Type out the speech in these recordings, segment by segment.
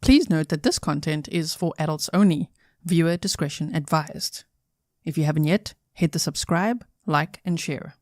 Please note that this content is for adults only. Viewer discretion advised. If you haven't yet, hit the subscribe, like, and share.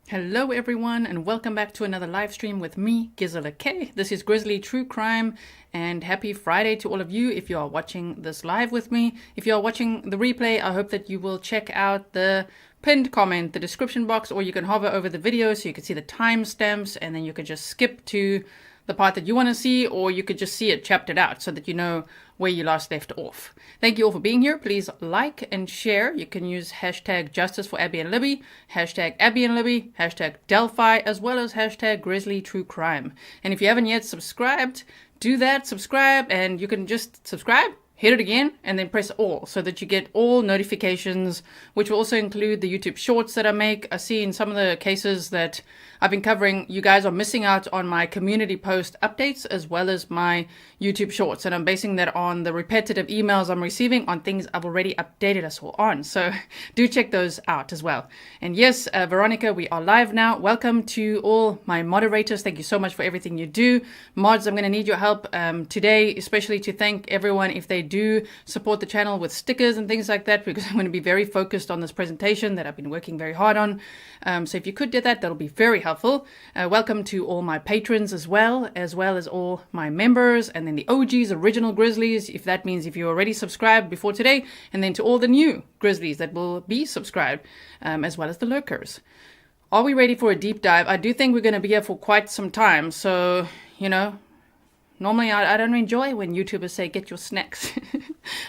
Hello everyone, and welcome back to another live stream with me, Grizzly. This is Grizzly True Crime, and happy Friday to all of you if you are watching this live with me. If you are watching the replay, I hope that you will check out the pinned comment, the description box, or you can hover over the video so you can see the timestamps, and then you can just skip to the part that you want to see, or you could just see it chaptered out so that you know where you last left off. Thank you all for being here. Please like and share. You can use hashtag justice for Abby and Libby, hashtag Abby and Libby, hashtag Delphi, as well as hashtag Grizzly True Crime. And if you haven't yet subscribed, do that, subscribe, and you can just subscribe, hit it again, and then press all so that you get all notifications, which will also include the YouTube shorts that I make. I see in some of the cases that I've been covering, you guys are missing out on my community post updates as well as my YouTube shorts. And I'm basing that on the repetitive emails I'm receiving on things I've already updated us all on. So do check those out as well. And yes, Veronica, we are live now. Welcome to all my moderators. Thank you so much for everything you do. Mods, I'm going to need your help today, especially to thank everyone if they do support the channel with stickers and things like that, because I'm going to be very focused on this presentation that I've been working very hard on. So if you could do that, that'll be very helpful. Welcome to all my patrons as well as all my members, and then the OGs, original Grizzlies, if that means if you already subscribed before today, and then to all the new Grizzlies that will be subscribed, as well as the lurkers. Are we ready for a deep dive? I do think we're going to be here for quite some time, so, you know, normally I don't enjoy when YouTubers say, get your snacks.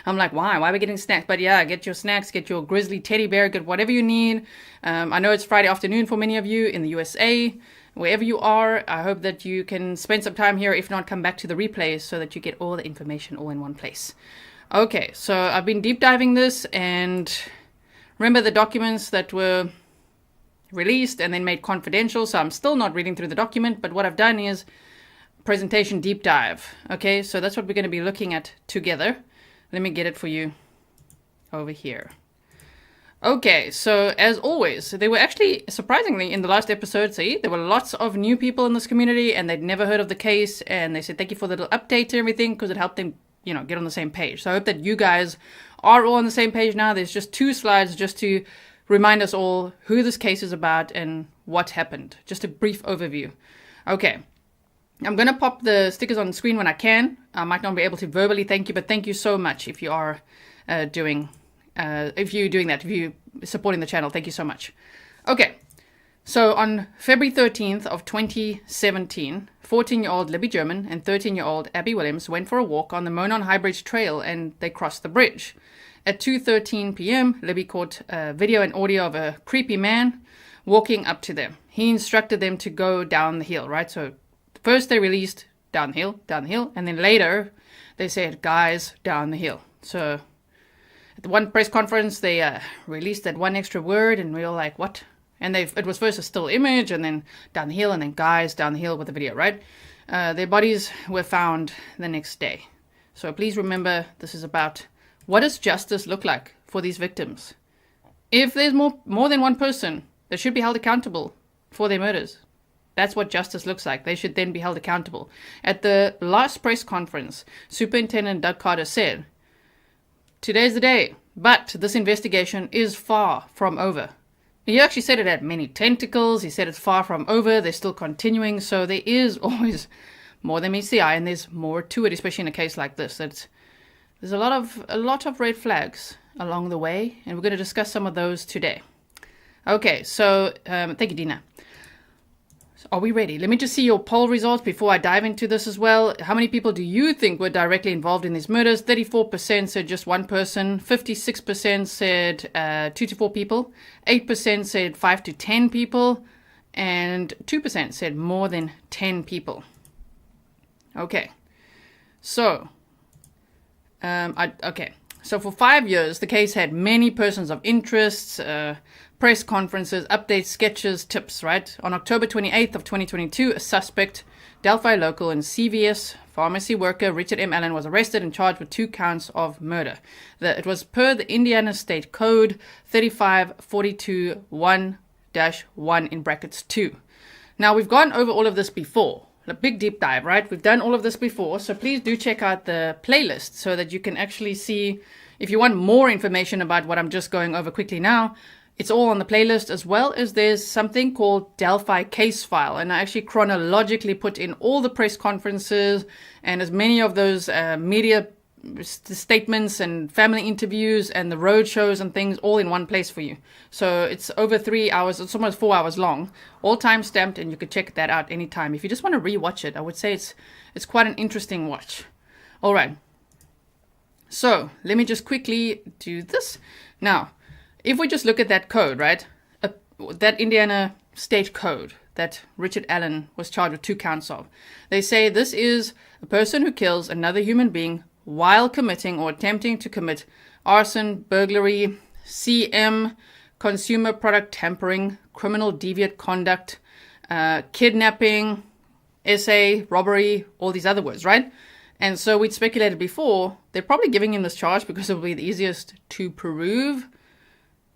I'm like, why? Why are we getting snacks? But yeah, get your snacks, get your Grizzly teddy bear, get whatever you need. I know it's Friday afternoon for many of you in the USA. Wherever you are, I hope that you can spend some time here. If not, come back to the replays so that you get all the information all in one place. Okay, so I've been deep diving this, and remember the documents that were released and then made confidential. So I'm still not reading through the document, but what I've done is presentation deep dive. Okay, so that's what we're going to be looking at together. Let me get it for you over here. Okay, so as always, there were actually, surprisingly, in the last episode, there were lots of new people in this community and they'd never heard of the case, and they said thank you for the little updates and everything because it helped them, you know, get on the same page. So I hope that you guys are all on the same page now. There's just 2 slides just to remind us all who this case is about and what happened. Just a brief overview. Okay. I'm going to pop the stickers on the screen when I can. I might not be able to verbally thank you, but thank you so much if you are doing that, if you're supporting the channel. Thank you so much. Okay, so on February 13th of 2017, 14-year-old Libby German and 13-year-old Abby Williams went for a walk on the Monon High Bridge Trail, and they crossed the bridge. At 2:13 p.m., Libby caught video and audio of a creepy man walking up to them. He instructed them to go down the hill, right? So first they released down the hill, and then later they said, guys, down the hill. So at the one press conference, they released that one extra word, and we were like, what? And it was first a still image, and then down the hill, and then guys, down the hill with the video, right? Their bodies were found the next day. So please remember, this is about what does justice look like for these victims? If there's more than one person They should be held accountable for their murders. That's what justice looks like. They should then be held accountable. At the last press conference, Superintendent Doug Carter said, "Today's the day, but this investigation is far from over." He actually said it had many tentacles. He said it's far from over. They're still continuing. So there is always more than meets the eye, and there's more to it, especially in a case like this. There's a lot of red flags along the way, and we're going to discuss some of those today. Okay, so thank you, Dina. Are we ready? Let me just see your poll results before I dive into this as well. How many people do you think were directly involved in these murders? 34% said just one person. 56% said 2 to 4 people. 8% said 5 to 10 people. And 2% said more than 10 people. Okay. So, So for 5 years, the case had many persons of interest, press conferences, updates, sketches, tips, right? On October 28th of 2022, a suspect, Delphi local and CVS pharmacy worker Richard M. Allen, was arrested and charged with 2 counts of murder. It was per the Indiana State Code 35421-1 in brackets 2. Now, we've gone over all of this before. A big deep dive, right? We've done all of this before, so please do check out the playlist so that you can actually see, if you want more information about what I'm just going over quickly now, it's all on the playlist, as well as there's something called Delphi case file, and I actually chronologically put in all the press conferences and as many of those media statements and family interviews and the road shows and things all in one place for you. So it's over 3 hours, it's almost 4 hours long, all time stamped, and you could check that out anytime. If you just want to rewatch it, I would say it's quite an interesting watch. All right. So let me just quickly do this. Now, if we just look at that code, right? That Indiana State Code that Richard Allen was charged with 2 counts of. They say this is a person who kills another human being while committing or attempting to commit arson, burglary, CM, consumer product tampering, criminal deviant conduct, kidnapping, SA, robbery, all these other words, right? And so we'd speculated before, they're probably giving him this charge because it will be the easiest to prove.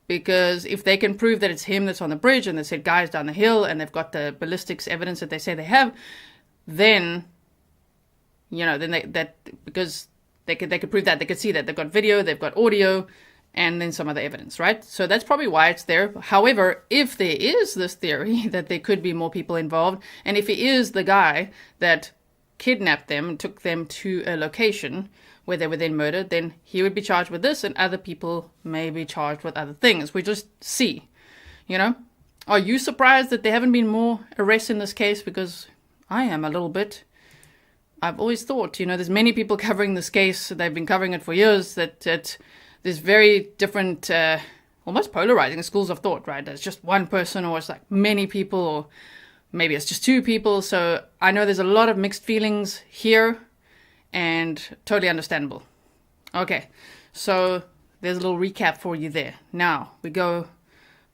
Because if they can prove that it's him that's on the bridge and they said guys down the hill and they've got the ballistics evidence that they say they have, then, because they could prove that, they could see that they've got video, they've got audio, and then some other evidence, right? So that's probably why it's there. However, if there is this theory that there could be more people involved, and if he is the guy that kidnapped them and took them to a location where they were then murdered, then he would be charged with this and other people may be charged with other things. We just see, Are you surprised that there haven't been more arrests in this case? Because I am a little bit. I've always thought, there's many people covering this case. They've been covering it for years, that there's very different, almost polarizing schools of thought, right? There's just one person, or it's like many people, or maybe it's just 2 people. So I know there's a lot of mixed feelings here, and totally understandable. Okay, so there's a little recap for you there. Now we go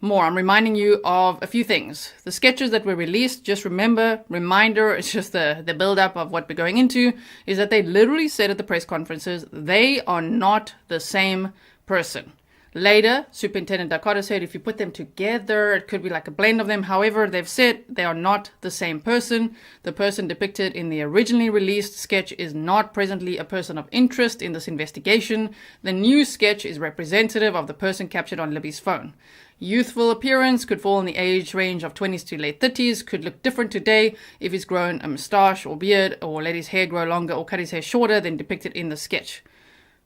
more. I'm reminding you of a few things. The sketches that were released, just reminder, it's just the build-up of what we're going into, is that they literally said at the press conferences, they are not the same person. Later, Superintendent Dakota said if you put them together, it could be like a blend of them. However, they've said they are not the same person. The person depicted in the originally released sketch is not presently a person of interest in this investigation. The new sketch is representative of the person captured on Libby's phone. Youthful appearance, could fall in the age range of 20s to late 30s, could look different today if he's grown a moustache or beard, or let his hair grow longer or cut his hair shorter than depicted in the sketch.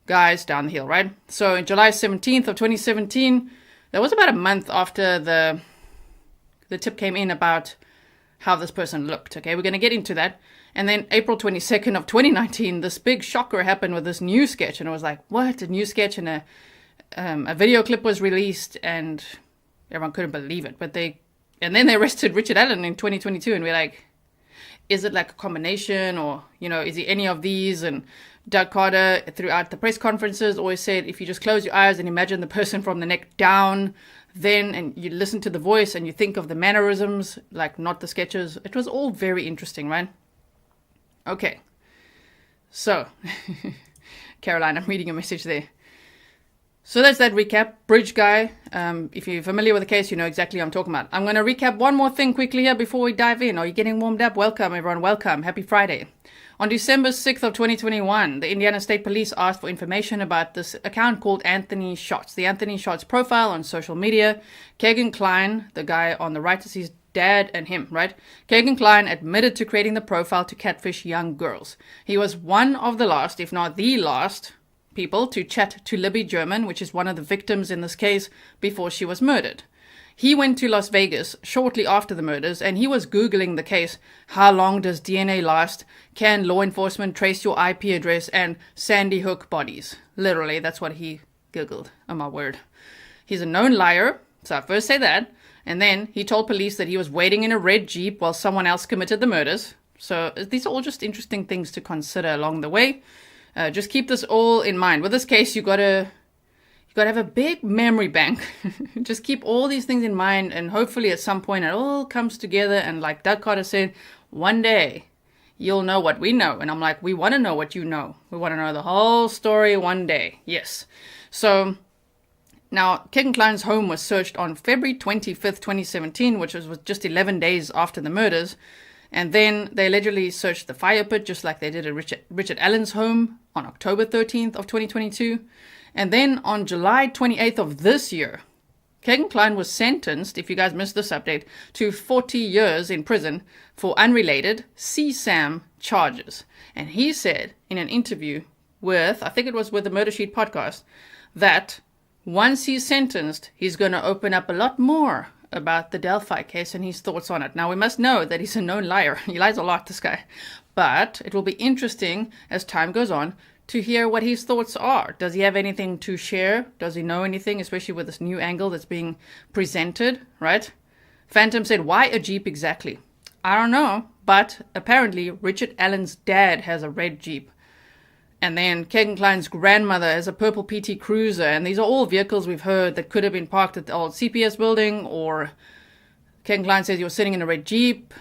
Guys down the hill, right? So on July 17th of 2017, that was about a month after the tip came in about how this person looked. Okay, we're going to get into that. And then April 22nd of 2019, this big shocker happened with this new sketch. And it was like, what? A new sketch? And a video clip was released and everyone couldn't believe it. And then they arrested Richard Allen in 2022. And we're like, is it like a combination, or, is he any of these? And Doug Carter, throughout the press conferences, always said, if you just close your eyes and imagine the person from the neck down, and you listen to the voice and you think of the mannerisms, like not the sketches. It was all very interesting, right? Okay. So, Caroline, I'm reading a message there. So that's that recap. Bridge guy. If you're familiar with the case, you know exactly what I'm talking about. I'm going to recap one more thing quickly here before we dive in. Are you getting warmed up? Welcome, everyone. Welcome. Happy Friday. On December 6th of 2021, the Indiana State Police asked for information about this account called Anthony Shots. The Anthony Shots profile on social media. Kegan Kline, the guy on the right, is his dad and him, right? Kegan Kline admitted to creating the profile to catfish young girls. He was one of the last, if not the last, people to chat to Libby German, which is one of the victims in this case, before she was murdered. He went to Las Vegas shortly after the murders, and he was Googling the case. How long does DNA last? Can law enforcement trace your IP address? And Sandy Hook bodies. Literally, that's what he Googled. Oh my word. He's a known liar, so I first say that. And then he told police that he was waiting in a red Jeep while someone else committed the murders. So these are all just interesting things to consider along the way. Just keep this all in mind. With this case, you gotta have a big memory bank. Just keep all these things in mind, and hopefully at some point it all comes together. And like Doug Carter said, one day you'll know what we know. And I'm like, we want to know what you know. We want to know the whole story one day. Yes. So now, Kegan Kline's home was searched on February 25th, 2017, which was just 11 days after the murders. And then they allegedly searched the fire pit, just like they did at Richard Allen's home on October 13th of 2022. And then on July 28th of this year, Kegan Kline was sentenced, if you guys missed this update, to 40 years in prison for unrelated CSAM charges. And he said in an interview with, I think it was with the Murder Sheet podcast, that once he's sentenced, he's going to open up a lot more about the Delphi case and his thoughts on it. Now, we must know that he's a known liar. He lies a lot, this guy. But it will be interesting as time goes on to hear what his thoughts are. Does he have anything to share? Does he know anything, especially with this new angle that's being presented, right? Phantom said, why a Jeep exactly? I don't know, but apparently Richard Allen's dad has a red Jeep. And then Kegan Kline's grandmother has a purple PT Cruiser. And these are all vehicles we've heard that could have been parked at the old CPS building, or Kegan Kline says he was sitting in a red Jeep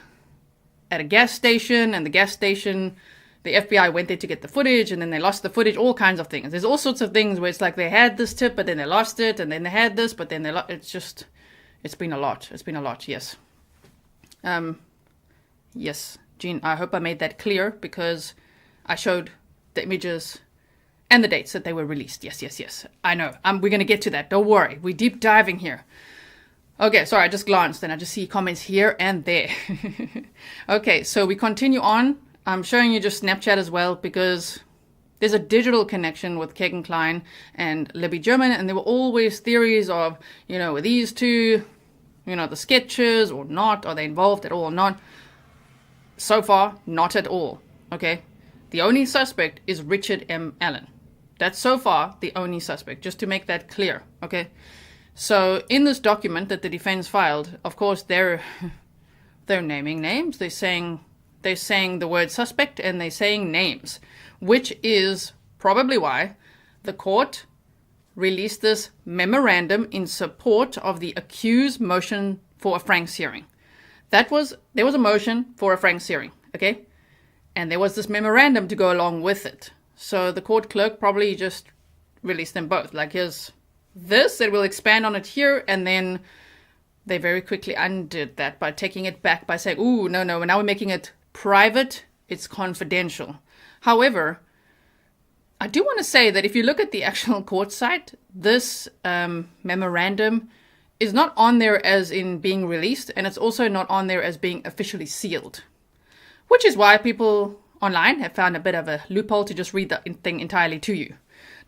at a gas station, and the gas station, the FBI went there to get the footage, and then they lost the footage, all kinds of things. There's all sorts of things where it's like they had this tip, but then they lost it, and then they had this, but then they lost. It's been a lot. It's been a lot, yes. Yes, Jean, I hope I made that clear, because I showed the images and the dates that they were released. Yes. I know. We're going to get to that. Don't worry. We're deep diving here. Okay, sorry, I just glanced, and I just see comments here and there. Okay, so we continue on. I'm showing you just Snapchat as well, because there's a digital connection with Kegan Kline and Libby German, and there were always theories of, were these two, the sketches or not? Are they involved at all or not? So far, not at all, okay? The only suspect is Richard M. Allen. That's so far the only suspect, just to make that clear, okay? So in this document that the defense filed, of course, they're naming names. They're saying the word suspect, and they're saying names, which is probably why the court released this memorandum in support of the accused motion for a Franks hearing. There was a motion for a Franks hearing, okay? And there was this memorandum to go along with it. So the court clerk probably just released them both. Like, here's this, and we'll expand on it here, and then they very quickly undid that by taking it back by saying, ooh, no, now we're making it private, it's confidential. However, I do want to say that if you look at the actual court site, this memorandum is not on there as in being released, and it's also not on there as being officially sealed, which is why people online have found a bit of a loophole to just read the thing entirely to you.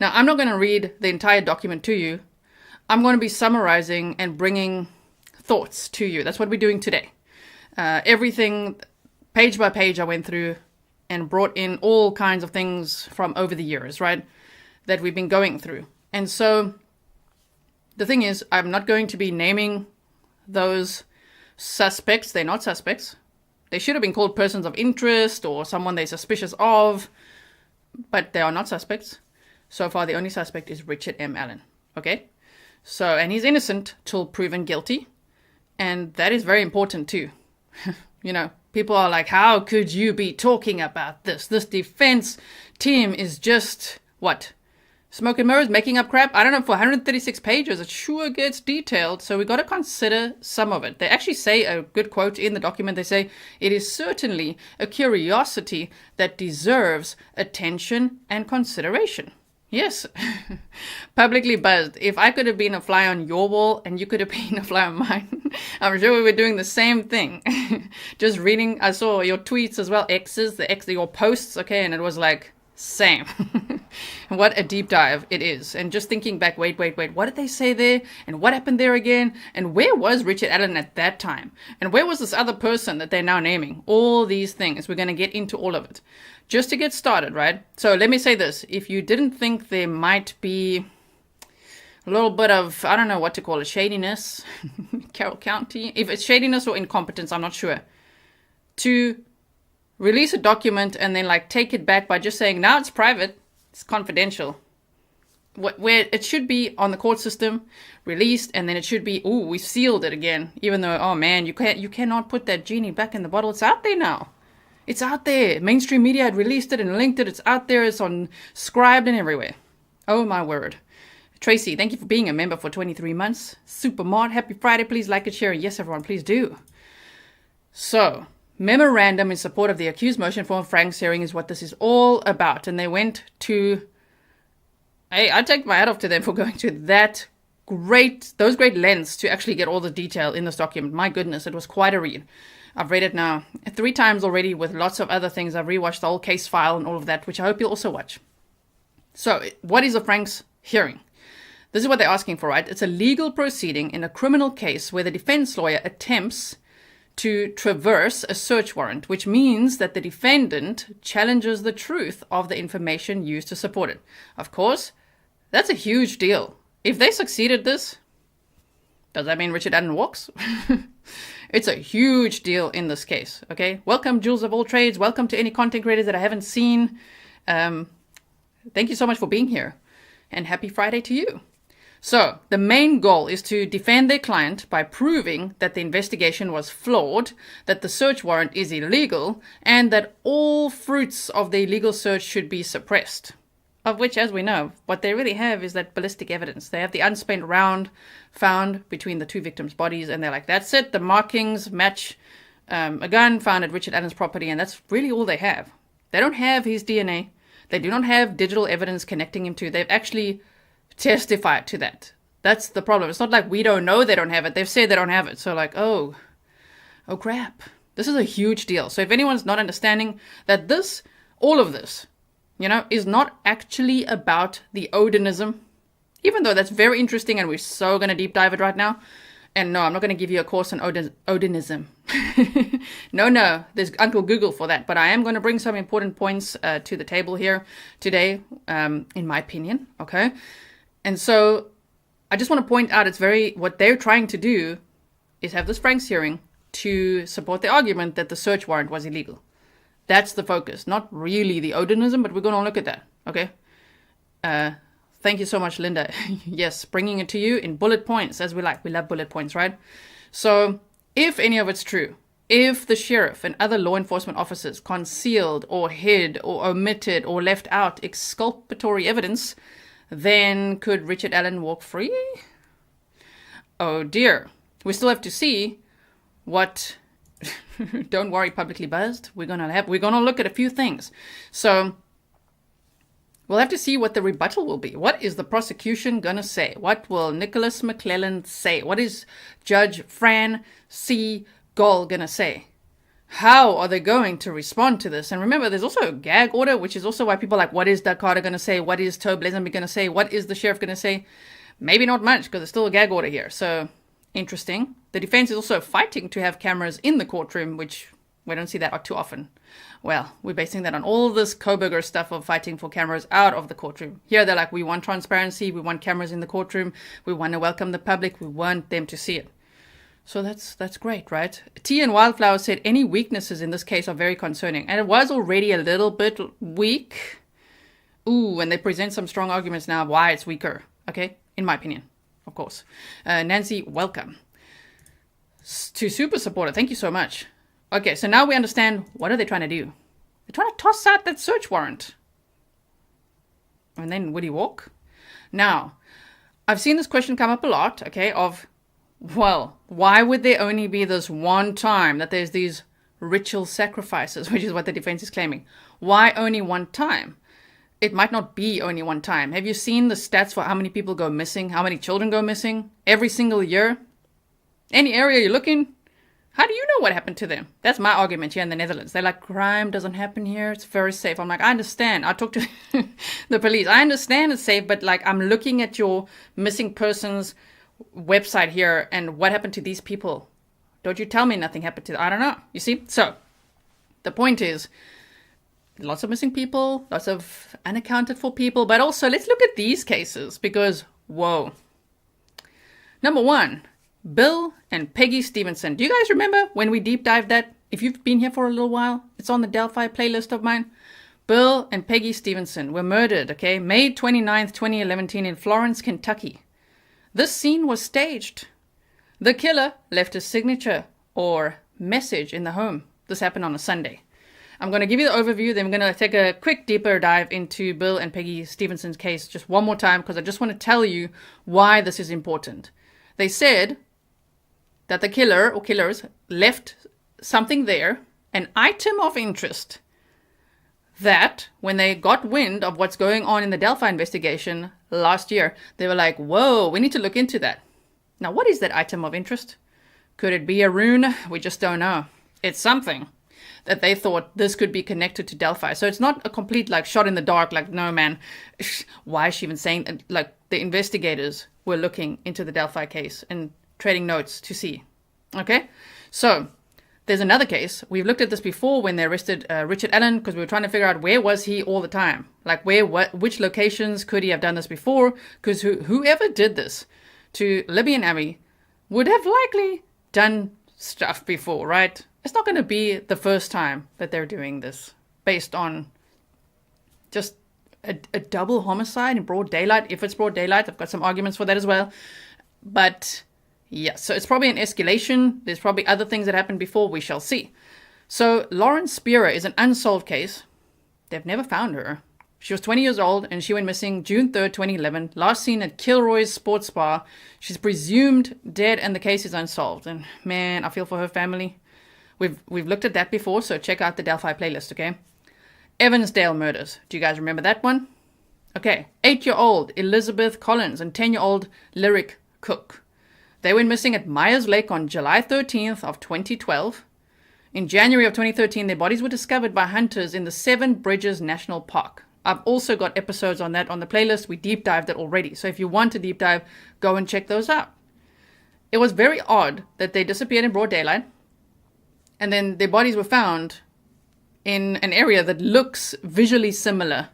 Now, I'm not going to read the entire document to you. I'm going to be summarizing and bringing thoughts to you. That's what we're doing today. Everything, page by page, I went through and brought in all kinds of things from over the years, right, that we've been going through. And so the thing is, I'm not going to be naming those suspects. They're not suspects. They should have been called persons of interest or someone they're suspicious of, but they are not suspects. So far, the only suspect is Richard M. Allen, okay? So, and he's innocent till proven guilty, and that is very important too. People are like, how could you be talking about this? This defense team is just, Smoke and mirrors, making up crap. I don't know, for 136 pages, it sure gets detailed. So we got to consider some of it. They actually say a good quote in the document. They say, it is certainly a curiosity that deserves attention and consideration. Yes, publicly buzzed. If I could have been a fly on your wall and you could have been a fly on mine, I'm sure we were doing the same thing. Just reading, I saw your tweets as well, your posts, okay, and it was like, same. What a deep dive it is. And just thinking back, wait, what did they say there? And what happened there again? And where was Richard Allen at that time? And where was this other person that they're now naming? All these things. We're going to get into all of it. Just to get started, right? So let me say this. If you didn't think there might be a little bit of, I don't know what to call it, shadiness, Carroll County, if it's shadiness or incompetence, I'm not sure, to release a document and then like take it back by just saying, now it's private, it's confidential. Where it should be on the court system, released, and then it should be, ooh, we sealed it again. Even though, oh man, you cannot put that genie back in the bottle. It's out there now. It's out there. Mainstream media had released it and linked it. It's out there. It's on Scribed and everywhere. Oh my word. Tracy, thank you for being a member for 23 months. Super mod. Happy Friday. Please like and share. Yes, everyone, please do. So, memorandum in support of the accused motion for Frank's hearing is what this is all about. And they went to, I take my hat off to them for going to those great lengths to actually get all the detail in this document. My goodness, it was quite a read. I've read it now 3 times already with lots of other things. I've rewatched the whole case file and all of that, which I hope you'll also watch. So, what is a Frank's hearing? This is what they're asking for, right? It's a legal proceeding in a criminal case where the defense lawyer attempts to traverse a search warrant, which means that the defendant challenges the truth of the information used to support it. Of course, that's a huge deal. If they succeeded this, does that mean Richard Allen walks? It's a huge deal in this case, okay? Welcome, Jules of all trades. Welcome to any content creators that I haven't seen. Thank you so much for being here. And happy Friday to you. So, the main goal is to defend their client by proving that the investigation was flawed, that the search warrant is illegal, and that all fruits of the illegal search should be suppressed. Of which, as we know, what they really have is that ballistic evidence. They have the unspent round found between the 2 victims' bodies, and they're like, that's it. The markings match a gun found at Richard Allen's property, and that's really all they have. They don't have his DNA. They do not have digital evidence connecting him to. They've actually testified to that. That's the problem. It's not like we don't know they don't have it. They've said they don't have it. So like, oh crap. This is a huge deal. So if anyone's not understanding that all of this, is not actually about the Odinism, even though that's very interesting and we're so going to deep dive it right now. And no, I'm not going to give you a course on Odinism. No, there's Uncle Google for that. But I am going to bring some important points to the table here today, in my opinion, okay? And so I just want to point out what they're trying to do is have this Frank's hearing to support the argument that the search warrant was illegal. That's the focus, not really the Odinism, but we're going to look at that, okay? Thank you so much, Linda. Yes, bringing it to you in bullet points, as we like. We love bullet points, right? So, if any of it's true, if the sheriff and other law enforcement officers concealed or hid or omitted or left out exculpatory evidence, then could Richard Allen walk free? Oh dear. We still have to see what... Don't worry, publicly buzzed. We're gonna look at a few things. So we'll have to see what the rebuttal will be. What is the prosecution gonna say? What will Nicholas McClellan say? What is Judge Fran C. Goll gonna say? How are they going to respond to this? And remember, there's also a gag order, which is also why people are like, what is Doug Carter gonna say? What is Tobe Lesenby gonna say? What is the sheriff gonna say? Maybe not much, because there's still a gag order here. So interesting. The defense is also fighting to have cameras in the courtroom, which we don't see that too often. Well, we're basing that on all this Koberger stuff of fighting for cameras out of the courtroom. Here they're like, we want transparency, we want cameras in the courtroom, we want to welcome the public, we want them to see it. So that's great, right? T and Wildflower said any weaknesses in this case are very concerning. And it was already a little bit weak. Ooh, and they present some strong arguments now why it's weaker. Okay, in my opinion. Of course. Nancy, welcome. To Super Supporter, thank you so much. Okay, so now we understand what are they trying to do. They're trying to toss out that search warrant. And then would he walk? Now, I've seen this question come up a lot, okay, of, well, why would there only be this one time that there's these ritual sacrifices, which is what the defense is claiming? Why only one time? It might not be only one time. Have you seen the stats for how many people go missing, how many children go missing every single year? Any area you're looking, how do you know what happened to them? That's my argument here in the Netherlands. They're like, crime doesn't happen here. It's very safe. I'm like, I understand. I talk to the police. I understand it's safe, but like, I'm looking at your missing persons website here and what happened to these people? Don't you tell me nothing happened to them? I don't know. You see? So the point is, lots of missing people, lots of unaccounted for people, but also let's look at these cases because, whoa. Number one, Bill and Peggy Stephenson. Do you guys remember when we deep dived that? If you've been here for a little while, it's on the Delphi playlist of mine. Bill and Peggy Stephenson were murdered, okay? May 29th, 2011 in Florence, Kentucky. This scene was staged. The killer left a signature or message in the home. This happened on a Sunday. I'm going to give you the overview, then I'm going to take a quick deeper dive into Bill and Peggy Stephenson's case just one more time because I just want to tell you why this is important. They said that the killer or killers left something there, an item of interest, that when they got wind of what's going on in the Delphi investigation last year, they were like, whoa, we need to look into that. Now, what is that item of interest? Could it be a rune? We just don't know. It's something that they thought this could be connected to Delphi. So it's not a complete like shot in the dark, like, no, man, why is she even saying, like, the investigators were looking into the Delphi case and trading notes to see. Okay, so there's another case. We've looked at this before when they arrested Richard Allen because we were trying to figure out where was he all the time, like which locations could he have done this before? Because whoever did this to Libby and Abby would have likely done stuff before, right? It's not going to be the first time that they're doing this based on just a double homicide in broad daylight. If it's broad daylight, I've got some arguments for that as well. But yeah, so it's probably an escalation. There's probably other things that happened before. We shall see. So Lauren Spearer is an unsolved case. They've never found her. She was 20 years old and she went missing June 3rd, 2011. Last seen at Kilroy's Sports Bar. She's presumed dead and the case is unsolved. And man, I feel for her family. We've looked at that before, so check out the Delphi playlist, okay? Evansdale murders. Do you guys remember that one? Okay, 8-year-old Elizabeth Collins and 10-year-old Lyric Cook. They went missing at Myers Lake on July 13th of 2012. In January of 2013, their bodies were discovered by hunters in the Seven Bridges National Park. I've also got episodes on that on the playlist. We deep dived it already. So if you want to deep dive, go and check those out. It was very odd that they disappeared in broad daylight. And then their bodies were found in an area that looks visually similar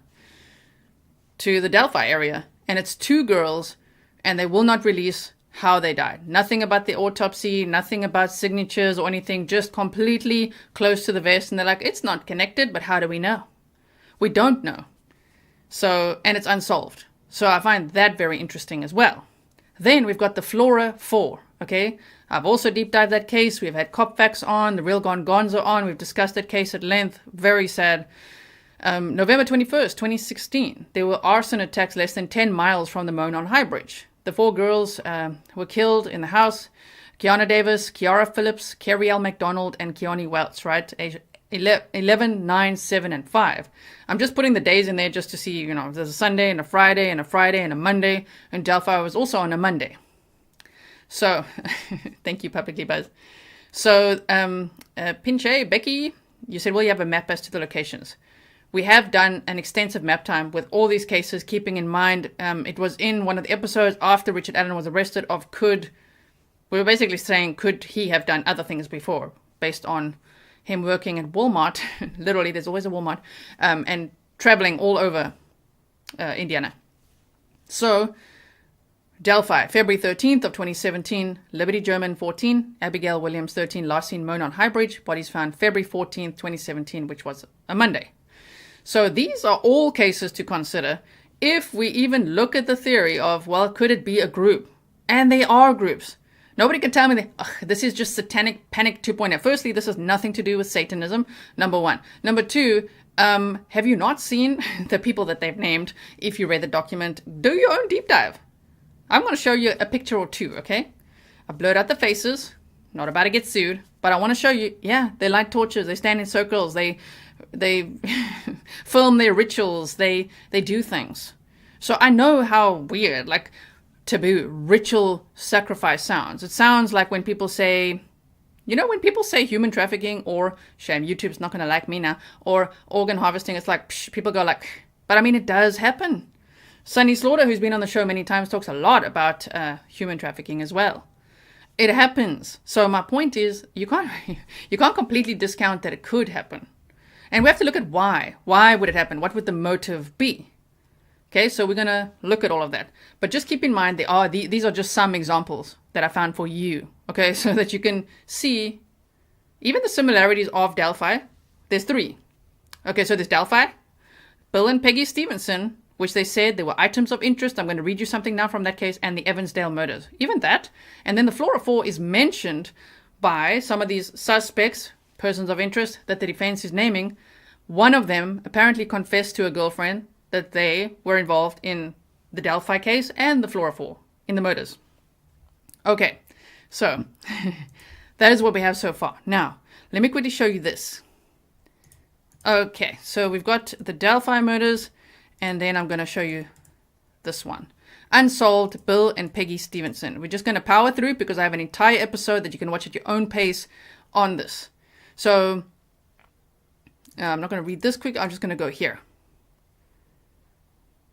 to the Delphi area. And it's 2 girls, and they will not release how they died. Nothing about the autopsy, nothing about signatures or anything, just completely close to the vest. And they're like, it's not connected, but how do we know? We don't know. So, and it's unsolved. So I find that very interesting as well. Then we've got the Flora 4, okay? I've also deep dived that case. We've had Copfax on, the Real Gone Gonzo on. We've discussed that case at length. Very sad. November 21st, 2016, there were arson attacks less than 10 miles from the Monon High Bridge. The 4 girls were killed in the house. Kiana Davis, Kiara Phillips, Carrie L. McDonald, and Keone Welts, right? Age 11, 9, 7, and 5. I'm just putting the days in there just to see, you know, there's a Sunday and a Friday and a Friday and a Monday. And Delphi was also on a Monday. So, thank you, Publicly Buzz. So, Pinche, Becky, you said, well, you have a map as to the locations. We have done an extensive map time with all these cases, keeping in mind, it was in one of the episodes after Richard Allen was arrested we were basically saying, could he have done other things before, based on him working at Walmart, literally there's always a Walmart, and traveling all over Indiana. So, Delphi, February 13th of 2017, Liberty German 14, Abigail Williams 13, last seen Monon High Bridge, bodies found February 14th, 2017, which was a Monday. So these are all cases to consider if we even look at the theory of, well, could it be a group? And they are groups. Nobody can tell me that this is just satanic panic 2.0. Firstly, this has nothing to do with Satanism, number 1. Number 2, Have you not seen the people that they've named? If you read the document, do your own deep dive. I'm going to show you a picture or two, okay? I blurred out the faces. Not about to get sued, but I want to show you, yeah, they light torches, they stand in circles, they film their rituals, they do things. So I know how weird, like, taboo, ritual sacrifice sounds. It sounds like when people say, when people say human trafficking, or, shame, YouTube's not going to like me now, or organ harvesting, it's like, people go like, but I mean, it does happen. Sunny Slaughter, who's been on the show many times, talks a lot about human trafficking as well. It happens. So my point is, you can't completely discount that it could happen. And we have to look at why. Why would it happen? What would the motive be? Okay, so we're going to look at all of that. But just keep in mind, these are just some examples that I found for you. Okay, so that you can see even the similarities of Delphi. There's 3. Okay, so there's Delphi, Bill and Peggy Stephenson, which they said there were items of interest. I'm going to read you something now from that case, and the Evansdale murders. Even that. And then the Flora 4 is mentioned by some of these suspects, persons of interest, that the defense is naming. One of them apparently confessed to a girlfriend that they were involved in the Delphi case and the Flora 4 in the murders. Okay, so that is what we have so far. Now, let me quickly show you this. Okay, so we've got the Delphi murders, and then I'm going to show you this one. Unsolved, Bill and Peggy Stephenson. We're just going to power through because I have an entire episode that you can watch at your own pace on this. So, I'm not going to read this quick. I'm just going to go here.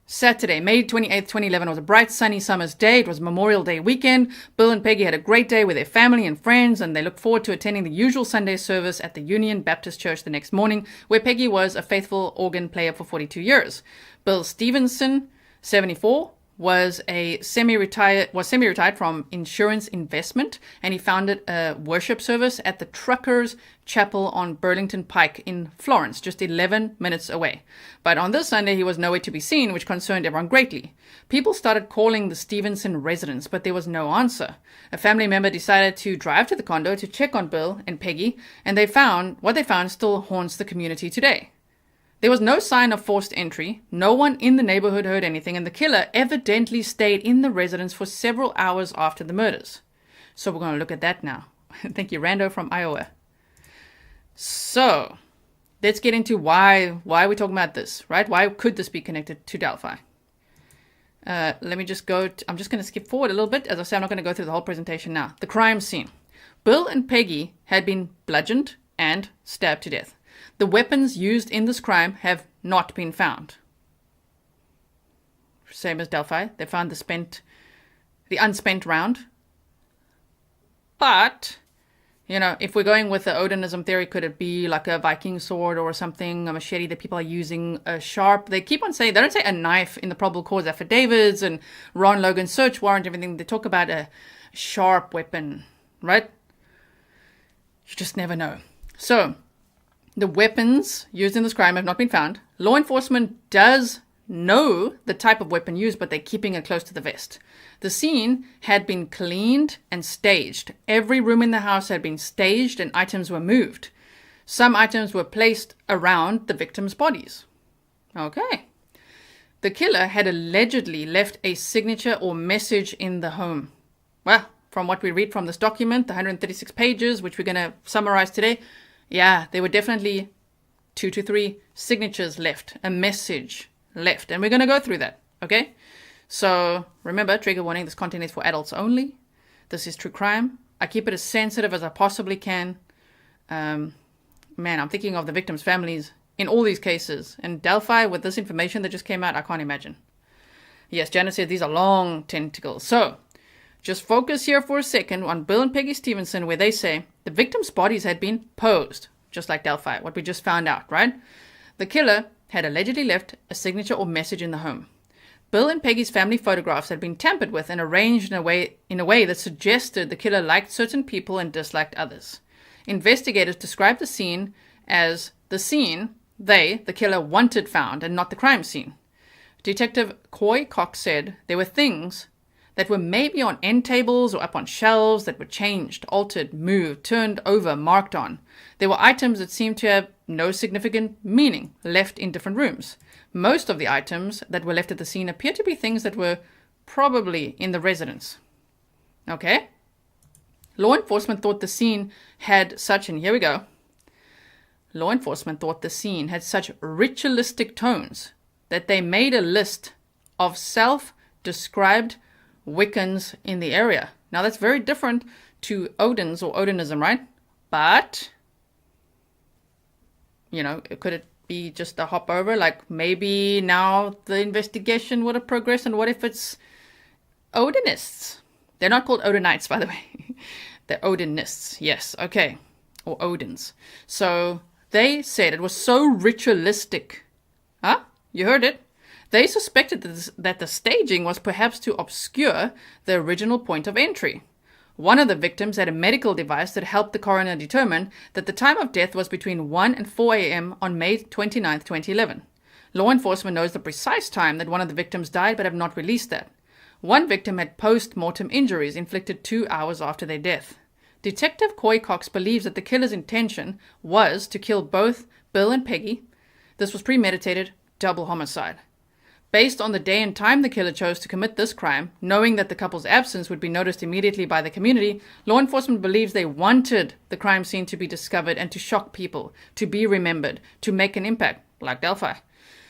Saturday, May 28th, 2011 was a bright, sunny summer's day. It was Memorial Day weekend. Bill and Peggy had a great day with their family and friends, and they looked forward to attending the usual Sunday service at the Union Baptist Church the next morning, where Peggy was a faithful organ player for 42 years. Bill Stevenson, 74, was semi-retired from insurance investment, and he founded a worship service at the Truckers Chapel on Burlington Pike in Florence, just 11 minutes away. But on this Sunday, he was nowhere to be seen, which concerned everyone greatly. People started calling the Stevenson residence, but there was no answer. A family member decided to drive to the condo to check on Bill and Peggy, and what they found still haunts the community today. There was no sign of forced entry. No one in the neighborhood heard anything, and the killer evidently stayed in the residence for several hours after the murders. So we're going to look at that now. Thank you, Rando from Iowa. So let's get into why we're talking about this, right? Why could this be connected to Delphi? Let me just go. I'm just going to skip forward a little bit. As I say, I'm not going to go through the whole presentation now. The crime scene. Bill and Peggy had been bludgeoned and stabbed to death. The weapons used in this crime have not been found. Same as Delphi. They found the unspent round. But, if we're going with the Odinism theory, could it be like a Viking sword or something, a machete that people are using, a sharp? They keep on saying, they don't say a knife in the probable cause affidavits and Ron Logan's search warrant, everything. They talk about a sharp weapon, right? You just never know. So, the weapons used in this crime have not been found. Law enforcement does know the type of weapon used, but they're keeping it close to the vest. The scene had been cleaned and staged. Every room in the house had been staged and items were moved. Some items were placed around the victims' bodies. Okay. The killer had allegedly left a signature or message in the home. Well, from what we read from this document, the 136 pages, which we're going to summarize today, yeah, there were definitely 2 to 3 signatures left, a message left. And we're going to go through that, okay? So remember, trigger warning, this content is for adults only. This is true crime. I keep it as sensitive as I possibly can. I'm thinking of the victims' families in all these cases. And Delphi, with this information that just came out, I can't imagine. Yes, Janet said these are long tentacles. So just focus here for a second on Bill and Peggy Stephenson, where they say the victims' bodies had been posed, just like Delphi, what we just found out, right? The killer had allegedly left a signature or message in the home. Bill and Peggy's family photographs had been tampered with and arranged in a way that suggested the killer liked certain people and disliked others. Investigators described the scene as the scene the killer wanted found, and not the crime scene. Detective Coy Cox said there were things that were maybe on end tables or up on shelves that were changed, altered, moved, turned over, marked on. There were items that seemed to have no significant meaning, left in different rooms. Most of the items that were left at the scene appear to be things that were probably in the residence. Okay? Law enforcement thought the scene had such, and here we go. Law enforcement thought the scene had such ritualistic tones that they made a list of self-described Wiccans in the area. Now that's very different to Odin's or Odinism, right? But, could it be just a hop over? Like maybe now the investigation would have progressed, and what if it's Odinists? They're not called Odinites, by the way. They're Odinists, yes, okay. Or Odins. So they said it was so ritualistic. Huh? You heard it. They suspected that the staging was perhaps to obscure the original point of entry. One of the victims had a medical device that helped the coroner determine that the time of death was between 1 and 4 a.m. on May 29, 2011. Law enforcement knows the precise time that one of the victims died but have not released that. One victim had post-mortem injuries inflicted 2 hours after their death. Detective Coy Cox believes that the killer's intention was to kill both Bill and Peggy. This was premeditated, double homicide. Based on the day and time the killer chose to commit this crime, knowing that the couple's absence would be noticed immediately by the community, law enforcement believes they wanted the crime scene to be discovered and to shock people, to be remembered, to make an impact, like Delphi.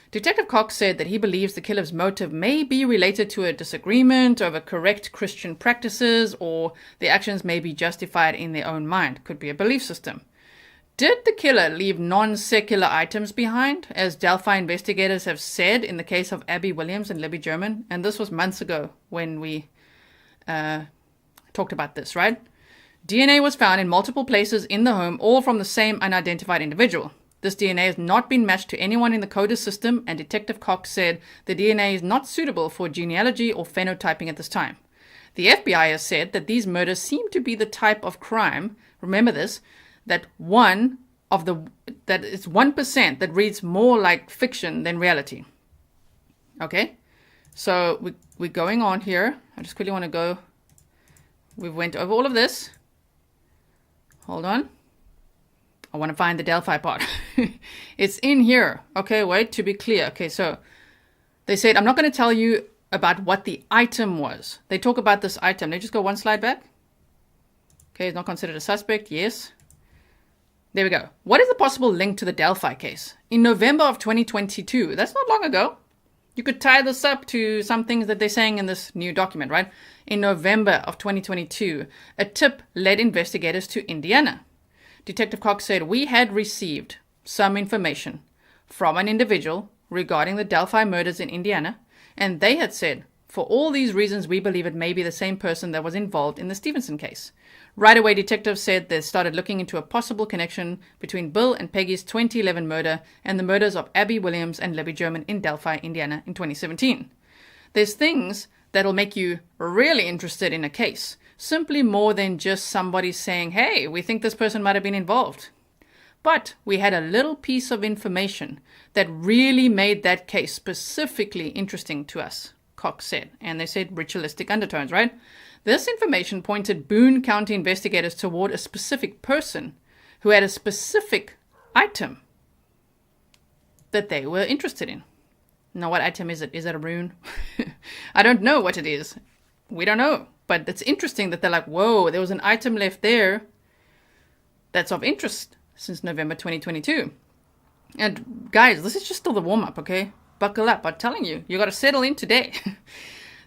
Detective Cox said that he believes the killer's motive may be related to a disagreement over correct Christian practices, or the actions may be justified in their own mind. Could be a belief system. Did the killer leave non-secular items behind, as Delphi investigators have said in the case of Abby Williams and Libby German? And this was months ago when we talked about this, right? DNA was found in multiple places in the home, all from the same unidentified individual. This DNA has not been matched to anyone in the CODIS system, and Detective Cox said the DNA is not suitable for genealogy or phenotyping at this time. The FBI has said that these murders seem to be the type of crime, remember this, that it's 1% that reads more like fiction than reality. Okay? So we're going on here. I just quickly want to go. We went over all of this. Hold on. I want to find the Delphi part. It's in here. Okay, wait, to be clear. Okay, so they said, I'm not going to tell you about what the item was. They talk about this item. They just go one slide back. Okay, it's not considered a suspect. Yes. There we go. What is the possible link to the Delphi case? In November of 2022, that's not long ago. You could tie this up to some things that they're saying in this new document, right? In November of 2022, a tip led investigators to Indiana. Detective Cox said, we had received some information from an individual regarding the Delphi murders in Indiana, and they had said, for all these reasons, we believe it may be the same person that was involved in the Stephenson case. Right away, detectives said they started looking into a possible connection between Bill and Peggy's 2011 murder and the murders of Abby Williams and Libby German in Delphi, Indiana in 2017. There's things that'll make you really interested in a case, simply more than just somebody saying, hey, we think this person might have been involved. But we had a little piece of information that really made that case specifically interesting to us, Cox said. And they said ritualistic undertones, right? This information pointed Boone County investigators toward a specific person who had a specific item that they were interested in. Now, what item is it? Is it a rune? I don't know what it is. We don't know. But it's interesting that they're like, whoa, there was an item left there that's of interest since November 2022. And guys, this is just still the warm-up, okay? Buckle up. I'm telling you, you got to settle in today.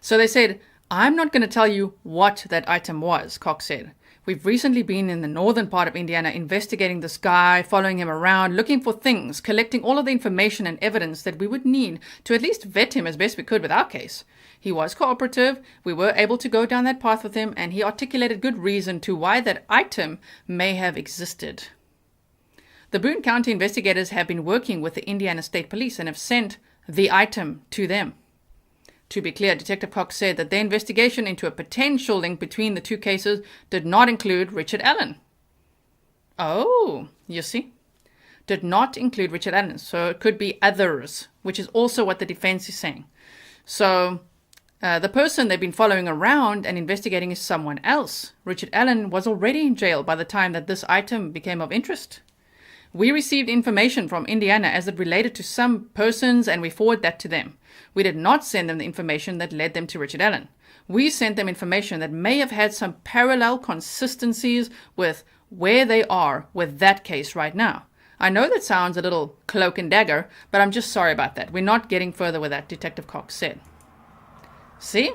So they said, I'm not going to tell you what that item was, Cox said. We've recently been in the northern part of Indiana investigating this guy, following him around, looking for things, collecting all of the information and evidence that we would need to at least vet him as best we could with our case. He was cooperative, we were able to go down that path with him, and he articulated good reason to why that item may have existed. The Boone County investigators have been working with the Indiana State Police and have sent the item to them. To be clear, Detective Cox said that their investigation into a potential link between the two cases did not include Richard Allen. Oh, you see? Did not include Richard Allen, so it could be others, which is also what the defense is saying. So the person they've been following around and investigating is someone else. Richard Allen was already in jail by the time that this item became of interest. We received information from Indiana as it related to some persons, and we forwarded that to them. We did not send them the information that led them to Richard Allen. We sent them information that may have had some parallel consistencies with where they are with that case right now. I know that sounds a little cloak and dagger, but I'm just sorry about that. We're not getting further with that, Detective Cox said. See?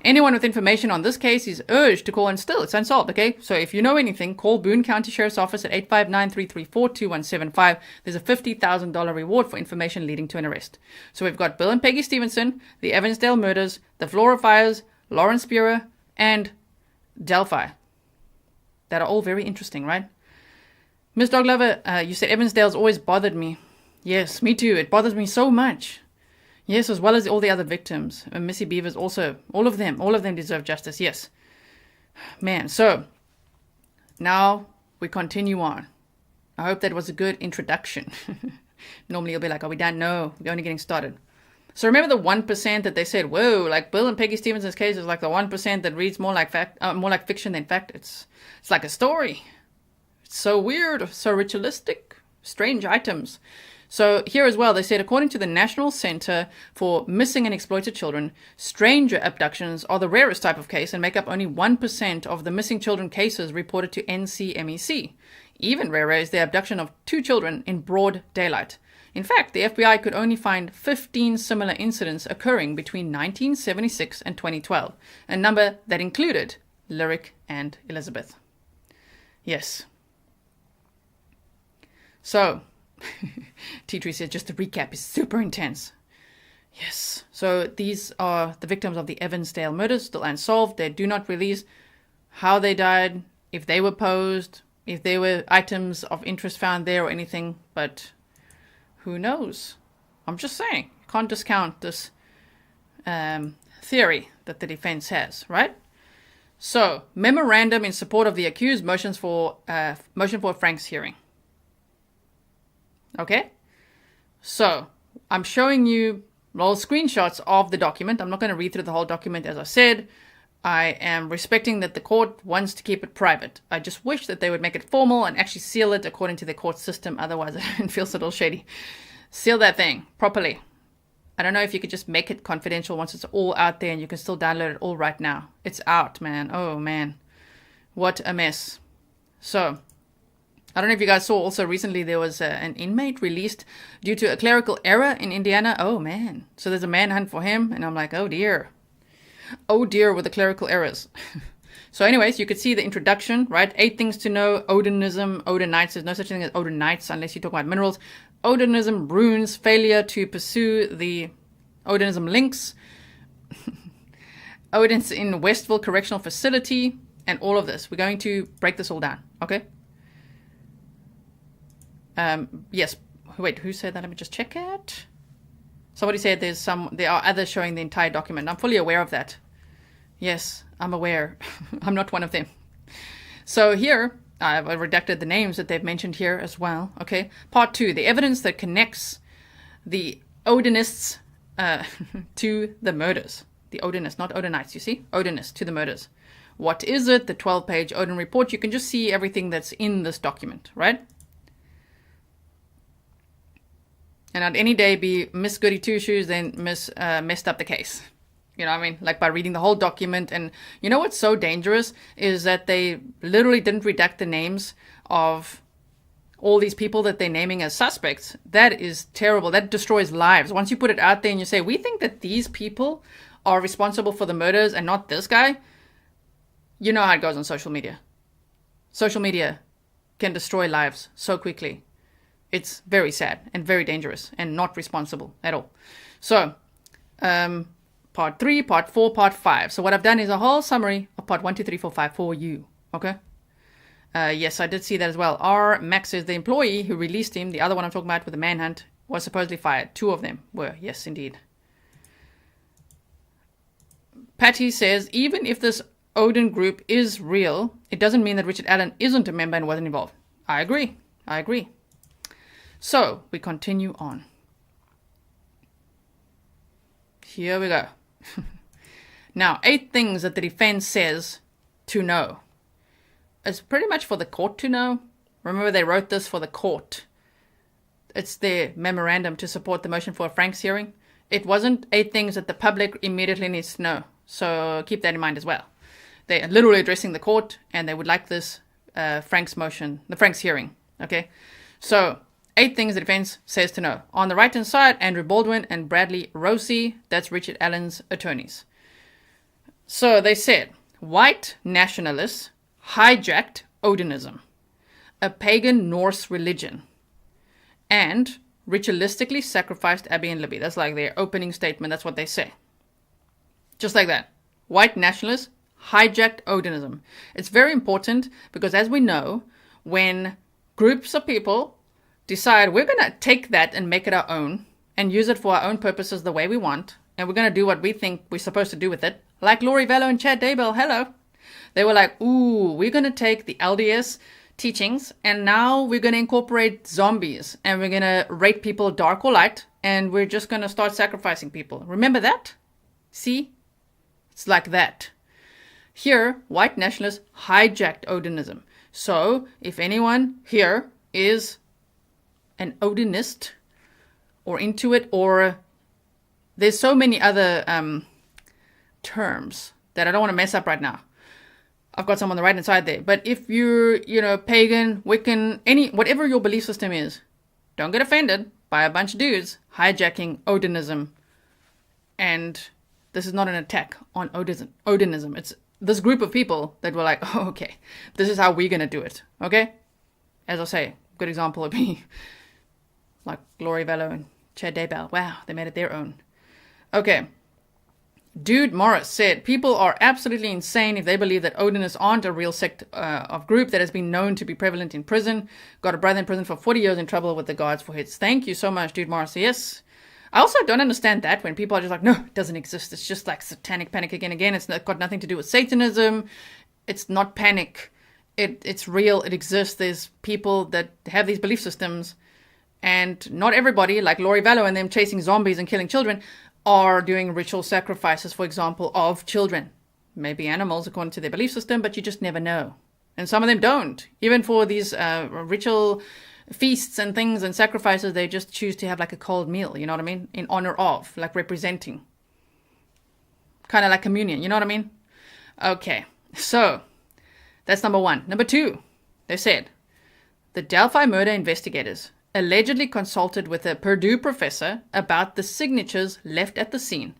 Anyone with information on this case is urged to call, and still it's unsolved, okay? So if you know anything, call Boone County Sheriff's Office at 859-334-2175. There's a $50,000 reward for information leading to an arrest. So we've got Bill and Peggy Stephenson, the Evansdale murders, the Flora fires, Lawrence Bureau, and Delphi. That are all very interesting, right? Miss Doglover, you said Evansdale's always bothered me. Yes, me too. It bothers me so much. Yes, as well as all the other victims. And Missy Beavers also. All of them deserve justice. Yes. Man, so now we continue on. I hope that was a good introduction. Normally you'll be like, are we done? No, we're only getting started. So remember the 1% that they said, whoa, like Bill and Peggy Stephenson's case is like the 1% that reads more like fiction than fact. It's like a story. It's so weird, so ritualistic, strange items. So here as well, they said, according to the National Center for Missing and Exploited Children, stranger abductions are the rarest type of case and make up only 1% of the missing children cases reported to NCMEC. Even rarer is the abduction of 2 children in broad daylight. In fact, the FBI could only find 15 similar incidents occurring between 1976 and 2012, a number that included Lyric and Elizabeth. Yes. So, T3 says, just to recap, is super intense. Yes. So these are the victims of the Evansdale murders, still unsolved. They do not release how they died, if they were posed, if there were items of interest found there or anything, but who knows? I'm just saying, you can't discount this theory that the defense has, right? So, memorandum in support of the accused, motion for Frank's hearing. Okay? So, I'm showing you little screenshots of the document. I'm not going to read through the whole document, as I said. I am respecting that the court wants to keep it private. I just wish that they would make it formal and actually seal it according to the court system. Otherwise, it feels a little shady. Seal that thing properly. I don't know if you could just make it confidential once it's all out there and you can still download it all right now. It's out, man. Oh, man. What a mess. So, I don't know if you guys saw also recently there was an inmate released due to a clerical error in Indiana. Oh, man. So there's a manhunt for him. And I'm like, oh, dear. Oh, dear, with the clerical errors. So anyways, you could see the introduction, right? 8 things to know. Odinism, Odinites. There's no such thing as Odinites unless you talk about minerals. Odinism, runes, failure to pursue the Odinism links. Odin's in Westville Correctional Facility. And all of this. We're going to break this all down. Okay? Yes. Wait, who said that? Let me just check it. Somebody said there are others showing the entire document. I'm fully aware of that. Yes, I'm aware. I'm not one of them. So here, I've redacted the names that they've mentioned here as well. Okay. Part 2, the evidence that connects the Odinists to the murders. The Odinists, not Odinites, you see? Odinists to the murders. What is it? The 12-page Odin report. You can just see everything that's in this document, right? And I'd any day be Miss Goody Two-Shoes, then messed up the case. You know what I mean? Like by reading the whole document. And you know what's so dangerous is that they literally didn't redact the names of all these people that they're naming as suspects. That is terrible. That destroys lives. Once you put it out there and you say, we think that these people are responsible for the murders and not this guy, you know how it goes on social media. Social media can destroy lives so quickly. It's very sad and very dangerous and not responsible at all. So, part 3, part 4, part 5. So what I've done is a whole summary of part 1, 2, 3, 4, 5 for you. Okay? Yes, I did see that as well. R. Max says the employee who released him, the other one I'm talking about with the manhunt, was supposedly fired. 2 of them were. Yes, indeed. Patty says, even if this Odin group is real, it doesn't mean that Richard Allen isn't a member and wasn't involved. I agree. So, we continue on. Here we go. Now, 8 things that the defense says to know. It's pretty much for the court to know, Remember, they wrote this for the court. It's their memorandum to support the motion for a Franks hearing. It wasn't 8 things that the public immediately needs to know. So keep that in mind as well. They are literally addressing the court, and they would like this Franks motion, the Franks hearing. Okay, so 8 things the defense says to know. On the right-hand side, Andrew Baldwin and Bradley Rossi, that's Richard Allen's attorneys. So they said, white nationalists hijacked Odinism, a pagan Norse religion, and ritualistically sacrificed Abby and Libby. That's like their opening statement. That's what they say. Just like that. White nationalists hijacked Odinism. It's very important because, as we know, when groups of people decide we're going to take that and make it our own and use it for our own purposes the way we want, and we're going to do what we think we're supposed to do with it, like Lori Vallow and Chad Daybell, hello. They were like, ooh, we're going to take the LDS teachings and now we're going to incorporate zombies and we're going to rate people dark or light and we're just going to start sacrificing people. Remember that? See? It's like that. Here, white nationalists hijacked Odinism. So, if anyone here is an Odinist or into it, or there's so many other terms that I don't want to mess up right now. I've got some on the right hand side there. But if you're, pagan, Wiccan, whatever your belief system is, don't get offended by a bunch of dudes hijacking Odinism. And this is not an attack on Odinism. It's this group of people that were like, oh, okay, this is how we're going to do it. Okay? As I say, good example would be like Lori Vallow and Chad Daybell. Wow, they made it their own. Okay. Dude Morris said, people are absolutely insane if they believe that Odinists aren't a real sect of group that has been known to be prevalent in prison. Got a brother in prison for 40 years in trouble with the guards for hits. Thank you so much, Dude Morris. Yes. I also don't understand that when people are just like, no, it doesn't exist. It's just like satanic panic again. It's got nothing to do with Satanism. It's not panic. It's real. It exists. There's people that have these belief systems. And not everybody, like Lori Vallow and them chasing zombies and killing children, are doing ritual sacrifices, for example, of children. Maybe animals according to their belief system, but you just never know. And some of them don't. Even for these ritual feasts and things and sacrifices, they just choose to have like a cold meal, you know what I mean? In honor of, like representing. Kind of like communion, you know what I mean? Okay, so that's number 1. Number 2, they said, the Delphi murder investigators allegedly consulted with a Purdue professor about the signatures left at the scene.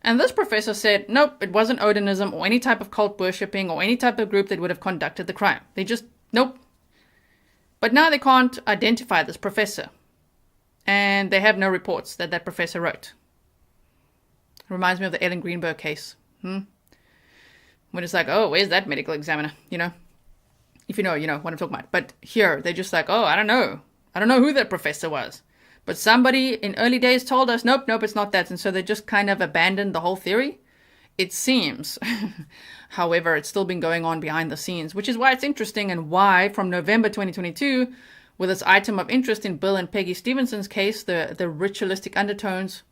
And this professor said, nope, it wasn't Odinism or any type of cult worshipping or any type of group that would have conducted the crime. They just, nope. But now they can't identify this professor. And they have no reports that that professor wrote. Reminds me of the Ellen Greenberg case. When it's like, oh, where's that medical examiner? If you know what I'm talking about. But here, they're just like, oh, I don't know. I don't know who that professor was. But somebody in early days told us, nope, it's not that. And so they just kind of abandoned the whole theory. It seems. However, it's still been going on behind the scenes, which is why it's interesting and why from November 2022, with this item of interest in Bill and Peggy Stephenson's case, the ritualistic undertones,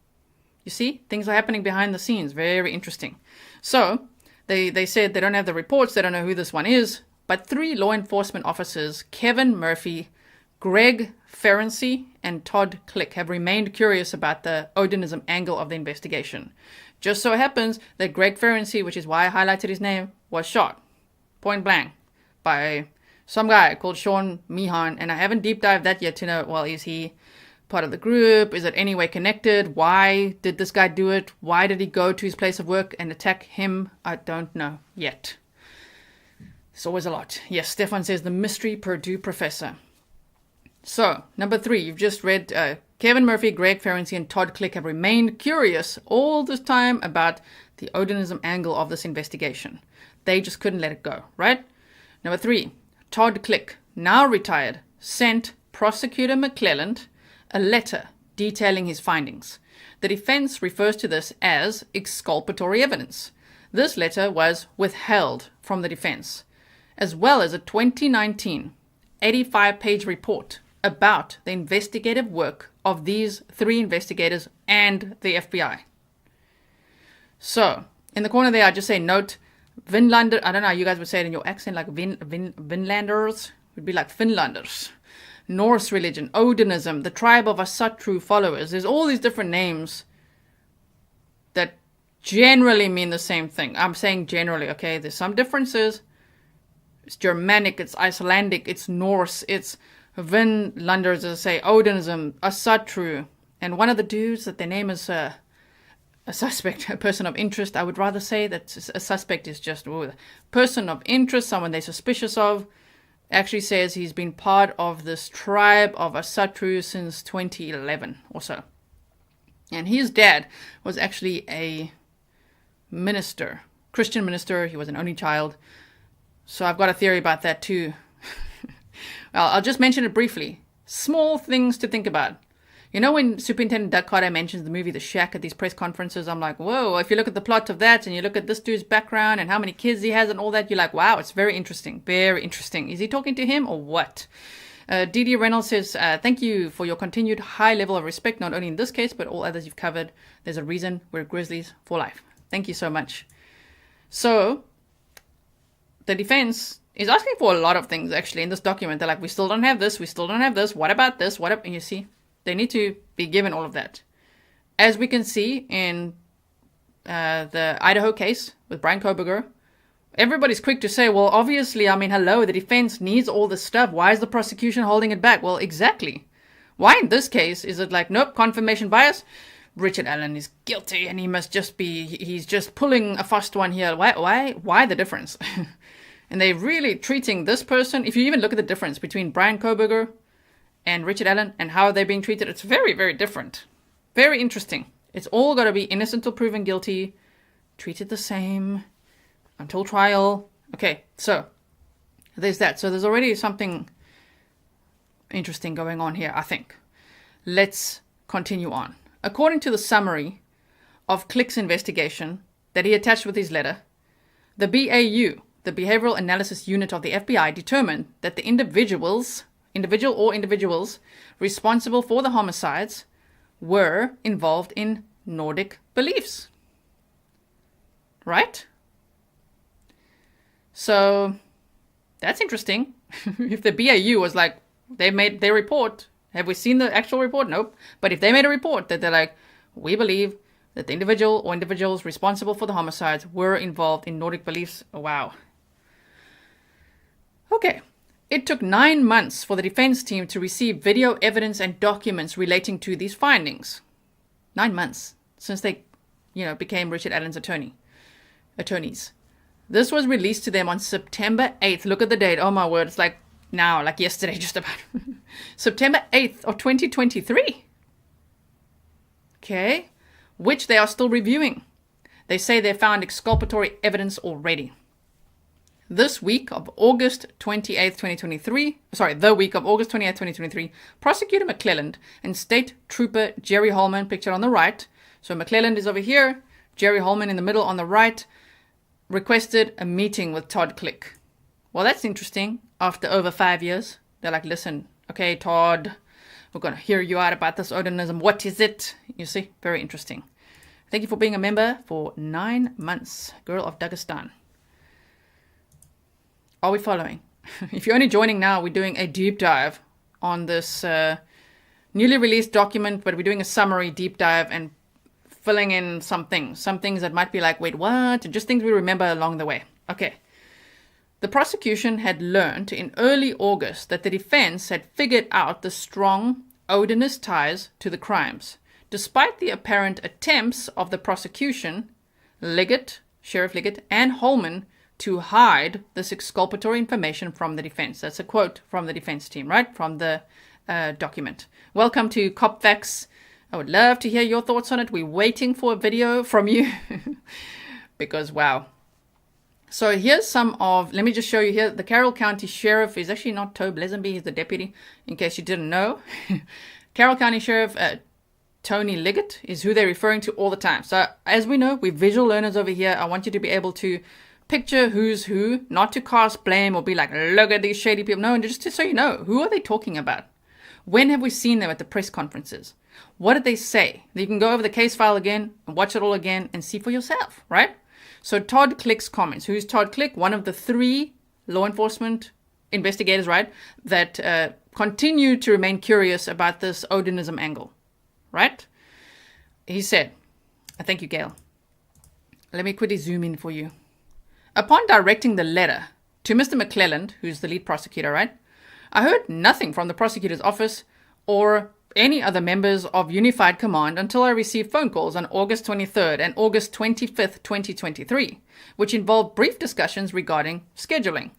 you see, things are happening behind the scenes. Very interesting. So they said they don't have the reports. They don't know who this one is. But 3 law enforcement officers, Kevin Murphy, Greg Ferenczi, and Todd Click, have remained curious about the Odinism angle of the investigation. Just so happens that Greg Ferenczi, which is why I highlighted his name, was shot, point blank, by some guy called Sean Meehan, and I haven't deep dived that yet to know, well, is he part of the group? Is it any way connected? Why did this guy do it? Why did he go to his place of work and attack him? I don't know yet. It's always a lot. Yes, Stefan says the mystery Purdue professor. So, number 3, you've just read Kevin Murphy, Greg Ferenczi, and Todd Click have remained curious all this time about the Odinism angle of this investigation. They just couldn't let it go, right? Number 3, Todd Click, now retired, sent Prosecutor McClelland a letter detailing his findings. The defense refers to this as exculpatory evidence. This letter was withheld from the defense, as well as a 2019 85-page report about the investigative work of these 3 investigators and the FBI. So, in the corner there, I just say note, Vinlander, I don't know how you guys would say it in your accent, like Vinlanders, would be like Finlanders. Norse religion, Odinism, the tribe of Asatru followers. There's all these different names that generally mean the same thing. I'm saying generally, okay? There's some differences. It's Germanic, it's Icelandic, it's Norse, it's Vinlanders, as I say, Odinism, Asatru. And one of the dudes that their name is a suspect, a person of interest. I would rather say that a suspect is just a person of interest, someone they're suspicious of. Actually says he's been part of this tribe of Asatru since 2011 or so. And his dad was actually a minister, Christian minister. He was an only child. So I've got a theory about that too. Well, I'll just mention it briefly. Small things to think about. You know when Superintendent Doug Carter mentions the movie The Shack at these press conferences, I'm like, whoa, if you look at the plot of that and you look at this dude's background and how many kids he has and all that, you're like, wow, it's very interesting. Very interesting. Is he talking to him or what? D.D. Reynolds says, thank you for your continued high level of respect, not only in this case, but all others you've covered. There's a reason we're Grizzlies for life. Thank you so much. So, the defense is asking for a lot of things, actually, in this document. They're like, we still don't have this, we still don't have this. What about this? What? And you see, they need to be given all of that. As we can see in the Idaho case with Brian Koberger, everybody's quick to say, well, obviously, I mean, hello, the defense needs all this stuff. Why is the prosecution holding it back? Well, exactly. Why in this case is it like, nope, confirmation bias? Richard Allen is guilty and he must just be, he's just pulling a fast one here. Why the difference? And they're really treating this person, if you even look at the difference between Brian Koberger and Richard Allen and how they're being treated, it's very, very different. Very interesting. It's all got to be innocent till proven guilty, treated the same until trial. Okay, so there's that. So there's already something interesting going on here, I think. Let's continue on. According to the summary of Click's investigation that he attached with his letter, the BAU, the Behavioral Analysis Unit of the FBI, determined that the individuals responsible for the homicides were involved in Nordic beliefs. Right? So, that's interesting. If the BAU was like, they made their report, have we seen the actual report? Nope. But if they made a report that they're like, we believe that the individual or individuals responsible for the homicides were involved in Nordic beliefs, wow. Okay. It took 9 months for the defense team to receive video evidence and documents relating to these findings. 9 months since they, became Richard Allen's attorneys. This was released to them on September 8th. Look at the date. Oh my word. It's like now, like yesterday, just about. September 8th of 2023. Okay. Which they are still reviewing. They say they found exculpatory evidence already. This week of August 28th, 2023, the week of August 28th, 2023, Prosecutor McClelland and State Trooper Jerry Holman, pictured on the right. So McClelland is over here, Jerry Holman in the middle on the right, requested a meeting with Todd Click. Well, that's interesting. After over 5 years, they're like, listen, okay, Todd, we're going to hear you out about this Odinism. What is it? You see, very interesting. Thank you for being a member for 9 months, Girl of Dagestan. Are we following? If you're only joining now, we're doing a deep dive on this newly released document, but we're doing a summary deep dive and filling in some things that might be like, wait, what? And just things we remember along the way. Okay. The prosecution had learned in early August that the defense had figured out the strong Odinist ties to the crimes. Despite the apparent attempts of the prosecution, Liggett, Sheriff Liggett, and Holman to hide this exculpatory information from the defense. That's a quote from the defense team, right? From the document. Welcome to Cop Facts. I would love to hear your thoughts on it. We're waiting for a video from you. Because, wow. So here's some of, let me just show you here. The Carroll County Sheriff is actually not Tobe Lesenby. He's the deputy, in case you didn't know. Carroll County Sheriff Tony Liggett is who they're referring to all the time. So as we know, we're visual learners over here. I want you to be able to picture who's who, not to cast blame or be like, look at these shady people. No, and just so you know, who are they talking about? When have we seen them at the press conferences? What did they say? You can go over the case file again and watch it all again and see for yourself, right? So Todd Click's comments. Who's Todd Click? One of the 3 law enforcement investigators, right, that continue to remain curious about this Odinism angle, right? He said, thank you, Gail. Let me quickly zoom in for you. Upon directing the letter to Mr. McClelland, who's the lead prosecutor, right, I heard nothing from the prosecutor's office or any other members of Unified Command until I received phone calls on August 23rd and August 25th, 2023, which involved brief discussions regarding scheduling.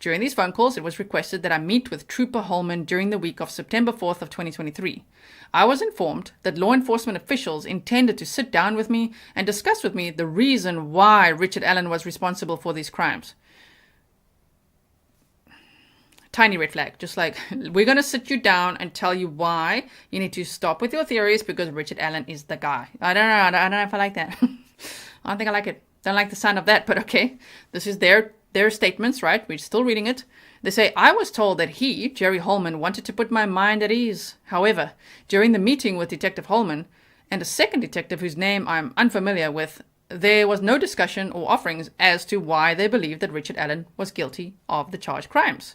During these phone calls, it was requested that I meet with Trooper Holman during the week of September 4th of 2023. I was informed that law enforcement officials intended to sit down with me and discuss with me the reason why Richard Allen was responsible for these crimes. Tiny red flag, just like, we're going to sit you down and tell you why you need to stop with your theories because Richard Allen is the guy. I don't know. I don't know if I like that. I don't think I like it. Don't like the sound of that, but okay. This is their statements, right? We're still reading it. They say, I was told that he, Jerry Holman, wanted to put my mind at ease. However, during the meeting with Detective Holman and a second detective whose name I'm unfamiliar with, there was no discussion or offerings as to why they believed that Richard Allen was guilty of the charged crimes.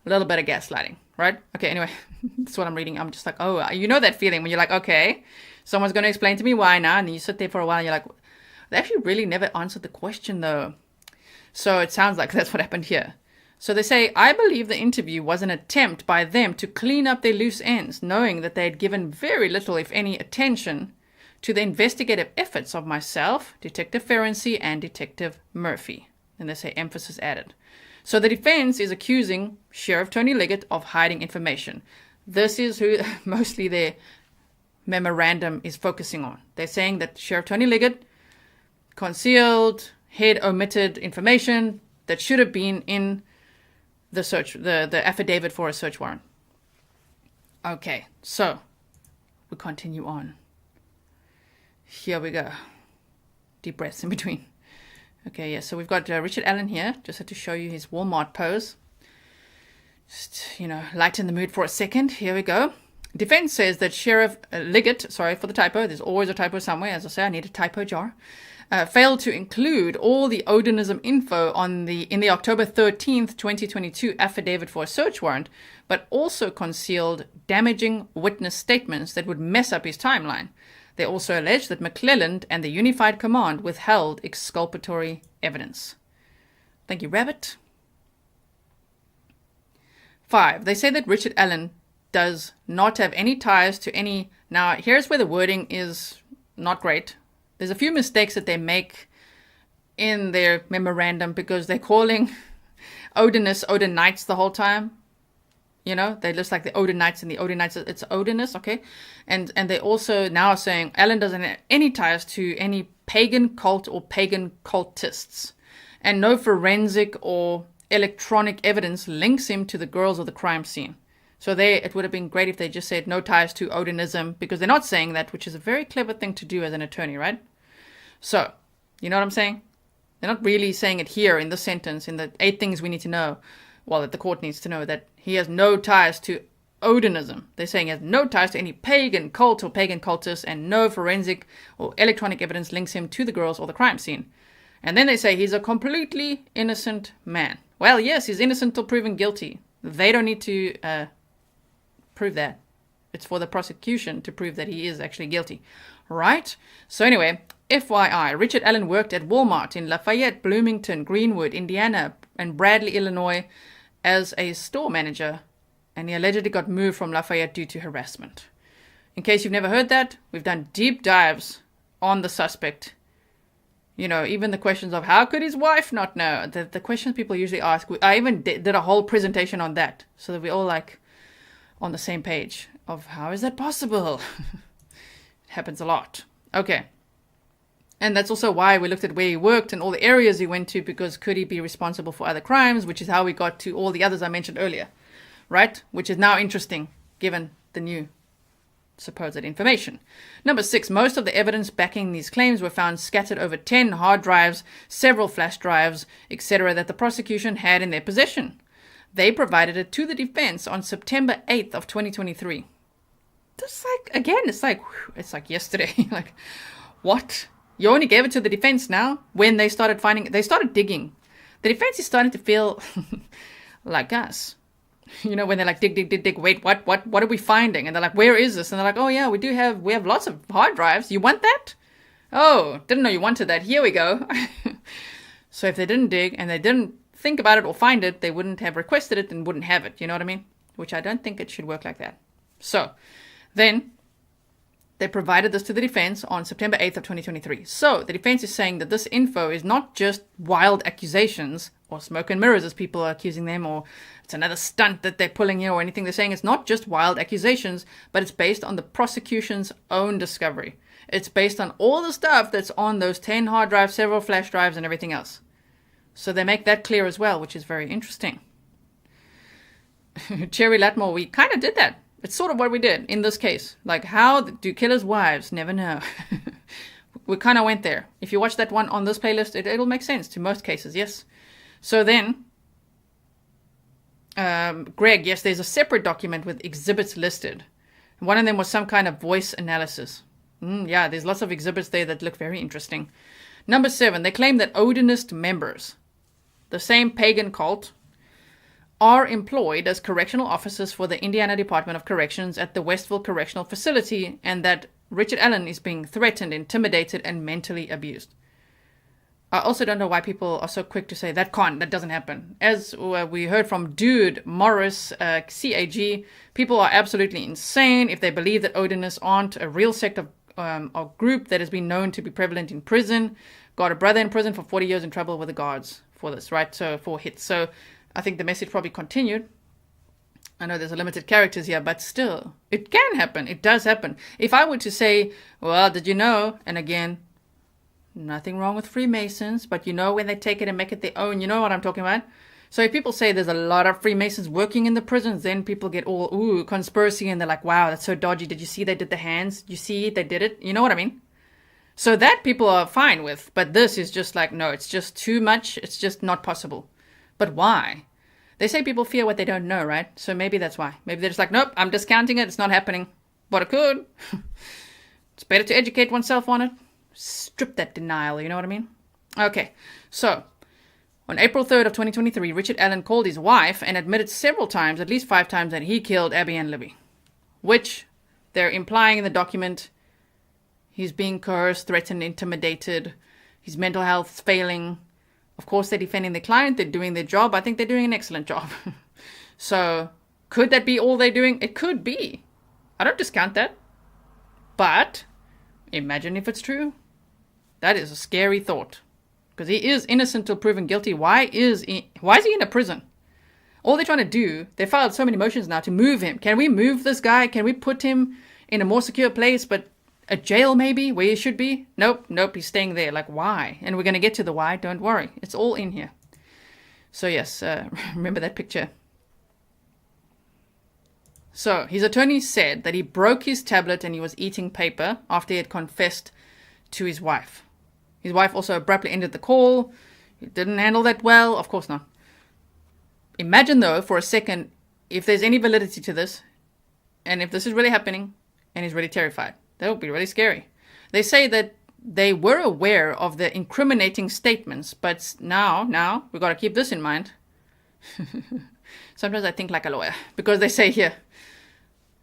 A little bit of gaslighting, right? Okay, anyway, that's what I'm reading. I'm just like, oh, you know that feeling when you're like, okay, someone's going to explain to me why now, and then you sit there for a while and you're like, they actually really never answered the question though. So it sounds like that's what happened here. So they say, I believe the interview was an attempt by them to clean up their loose ends, knowing that they had given very little, if any, attention to the investigative efforts of myself, Detective Ferenczi, and Detective Murphy. And they say emphasis added. So the defense is accusing Sheriff Tony Liggett of hiding information. This is who mostly their memorandum is focusing on. They're saying that Sheriff Tony Liggett concealed, hid, omitted information that should have been in the search, the affidavit for a search warrant. Okay, so we continue on. Here we go. Deep breaths in between. Okay, yeah, so we've got Richard Allen here. Just had to show you his Walmart pose. Just, lighten the mood for a second. Here we go. Defense says that Sheriff Liggett, sorry for the typo, there's always a typo somewhere. As I say, I need a typo jar. Failed to include all the Odinism info in the October 13th, 2022 affidavit for a search warrant, but also concealed damaging witness statements that would mess up his timeline. They also allege that McClelland and the Unified Command withheld exculpatory evidence. Thank you, Rabbit. 5. They say that Richard Allen does not have any ties to any... Now, here's where the wording is not great. There's a few mistakes that they make in their memorandum because they're calling Odinists Odinites the whole time. They just like the Odinites and the Odinites. It's Odinists, okay? And they also now are saying Allen doesn't have any ties to any pagan cult or pagan cultists. And no forensic or electronic evidence links him to the girls of the crime scene. So it would have been great if they just said no ties to Odinism, because they're not saying that, which is a very clever thing to do as an attorney, right? So, you know what I'm saying? They're not really saying it here in this sentence, in the 8 things we need to know, that the court needs to know, that he has no ties to Odinism. They're saying he has no ties to any pagan cult or pagan cultists, and no forensic or electronic evidence links him to the girls or the crime scene. And then they say he's a completely innocent man. Well, yes, he's innocent till proven guilty. They don't need to prove that. It's for the prosecution to prove that he is actually guilty. Right? So anyway, FYI, Richard Allen worked at Walmart in Lafayette, Bloomington, Greenwood, Indiana, and Bradley, Illinois as a store manager, and he allegedly got moved from Lafayette due to harassment. In case you've never heard that, we've done deep dives on the suspect. Even the questions of how could his wife not know? The questions people usually ask. I even did a whole presentation on that, so that we're all on the same page of how is that possible? It happens a lot. Okay. And that's also why we looked at where he worked and all the areas he went to, because could he be responsible for other crimes, which is how we got to all the others I mentioned earlier, right? Which is now interesting given the new supposed information. Number 6, most of the evidence backing these claims were found scattered over 10 hard drives, several flash drives, etc. that the prosecution had in their possession. They provided it to the defense on September 8th of 2023. Just it's like yesterday. What? You only gave it to the defense now when they started digging. The defense is starting to feel like us. You know, when they're like, dig, wait, what are we finding? And they're like, where is this? And they're like, oh yeah, we have lots of hard drives. You want that? Oh, didn't know you wanted that. Here we go. So if they didn't dig and they didn't think about it or find it, they wouldn't have requested it and wouldn't have it. You know what I mean? Which I don't think it should work like that. So then they provided this to the defense on September 8th of 2023. So the defense is saying that this info is not just wild accusations or smoke and mirrors, as people are accusing them, or it's another stunt that they're pulling here or anything. They're saying it's not just wild accusations, but it's based on the prosecution's own discovery. It's based on all the stuff that's on those 10 hard drives, several flash drives, and everything else. So they make that clear as well, which is very interesting. Cherry Latmore, we kind of did that. It's sort of what we did in this case. Like, how do killers' wives never know? We kind of went there. If you watch that one on this playlist, it'll make sense to most cases, yes. So then, Greg, yes, there's a separate document with exhibits listed. One of them was some kind of voice analysis. Yeah, there's lots of exhibits there that look very interesting. Number 7, they claim that Odinist members, the same pagan cult, are employed as correctional officers for the Indiana Department of Corrections at the Westville Correctional Facility, and that Richard Allen is being threatened, intimidated, and mentally abused. I also don't know why people are so quick to say that doesn't happen. As we heard from Dude Morris, CAG, people are absolutely insane if they believe that Odinists aren't a real sect of or group that has been known to be prevalent in prison. Got a brother in prison for 40 years in trouble with the guards for this, right? So for hits. So I think the message probably continued. I know there's a limited characters here, but still, it can happen. It does happen. If I were to say, well, did you know? And again, nothing wrong with Freemasons, but you know when they take it and make it their own, you know what I'm talking about? So if people say there's a lot of Freemasons working in the prisons, then people get all, ooh, conspiracy, and they're like, wow, that's so dodgy. Did you see they did the hands? You see they did it? You know what I mean? So that people are fine with, but this is just like, no, it's just too much. It's just not possible. But why? They say people fear what they don't know, right? So maybe that's why. Maybe they're just like, nope, I'm discounting it. It's not happening. But it could. It's better to educate oneself on it. Strip that denial, you know what I mean? Okay, so on April 3rd of 2023, Richard Allen called his wife and admitted several times, at least 5 times, that he killed Abby and Libby, which they're implying in the document. He's being coerced, threatened, intimidated. His mental health's failing. Of course, they're defending their client. They're doing their job. I think they're doing an excellent job. So could that be all they're doing? It could be. I don't discount that. But imagine if it's true. That is a scary thought. Because he is innocent till proven guilty. Why is he in a prison? All they're trying to do, they filed so many motions now to move him. Can we move this guy? Can we put him in a more secure place, but a jail maybe, where he should be? Nope, he's staying there. Like, why? And we're going to get to the why. Don't worry. It's all in here. So yes, remember that picture. So his attorney said that he broke his tablet and he was eating paper after he had confessed to his wife. His wife also abruptly ended the call. He didn't handle that well. Of course not. Imagine, though, for a second, if there's any validity to this, and if this is really happening, and he's really terrified. That would be really scary. They say that they were aware of the incriminating statements, but now, we've got to keep this in mind. Sometimes I think like a lawyer, because they say here,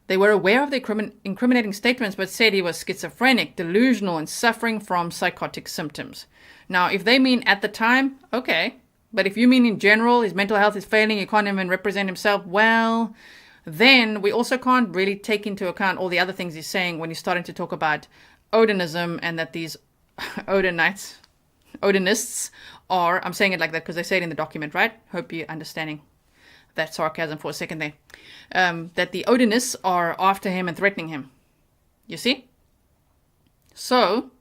they were aware of the incriminating statements, but said he was schizophrenic, delusional, and suffering from psychotic symptoms. Now, if they mean at the time, okay. But if you mean in general, his mental health is failing, he can't even represent himself well, then we also can't really take into account all the other things he's saying when he's starting to talk about Odinism and that these Odinists are, I'm saying it like that because they say it in the document, right? Hope you're understanding that sarcasm for a second there. That the Odinists are after him and threatening him. You see? So,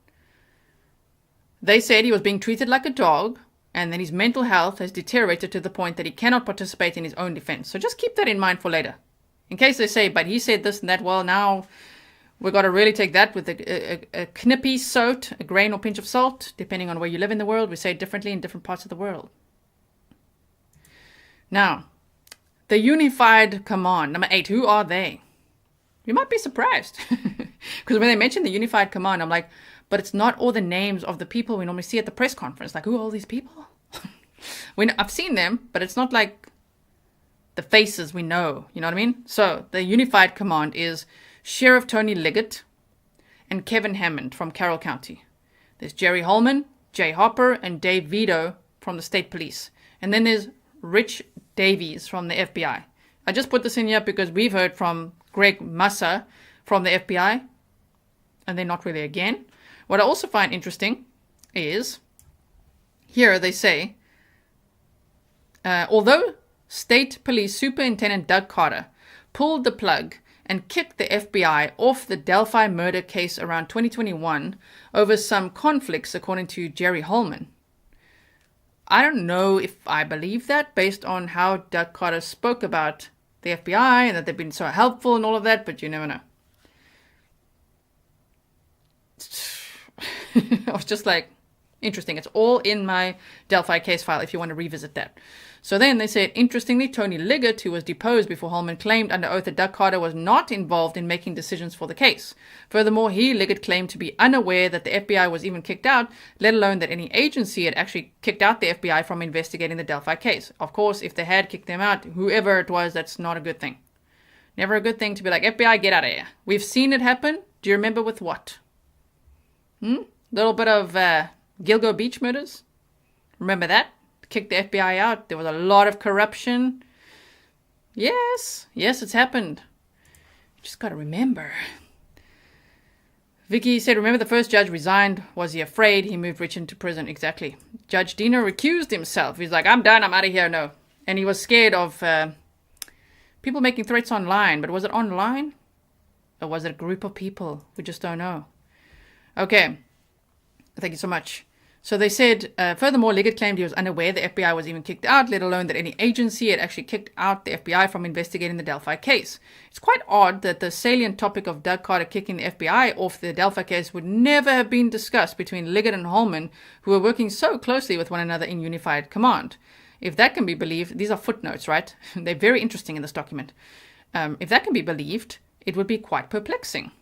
they said he was being treated like a dog, and that his mental health has deteriorated to the point that he cannot participate in his own defense. So just keep that in mind for later. In case they say, but he said this and that, well, now we've got to really take that with a knippy salt, a grain or pinch of salt, depending on where you live in the world. We say it differently in different parts of the world. Now, the Unified Command, number 8, who are they? You might be surprised. Because when they mention the Unified Command, I'm like, but it's not all the names of the people we normally see at the press conference. Like, who are all these people? I've seen them, but it's not like the faces we know. You know what I mean? So the unified command is Sheriff Tony Liggett and Kevin Hammond from Carroll County. There's Jerry Holman, Jay Hopper, and Dave Vito from the state police. And then there's Rich Davies from the FBI. I just put this in here because we've heard from Greg Massa from the FBI, and they're not really again. What I also find interesting is, here they say, although State Police Superintendent Doug Carter pulled the plug and kicked the FBI off the Delphi murder case around 2021 over some conflicts, according to Jerry Holman. I don't know if I believe that based on how Doug Carter spoke about the FBI and that they've been so helpful and all of that, but you never know. I was just like, interesting. It's all in my Delphi case file if you want to revisit that. So then they said, interestingly, Tony Liggett, who was deposed before Holman, claimed under oath that Doug Carter was not involved in making decisions for the case. Furthermore, Liggett claimed to be unaware that the FBI was even kicked out, let alone that any agency had actually kicked out the FBI from investigating the Delphi case. Of course, if they had kicked them out, whoever it was, that's not a good thing. Never a good thing to be like, FBI, get out of here. We've seen it happen. Do you remember with what? Little bit of Gilgo Beach murders. Remember that? Kicked the FBI out. There was a lot of corruption. Yes, it's happened. You just got to remember. Vicky said, remember the first judge resigned. Was he afraid? He moved Rich into prison. Exactly. Judge Dino recused himself. He's like, I'm done. I'm out of here. No. And he was scared of people making threats online. But was it online? Or was it a group of people? We just don't know. Okay. Thank you so much. So they said, furthermore, Liggett claimed he was unaware the FBI was even kicked out, let alone that any agency had actually kicked out the FBI from investigating the Delphi case. It's quite odd that the salient topic of Doug Carter kicking the FBI off the Delphi case would never have been discussed between Liggett and Holman, who were working so closely with one another in unified command. If that can be believed, these are footnotes, right? They're very interesting in this document. If that can be believed, it would be quite perplexing.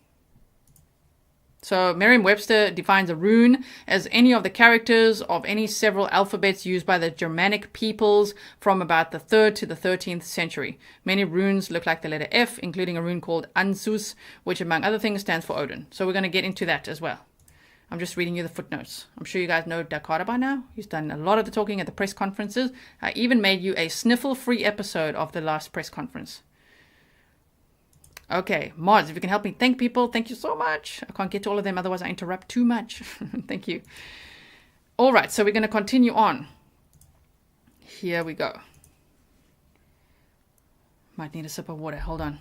So Merriam-Webster defines a rune as any of the characters of any several alphabets used by the Germanic peoples from about the 3rd to the 13th century. Many runes look like the letter F, including a rune called Ansus, which among other things stands for Odin. So we're going to get into that as well. I'm just reading you the footnotes. I'm sure you guys know Doug Carter by now. He's done a lot of the talking at the press conferences. I even made you a sniffle-free episode of the last press conference. Okay, mods, if you can help me thank people, thank you so much. I can't get to all of them, otherwise I interrupt too much. Thank you. All right, so we're going to continue on. Here we go. Might need a sip of water. Hold on.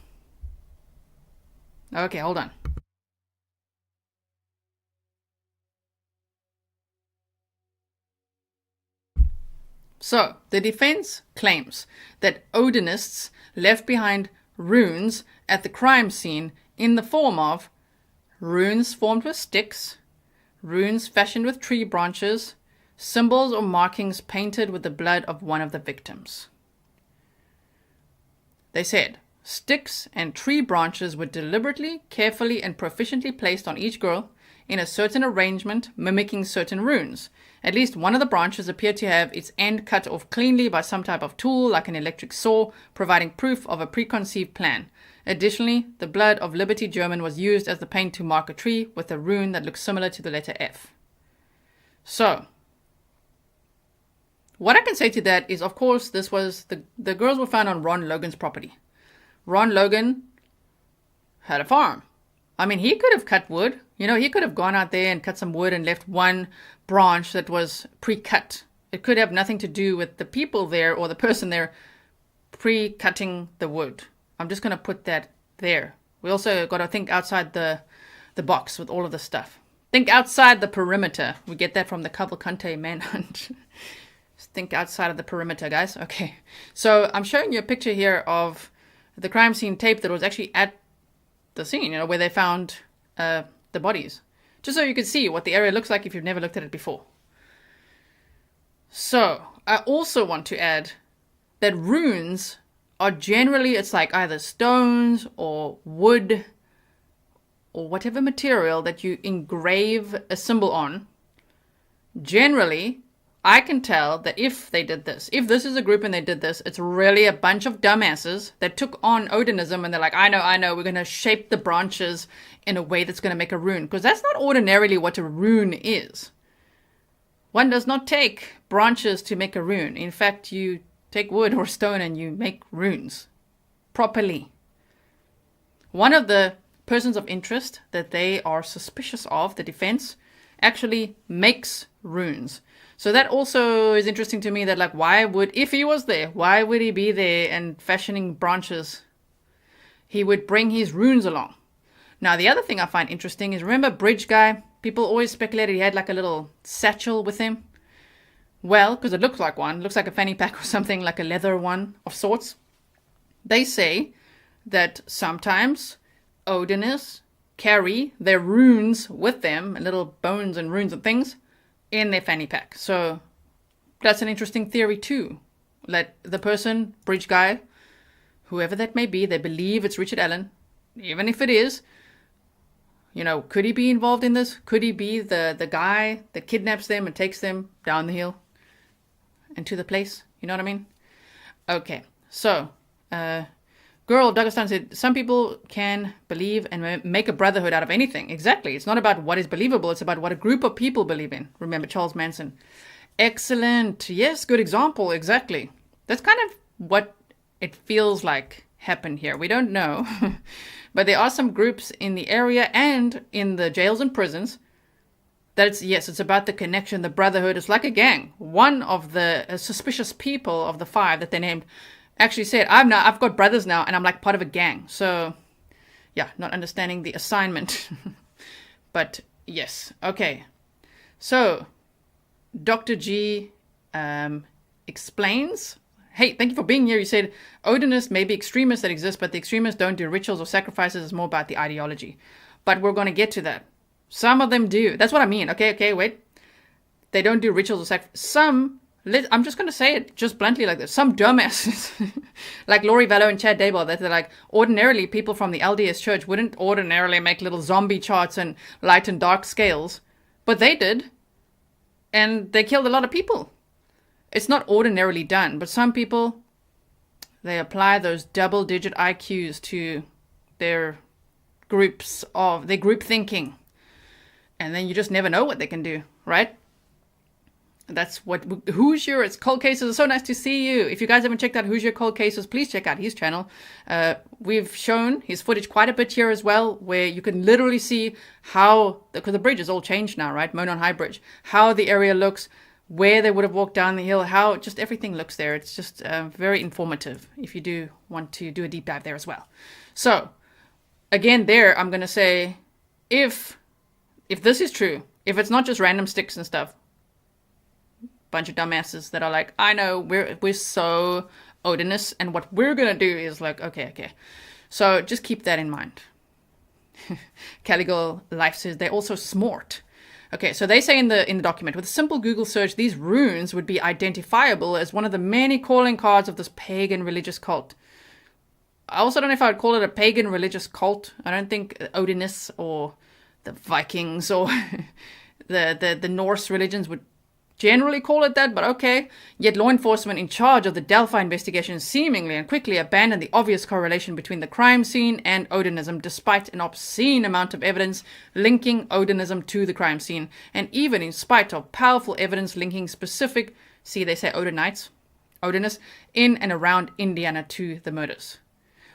Okay, hold on. So, the defense claims that Odinists left behind runes at the crime scene in the form of runes formed with sticks, runes fashioned with tree branches, symbols or markings painted with the blood of one of the victims. They said, sticks and tree branches were deliberately, carefully, and proficiently placed on each girl in a certain arrangement mimicking certain runes. At least one of the branches appeared to have its end cut off cleanly by some type of tool like an electric saw, providing proof of a preconceived plan. Additionally, the blood of Liberty German was used as the paint to mark a tree with a rune that looks similar to the letter F. So, what I can say to that is, of course, this was the girls were found on Ron Logan's property. Ron Logan had a farm. I mean, he could have cut wood. You know, he could have gone out there and cut some wood and left one branch that was pre-cut. It could have nothing to do with the people there or the person there pre-cutting the wood. I'm just going to put that there. We also got to think outside the box with all of this stuff. Think outside the perimeter. We get that from the Cavalcante manhunt. Think outside of the perimeter, guys. Okay. So I'm showing you a picture here of the crime scene tape that was actually at the scene, you know, where they found the bodies. Just so you can see what the area looks like if you've never looked at it before. So, I also want to add that runes are generally, it's like either stones or wood or whatever material that you engrave a symbol on, generally I can tell that if they did this, if this is a group and they did this, it's really a bunch of dumbasses that took on Odinism and they're like, I know, we're going to shape the branches in a way that's going to make a rune. Because that's not ordinarily what a rune is. One does not take branches to make a rune. In fact, you take wood or stone and you make runes properly. One of the persons of interest that they are suspicious of, the defense, actually makes runes. So that also is interesting to me, that like, why would, if he was there, why would he be there and fashioning branches? He would bring his runes along. Now, the other thing I find interesting is, remember Bridge Guy? People always speculated he had like a little satchel with him. Well, because it looks like one, looks like a fanny pack or something, like a leather one of sorts. They say that sometimes Odinists carry their runes with them, little bones and runes and things, in their fanny pack. So that's an interesting theory too. Let the person, Bridge Guy, whoever that may be, they believe it's Richard Allen, even if it is, you know, could he be involved in this? Could he be the guy that kidnaps them and takes them down the hill and to the place? You know what I mean? Okay, so Girl of Douglaston said, some people can believe and make a brotherhood out of anything. Exactly. It's not about what is believable. It's about what a group of people believe in. Remember Charles Manson. Excellent. Yes, good example. Exactly. That's kind of what it feels like happened here. We don't know. But there are some groups in the area and in the jails and prisons that it's about the connection, the brotherhood. It's like a gang. One of the suspicious people of the 5 that they named actually said, I've got brothers now and I'm like part of a gang. So yeah, not understanding the assignment. But yes. Okay. So Dr. G explains, hey, thank you for being here. You said Odinists may be extremists that exist, but the extremists don't do rituals or sacrifices. It's more about the ideology. But we're going to get to that. Some of them do. That's what I mean. Okay, wait. They don't do rituals or sacrifices. I'm just going to say it just bluntly like this. Some dumbasses, like Laurie Vallow and Chad Daybell, that they're like, ordinarily people from the LDS church wouldn't ordinarily make little zombie charts and light and dark scales. But they did. And they killed a lot of people. It's not ordinarily done. But some people, they apply those double-digit IQs to their group thinking. And then you just never know what they can do, right? That's what Hoosier, it's Cold Cases. It's so nice to see you. If you guys haven't checked out Hoosier Cold Cases, please check out his channel. We've shown his footage quite a bit here as well, where you can literally see how, because the bridge is all changed now, right? Monon High Bridge. How the area looks, where they would have walked down the hill, how just everything looks there. It's just very informative if you do want to do a deep dive there as well. So, again, there, I'm going to say, if this is true, if it's not just random sticks and stuff, bunch of dumbasses that are like, I know, we're so Odinists, and what we're gonna do is like, okay. So just keep that in mind. Caligal Life says they also smort. Okay, so they say in the document, with a simple Google search, these runes would be identifiable as one of the many calling cards of this pagan religious cult. I also don't know if I would call it a pagan religious cult. I don't think Odinists or the Vikings or the Norse religions would generally call it that, but okay. Yet law enforcement in charge of the Delphi investigation seemingly and quickly abandoned the obvious correlation between the crime scene and Odinism, despite an obscene amount of evidence linking Odinism to the crime scene, and even in spite of powerful evidence linking specific, they say Odinists, in and around Indiana to the murders.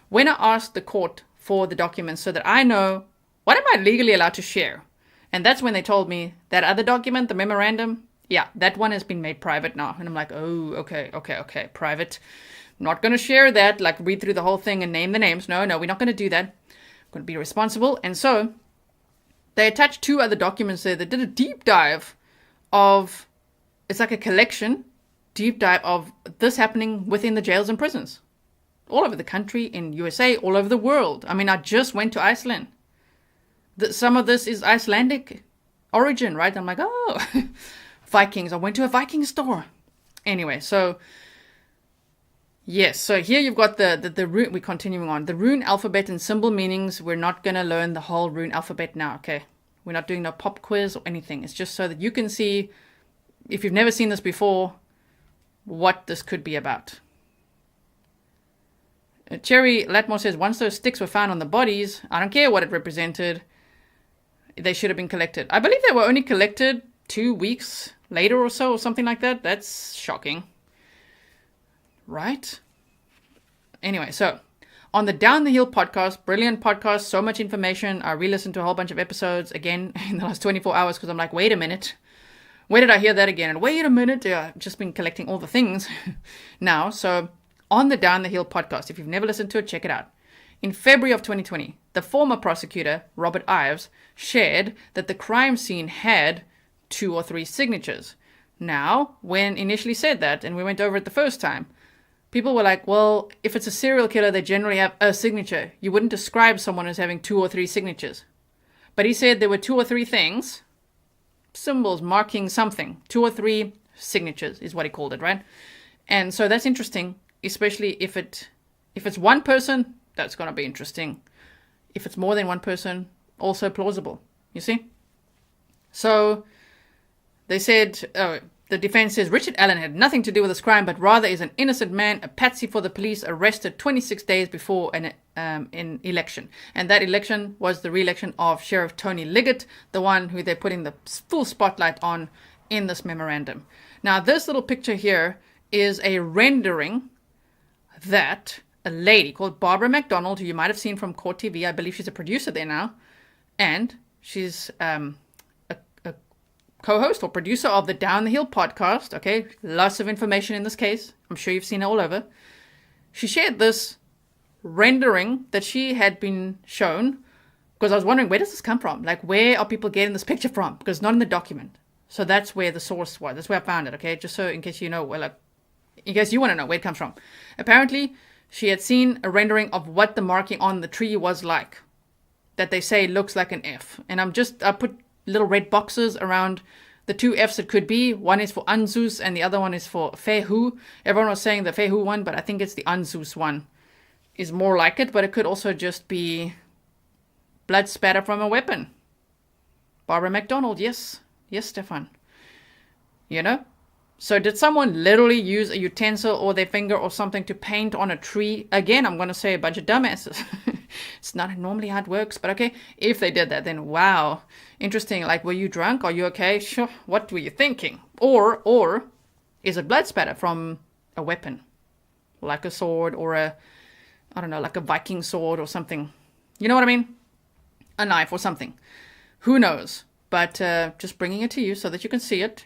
When I asked the court for the documents so that I know what am I legally allowed to share, and that's when they told me that other document, the memorandum, yeah, that one has been made private now. And I'm like, oh, okay, private. Not going to share that, like read through the whole thing and name the names. No, we're not going to do that. I'm going to be responsible. And so they attached 2 other documents there that did a deep dive of, it's like a collection, deep dive of this happening within the jails and prisons. All over the country, in USA, all over the world. I mean, I just went to Iceland. Some of this is Icelandic origin, right? I'm like, oh... Vikings. I went to a Viking store. Anyway, so yes, so here you've got the rune. We're continuing on the rune alphabet and symbol meanings. We're not going to learn the whole rune alphabet now. Okay, we're not doing no pop quiz or anything. It's just so that you can see if you've never seen this before, what this could be about. Cherry Latmore says, once those sticks were found on the bodies, I don't care what it represented, they should have been collected. I believe they were only collected 2 weeks later or so, or something like that. That's shocking. Right? Anyway, so on the Down the Hill podcast, brilliant podcast, so much information. I re-listened to a whole bunch of episodes again in the last 24 hours because I'm like, wait a minute. Where did I hear that again? And wait a minute. Yeah, I've just been collecting all the things now. So on the Down the Hill podcast, if you've never listened to it, check it out. In February of 2020, the former prosecutor, Robert Ives, shared that the crime scene had 2 or 3 signatures. Now, when initially said that, and we went over it the first time, people were like, well, if it's a serial killer, they generally have a signature. You wouldn't describe someone as having 2 or 3 signatures. But he said there were 2 or 3 things, symbols marking something. 2 or 3 signatures is what he called it, right? And so that's interesting, especially if it's one person, that's going to be interesting. If it's more than one person, also plausible, you see? So they said, the defense says Richard Allen had nothing to do with this crime, but rather is an innocent man, a patsy for the police, arrested 26 days before an election. And that election was the re-election of Sheriff Tony Liggett, the one who they're putting the full spotlight on in this memorandum. Now, this little picture here is a rendering that a lady called Barbara McDonald, who you might have seen from Court TV, I believe she's a producer there now, and she's a co-host or producer of the Down the Hill podcast. Okay, lots of information in this case. I'm sure you've seen it all over. She shared this rendering that she had been shown, because I was wondering, where does this come from? Like, where are people getting this picture from? Because it's not in the document. So that's where the source was. That's where I found it, okay? Just so in case you know, in case you want to know where it comes from. Apparently, she had seen a rendering of what the marking on the tree was like, that they say looks like an F. And I put little red boxes around the 2 Fs it could be. One is for Anzus and the other one is for Fehu. Everyone was saying the Fehu one, but I think it's the Anzus one is more like it, but it could also just be blood spatter from a weapon. Barbara McDonald, yes. Yes, Stefan. You know? So did someone literally use a utensil or their finger or something to paint on a tree? Again, I'm going to say a bunch of dumbasses. It's not normally how it works, but okay. If they did that, then wow. Interesting. Like, were you drunk? Are you okay? Sure. What were you thinking? Or is it blood spatter from a weapon? Like a sword or like a Viking sword or something. You know what I mean? A knife or something. Who knows? But just bringing it to you so that you can see it.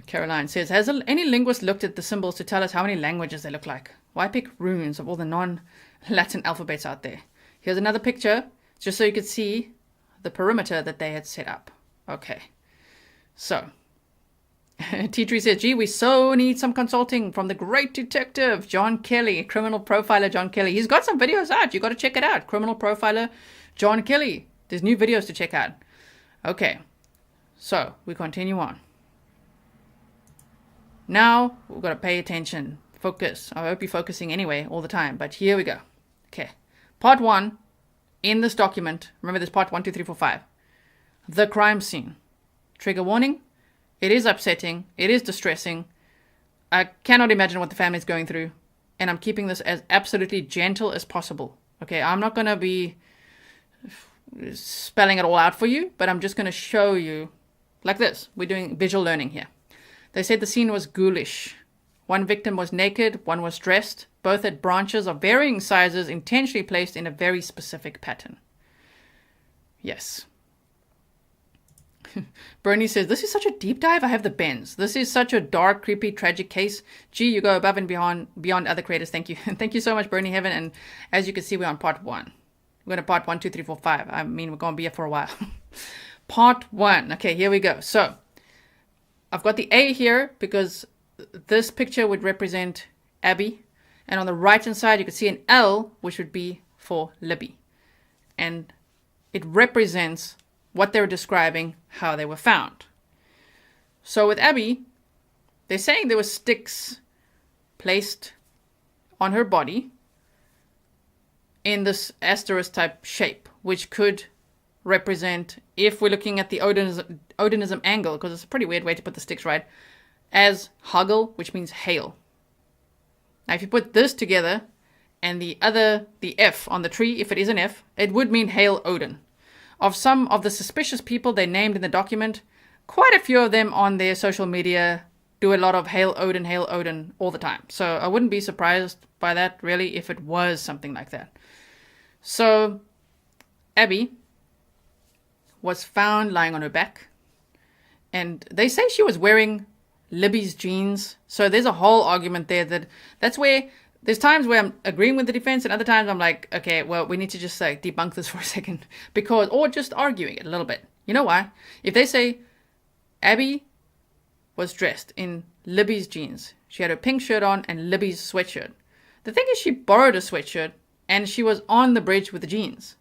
Caroline says, has any linguist looked at the symbols to tell us how many languages they look like? Why pick runes of all the non-Latin alphabets out there? Here's another picture, just so you could see the perimeter that they had set up. Okay. So, T3 says, gee, we so need some consulting from the great detective, John Kelly, criminal profiler John Kelly. He's got some videos out. You got to check it out. Criminal profiler John Kelly. There's new videos to check out. Okay. So, we continue on. Now, we've got to pay attention. Focus. I hope you're focusing anyway all the time. But here we go. Okay. Part 1 in this document. Remember, there's part 1, 2, 3, 4, 5. The crime scene. Trigger warning. It is upsetting. It is distressing. I cannot imagine what the family's going through. And I'm keeping this as absolutely gentle as possible. Okay, I'm not going to be spelling it all out for you. But I'm just going to show you like this. We're doing visual learning here. They said the scene was ghoulish. One victim was naked, one was dressed. Both had branches of varying sizes intentionally placed in a very specific pattern. Yes. Bernie says, this is such a deep dive. I have the bends. This is such a dark, creepy, tragic case. Gee, you go above and beyond other creators. Thank you. Thank you so much, Bernie Heaven. And as you can see, we're on part 1. We're going to part 1, 2, 3, 4, 5. I mean, we're going to be here for a while. Part 1. Okay, here we go. So, I've got the A here because this picture would represent Abby. And on the right-hand side, you can see an L, which would be for Libby. And it represents what they were describing, how they were found. So with Abby, they're saying there were sticks placed on her body in this asterisk type shape, which could represent, if we're looking at the Odinism angle, because it's a pretty weird way to put the sticks, right, as hagel, which means hail. Now, if you put this together and the F on the tree, if it is an F, it would mean hail Odin. Of some of the suspicious people they named in the document, quite a few of them on their social media do a lot of hail Odin all the time. So I wouldn't be surprised by that, really, if it was something like that. So Abby was found lying on her back, and they say she was wearing Libby's jeans. So there's a whole argument there that's where there's times where I'm agreeing with the defense, and other times I'm like, okay, well, we need to just debunk this for a second, or just arguing it a little bit. You know why? If they say Abby was dressed in Libby's jeans, she had her pink shirt on and Libby's sweatshirt. The thing is, she borrowed a sweatshirt and she was on the bridge with the jeans.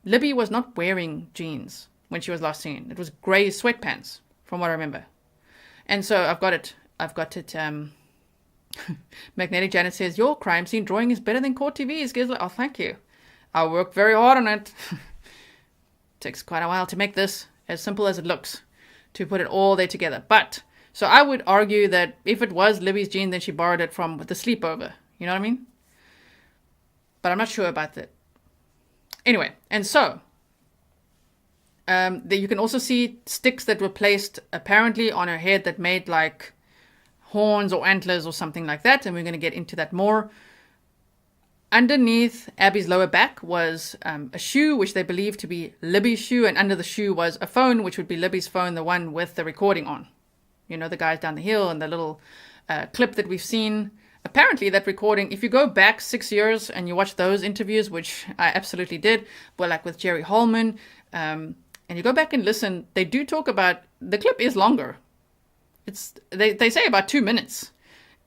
Libby was not wearing jeans when she was last seen. It was grey sweatpants, from what I remember. And so I've got it. Magnetic Janet says, your crime scene drawing is better than court TV's, Grizzly. Oh, thank you. I worked very hard on it. Takes quite a while to make this as simple as it looks, to put it all there together. But, so I would argue that if it was Libby's jean, then she borrowed it from the sleepover. You know what I mean? But I'm not sure about that. Anyway, and so, you can also see sticks that were placed apparently on her head that made like horns or antlers or something like that, and we're going to get into that more. Underneath Abby's lower back was a shoe, which they believe to be Libby's shoe, and under the shoe was a phone, which would be Libby's phone, the one with the recording on. You know, the guys down the hill and the little clip that we've seen. Apparently that recording, if you go back 6 years and you watch those interviews, which I absolutely did, but like with Jerry Holman, and you go back and listen, they do talk about, the clip is longer. They say about 2 minutes.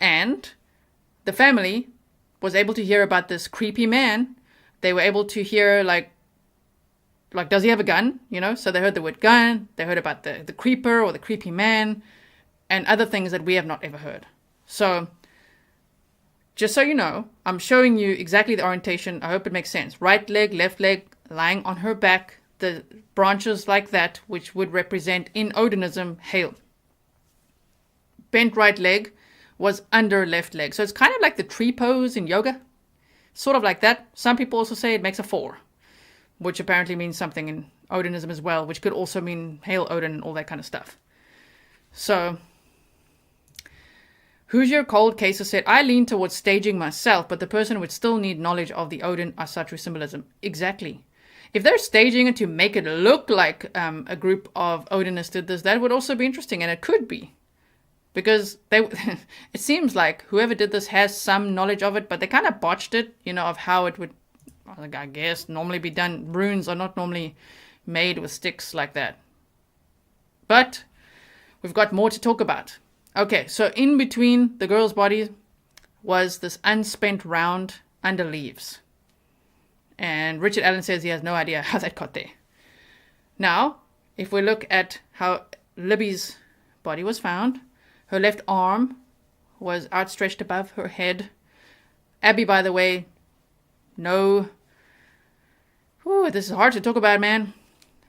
And the family was able to hear about this creepy man. They were able to hear like does he have a gun? You know, so they heard the word gun. They heard about the creeper or the creepy man and other things that we have not ever heard. So just so you know, I'm showing you exactly the orientation. I hope it makes sense. Right leg, left leg, lying on her back, the branches like that, which would represent in Odinism, hail. Bent right leg was under left leg. So it's kind of like the tree pose in yoga. Sort of like that. Some people also say it makes a 4, which apparently means something in Odinism as well, which could also mean hail Odin and all that kind of stuff. So, Hoosier Cold Cases said, I lean towards staging myself, but the person would still need knowledge of the Odin Asatru symbolism. Exactly. If they're staging it to make it look like a group of Odinists did this, that would also be interesting, and it could be. Because it seems like whoever did this has some knowledge of it, but they kind of botched it, you know, of how it would, I guess, normally be done. Runes are not normally made with sticks like that. But we've got more to talk about. Okay, so in between the girl's body was this unspent round under leaves. And Richard Allen says he has no idea how that got there. Now, if we look at how Libby's body was found, her left arm was outstretched above her head. Abby, by the way, this is hard to talk about, man.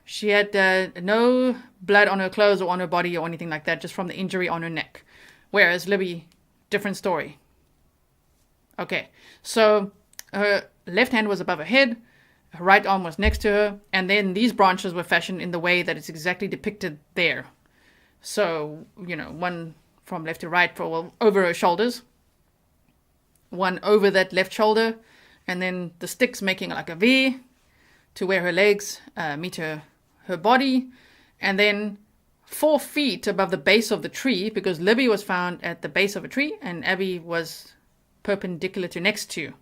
She had no blood on her clothes or on her body or anything like that, just from the injury on her neck. Whereas Libby, different story. Okay, so her left hand was above her head, her right arm was next to her, and then these branches were fashioned in the way that it's exactly depicted there. So, you know, one from left to right over her shoulders, one over that left shoulder, and then the sticks making like a V to where her legs meet her body, and then 4 feet above the base of the tree, because Libby was found at the base of a tree and Abby was perpendicular to next to.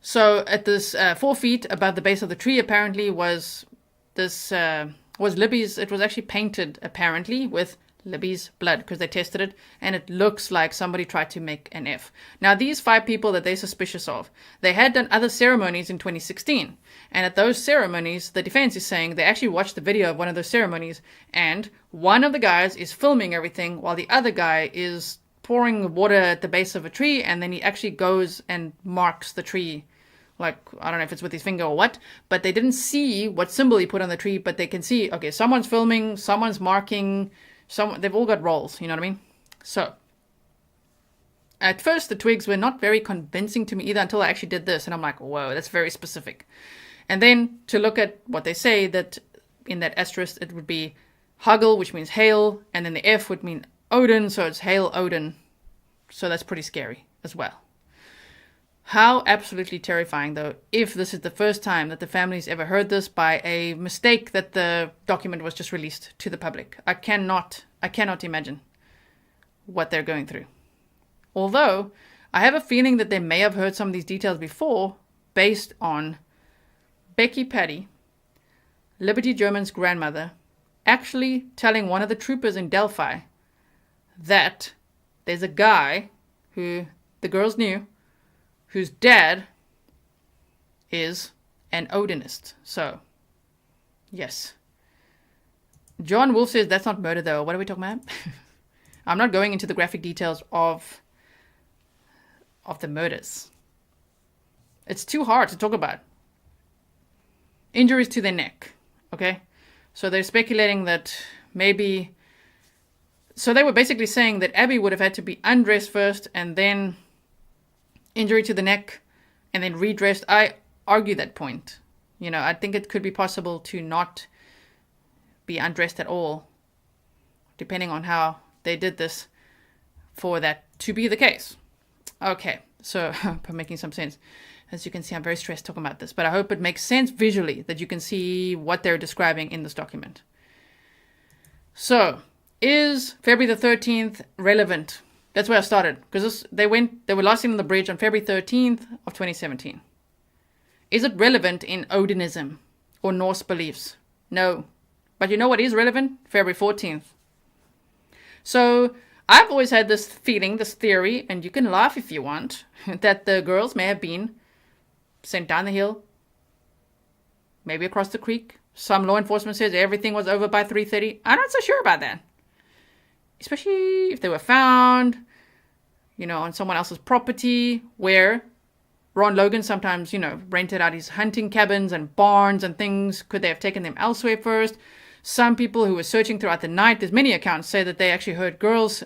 So at this 4 feet above the base of the tree apparently was Libby's. It was actually painted apparently with Libby's blood, because they tested it, and it looks like somebody tried to make an F. Now, these 5 people that they're suspicious of, they had done other ceremonies in 2016, and at those ceremonies, the defense is saying they actually watched the video of one of those ceremonies, and one of the guys is filming everything while the other guy is pouring water at the base of a tree, and then he actually goes and marks the tree Like, I don't know if it's with his finger or what, but they didn't see what symbol he put on the tree, but they can see, okay, someone's filming, someone's marking, they've all got roles, you know what I mean? So, at first, the twigs were not very convincing to me either until I actually did this, and I'm like, whoa, that's very specific. And then to look at what they say, that in that asterisk, it would be Huggle, which means hail, and then the F would mean Odin, so it's hail Odin. So that's pretty scary as well. How absolutely terrifying, though, if this is the first time that the family's ever heard this by a mistake that the document was just released to the public. I cannot imagine what they're going through. Although, I have a feeling that they may have heard some of these details before based on Becky Patty, Liberty German's grandmother, actually telling one of the troopers in Delphi that there's a guy who the girls knew whose dad is an Odinist. So, yes. John Wolf says that's not murder, though. What are we talking about? I'm not going into the graphic details of the murders. It's too hard to talk about. Injuries to their neck. Okay? So they're speculating that maybe... So they were basically saying that Abby would have had to be undressed first and then injury to the neck and then redressed. I argue that point. You know, I think it could be possible to not be undressed at all, depending on how they did this, for that to be the case. Okay, so I'm making some sense. As you can see, I'm very stressed talking about this, but I hope it makes sense visually, that you can see what they're describing in this document. So, is February the 13th relevant? That's where I started, because they were last seen on the bridge on February 13th of 2017. Is it relevant in Odinism or Norse beliefs? No. But you know what is relevant? February 14th. So, I've always had this feeling, this theory, and you can laugh if you want, that the girls may have been sent down the hill, maybe across the creek. Some law enforcement says everything was over by 3:30. I'm not so sure about that. Especially if they were found, you know, on someone else's property, where Ron Logan sometimes, you know, rented out his hunting cabins and barns and things. Could they have taken them elsewhere first? Some people who were searching throughout the night, there's many accounts say that they actually heard girls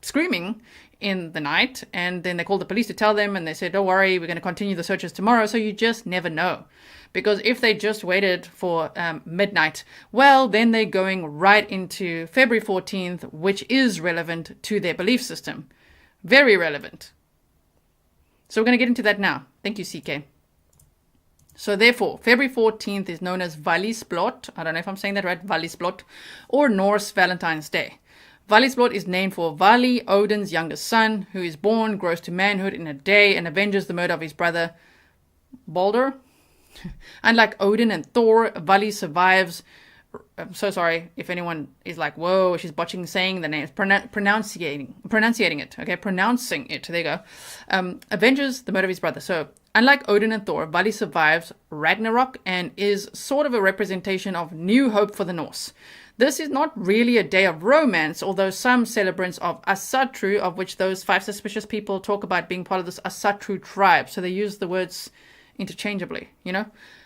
screaming in the night, and then they called the police to tell them, and they said, don't worry, we're going to continue the searches tomorrow. So you just never know. Because if they just waited for midnight, well, then they're going right into February 14th, which is relevant to their belief system. Very relevant. So we're going to get into that now. Thank you, CK. So therefore, February 14th is known as Valisblot. I don't know if I'm saying that right, Valisblot, or Norse Valentine's Day. Valisblot is named for Vali, Odin's youngest son, who is born, grows to manhood in a day, and avenges the murder of his brother Baldur. Unlike Odin and Thor, Vali survives. I'm so sorry if anyone is like, whoa, she's botching saying the names. Pronouncing it. Okay, pronouncing it. There you go. Avenges the murder of his brother. So, unlike Odin and Thor, Vali survives Ragnarok and is sort of a representation of new hope for the Norse. This is not really a day of romance, although some celebrants of Asatru, of which those 5 suspicious people talk about being part of this Asatru tribe. So they use the words interchangeably, you know?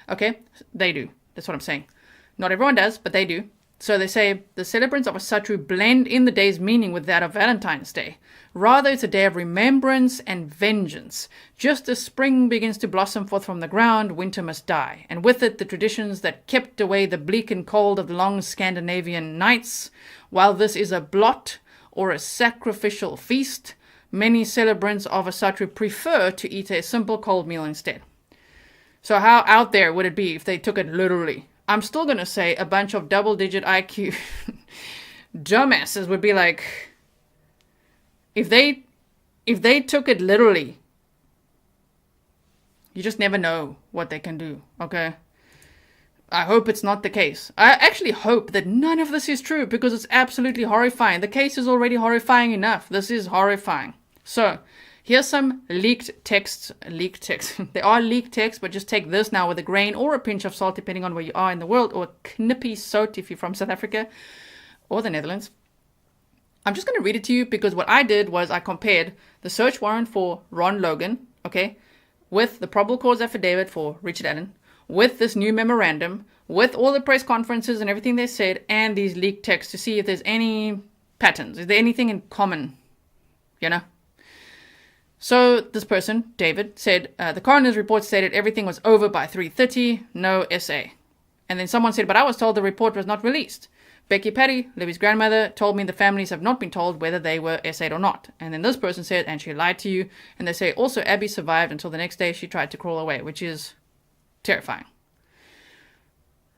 Okay, they do. That's what I'm saying. Not everyone does, but they do. So they say the celebrants of Asatru blend in the day's meaning with that of Valentine's Day. Rather, it's a day of remembrance and vengeance. Just as spring begins to blossom forth from the ground, winter must die. And with it, the traditions that kept away the bleak and cold of the long Scandinavian nights. While this is a blot or a sacrificial feast, many celebrants of Asatru prefer to eat a simple cold meal instead. So how out there would it be if they took it literally? I'm still going to say a bunch of double-digit IQ dumbasses would be like, if they took it literally, you just never know what they can do, okay? I hope it's not the case. I actually hope that none of this is true, because it's absolutely horrifying. The case is already horrifying enough. This is horrifying. So, here's some leaked texts. They are leaked texts, but just take this now with a grain or a pinch of salt, depending on where you are in the world, or a knippy soot if you're from South Africa or the Netherlands. I'm just going to read it to you, because what I did was I compared the search warrant for Ron Logan, okay, with the probable cause affidavit for Richard Allen, with this new memorandum, with all the press conferences and everything they said, and these leaked texts to see if there's any patterns. Is there anything in common? You know? So this person, David, said the coroner's report stated everything was over by 3:30, no SA. And then someone said, but I was told the report was not released. Becky Patty, Libby's grandmother, told me the families have not been told whether they were SA'd or not. And then this person said, and she lied to you. And they say, also, Abby survived until the next day she tried to crawl away, which is terrifying.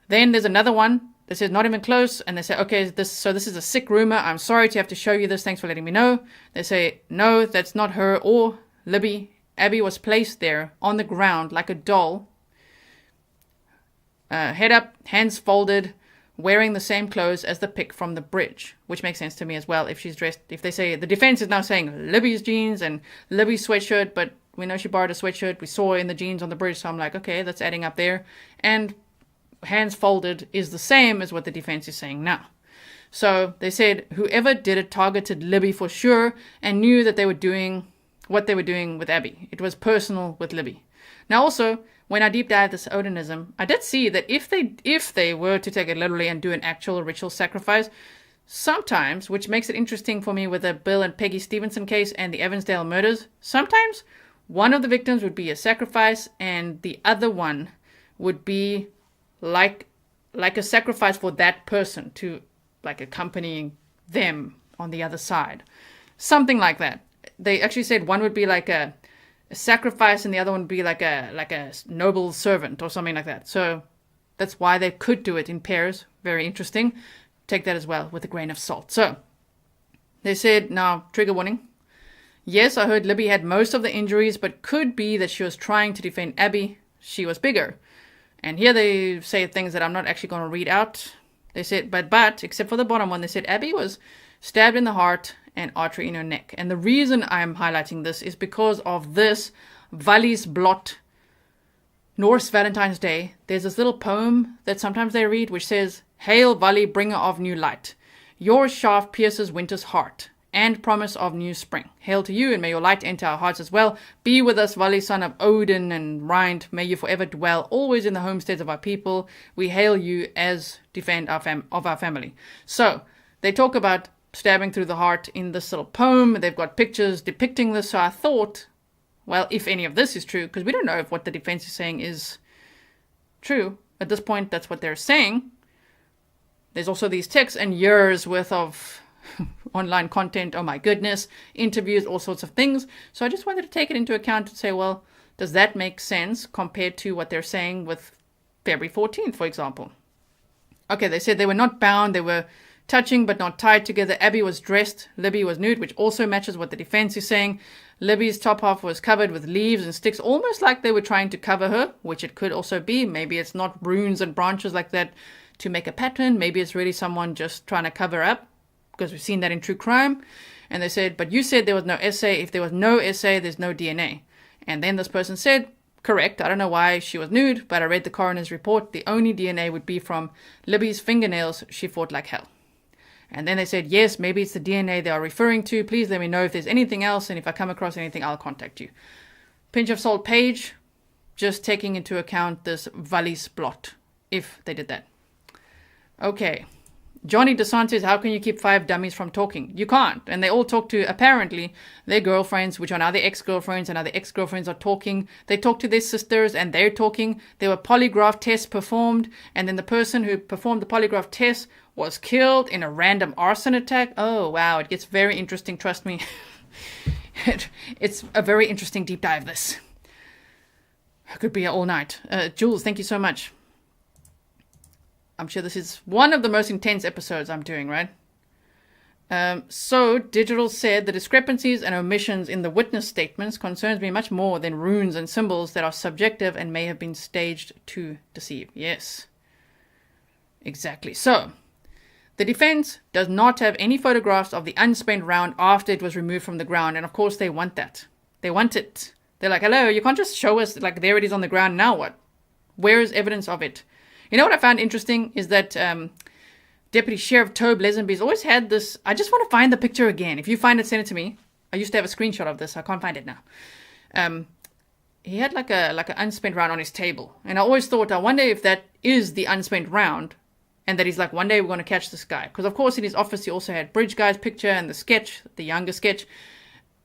Then there's another one that says, not even close. And they say, okay, this is a sick rumor. I'm sorry to have to show you this. Thanks for letting me know. They say, no, that's not her or Libby. Abby was placed there on the ground like a doll. Head up, hands folded, wearing the same clothes as the pic from the bridge, which makes sense to me as well. If she's dressed, if they say, the defense is now saying Libby's jeans and Libby's sweatshirt, but we know she borrowed a sweatshirt. We saw her in the jeans on the bridge. So I'm like, okay, that's adding up there. And hands folded is the same as what the defense is saying now. So they said whoever did it targeted Libby for sure and knew that they were doing what they were doing with Abby. It was personal with Libby. Now also, when I deep dive this Odinism, I did see that if they were to take it literally and do an actual ritual sacrifice, sometimes, which makes it interesting for me with the Bill and Peggy Stephenson case and the Evansdale murders, sometimes one of the victims would be a sacrifice and the other one would be like a sacrifice for that person to like accompanying them on the other side. Something like that. They actually said one would be like a sacrifice and the other one would be like a noble servant or something like that. So that's why they could do it in pairs. Very interesting. Take that as well with a grain of salt. So they said, now trigger warning. Yes, I heard Libby had most of the injuries, but could be that she was trying to defend Abby. She was bigger. And here they say things that I'm not actually going to read out. They said, but, except for the bottom one, they said Abby was stabbed in the heart and artery in her neck. And the reason I'm highlighting this is because of this Vally's Blot Norse Valentine's Day. There's this little poem that sometimes they read which says, Hail Valley, bringer of new light. Your shaft pierces winter's heart and promise of new spring. Hail to you, and may your light enter our hearts as well. Be with us, Valley, son of Odin and Rind. May you forever dwell always in the homesteads of our people. We hail you as defend our family. So they talk about stabbing through the heart in this little poem. They've got pictures depicting this. So I thought, well, if any of this is true, because we don't know if what the defense is saying is true. At this point, that's what they're saying. There's also these texts and years worth of online content. Oh my goodness. Interviews, all sorts of things. So I just wanted to take it into account and say, well, does that make sense compared to what they're saying with February 14th, for example? Okay, they said they were not bound. They were touching but not tied together. Abby was dressed. Libby was nude, which also matches what the defense is saying. Libby's top half was covered with leaves and sticks, almost like they were trying to cover her, which it could also be. Maybe it's not runes and branches like that to make a pattern. Maybe it's really someone just trying to cover up, because we've seen that in true crime. And they said, but you said there was no essay. If there was no essay, there's no DNA. And then this person said, correct, I don't know why she was nude, but I read the coroner's report. The only DNA would be from Libby's fingernails. She fought like hell. And then they said, yes, maybe it's the DNA they are referring to. Please let me know if there's anything else, and if I come across anything, I'll contact you. Pinch of salt page, just taking into account this Vally's Blot, if they did that. Okay. Johnny DeSant says, how can you keep 5 dummies from talking? You can't. And they all talk to, apparently, their girlfriends, which are now their ex-girlfriends, and now their ex-girlfriends are talking. They talk to their sisters, and they're talking. There were polygraph tests performed, and then the person who performed the polygraph test was killed in a random arson attack. Oh, wow. It gets very interesting, trust me. It's a very interesting deep dive, this. I could be here all night. Jules, thank you so much. I'm sure this is one of the most intense episodes I'm doing, right? So, Digital said, the discrepancies and omissions in the witness statements concerns me much more than runes and symbols that are subjective and may have been staged to deceive. Yes. Exactly. So, the defense does not have any photographs of the unspent round after it was removed from the ground. And of course they want that. They want it. They're like, hello, you can't just show us, like, there it is on the ground. Now what? Where is evidence of it? You know what I found interesting is that Deputy Sheriff Tobe Lesenby's always had this. I just want to find the picture again. If you find it, send it to me. I used to have a screenshot of this. I can't find it now. he had like an unspent round on his table. And I always thought, I wonder if that is the unspent round. And that he's like, one day we're going to catch this guy. Because, of course, in his office, he also had Bridge Guy's picture and the sketch, the younger sketch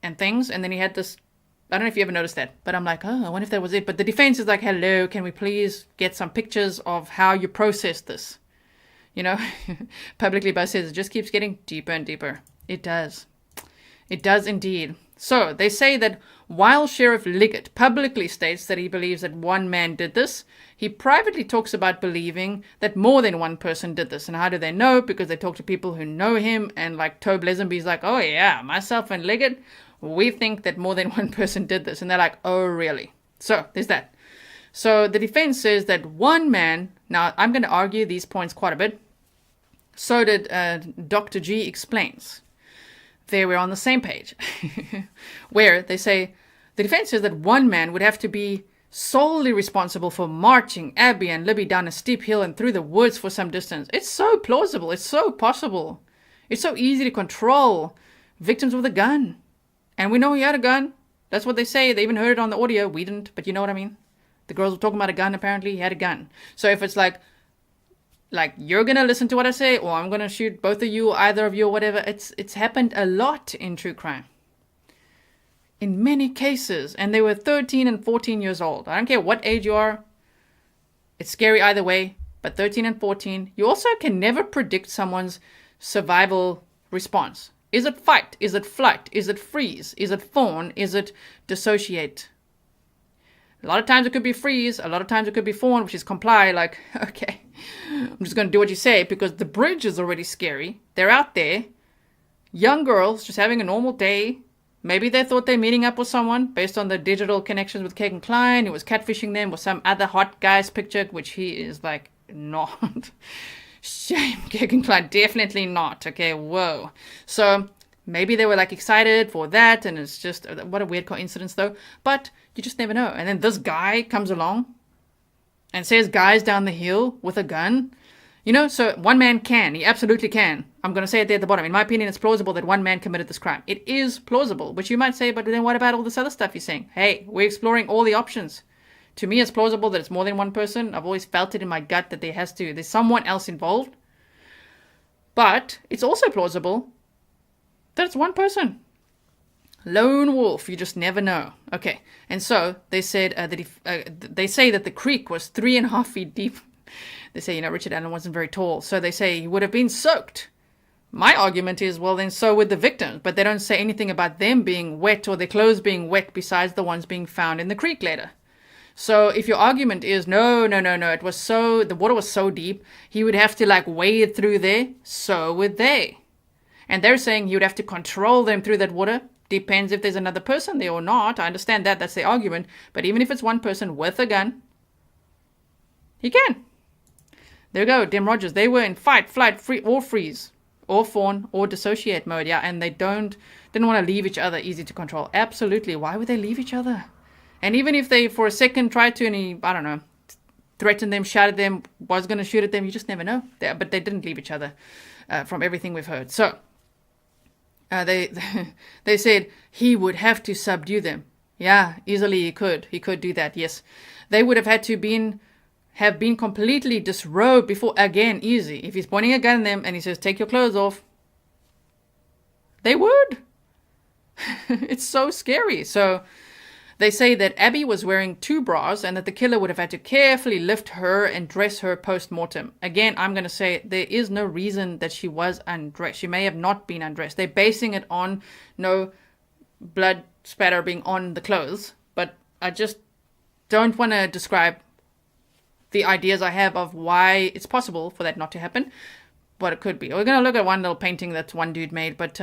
and things. And then he had this, I don't know if you ever noticed that. But I'm like, oh, I wonder if that was it. But the defense is like, hello, can we please get some pictures of how you processed this? You know, publicly Buzz says it just keeps getting deeper and deeper. It does. It does indeed. So they say that while Sheriff Liggett publicly states that he believes that one man did this, he privately talks about believing that more than one person did this. And how do they know? Because they talk to people who know him, and like Tobe Lesenby's like, oh yeah, myself and Liggett, we think that more than one person did this. And they're like, oh really? So there's that. So the defense says that one man, now I'm going to argue these points quite a bit. So did Dr. G explains. There we're on the same page. Where they say the defense says that one man would have to be solely responsible for marching Abby and Libby down a steep hill and through the woods for some distance. It's so plausible. It's so possible. It's so easy to control victims with a gun. And we know he had a gun. That's what they say. They even heard it on the audio. We didn't, but you know what I mean? The girls were talking about a gun. Apparently he had a gun. So if it's like you're going to listen to what I say, or I'm going to shoot both of you, or either of you, or whatever. It's happened a lot in true crime. In many cases. And they were 13 and 14 years old. I don't care what age you are. It's scary either way. But 13 and 14. You also can never predict someone's survival response. Is it fight? Is it flight? Is it freeze? Is it fawn? Is it dissociate? A lot of times it could be freeze. A lot of times it could be fawn, which is comply. Like, okay, I'm just going to do what you say, because the bridge is already scary. They're out there. Young girls just having a normal day. Maybe they thought they're meeting up with someone based on the digital connections with Kegan Kline, who was catfishing them with some other hot guy's picture, which he is like, not. Shame, Kegan Kline, definitely not. Okay, whoa. So maybe they were like excited for that, and it's just, what a weird coincidence though. But you just never know. And then this guy comes along and says guys down the hill with a gun. You know, so one man can. He absolutely can. I'm going to say it there at the bottom. In my opinion, it's plausible that one man committed this crime. It is plausible, which you might say, but then what about all this other stuff you're saying? Hey, we're exploring all the options. To me, it's plausible that it's more than one person. I've always felt it in my gut that there's someone else involved. But it's also plausible that it's one person. Lone wolf, you just never know. Okay, and so they said they say that the creek was 3.5 feet deep. They say, Richard Allen wasn't very tall, so they say he would have been soaked. My argument is, well, then so would the victims, but they don't say anything about them being wet or their clothes being wet besides the ones being found in the creek later. So if your argument is, no, the water was so deep, he would have to wade through there, so would they. And they're saying he would have to control them through that water. Depends if there's another person there or not. I understand that. That's the argument. But even if it's one person with a gun, he can. There we go. Dem Rogers. They were in fight, flight, freeze, or fawn, or dissociate mode. Yeah, and they didn't want to leave each other easy to control. Absolutely. Why would they leave each other? And even if they, for a second, tried to, and he, I don't know, threatened them, shouted them, was going to shoot at them, you just never know. But they didn't leave each other, from everything we've heard. So, they said he would have to subdue them. Yeah, easily he could. He could do that, yes. They would have had to have been completely disrobed before, again, easy. If he's pointing a gun at them and he says, take your clothes off, they would. It's so scary. So they say that Abby was wearing 2 bras and that the killer would have had to carefully lift her and dress her post-mortem. Again, I'm going to say there is no reason that she was undressed. She may have not been undressed. They're basing it on no blood spatter being on the clothes. But I just don't want to describe the ideas I have of why it's possible for that not to happen. But it could be. We're going to look at one little painting that one dude made, but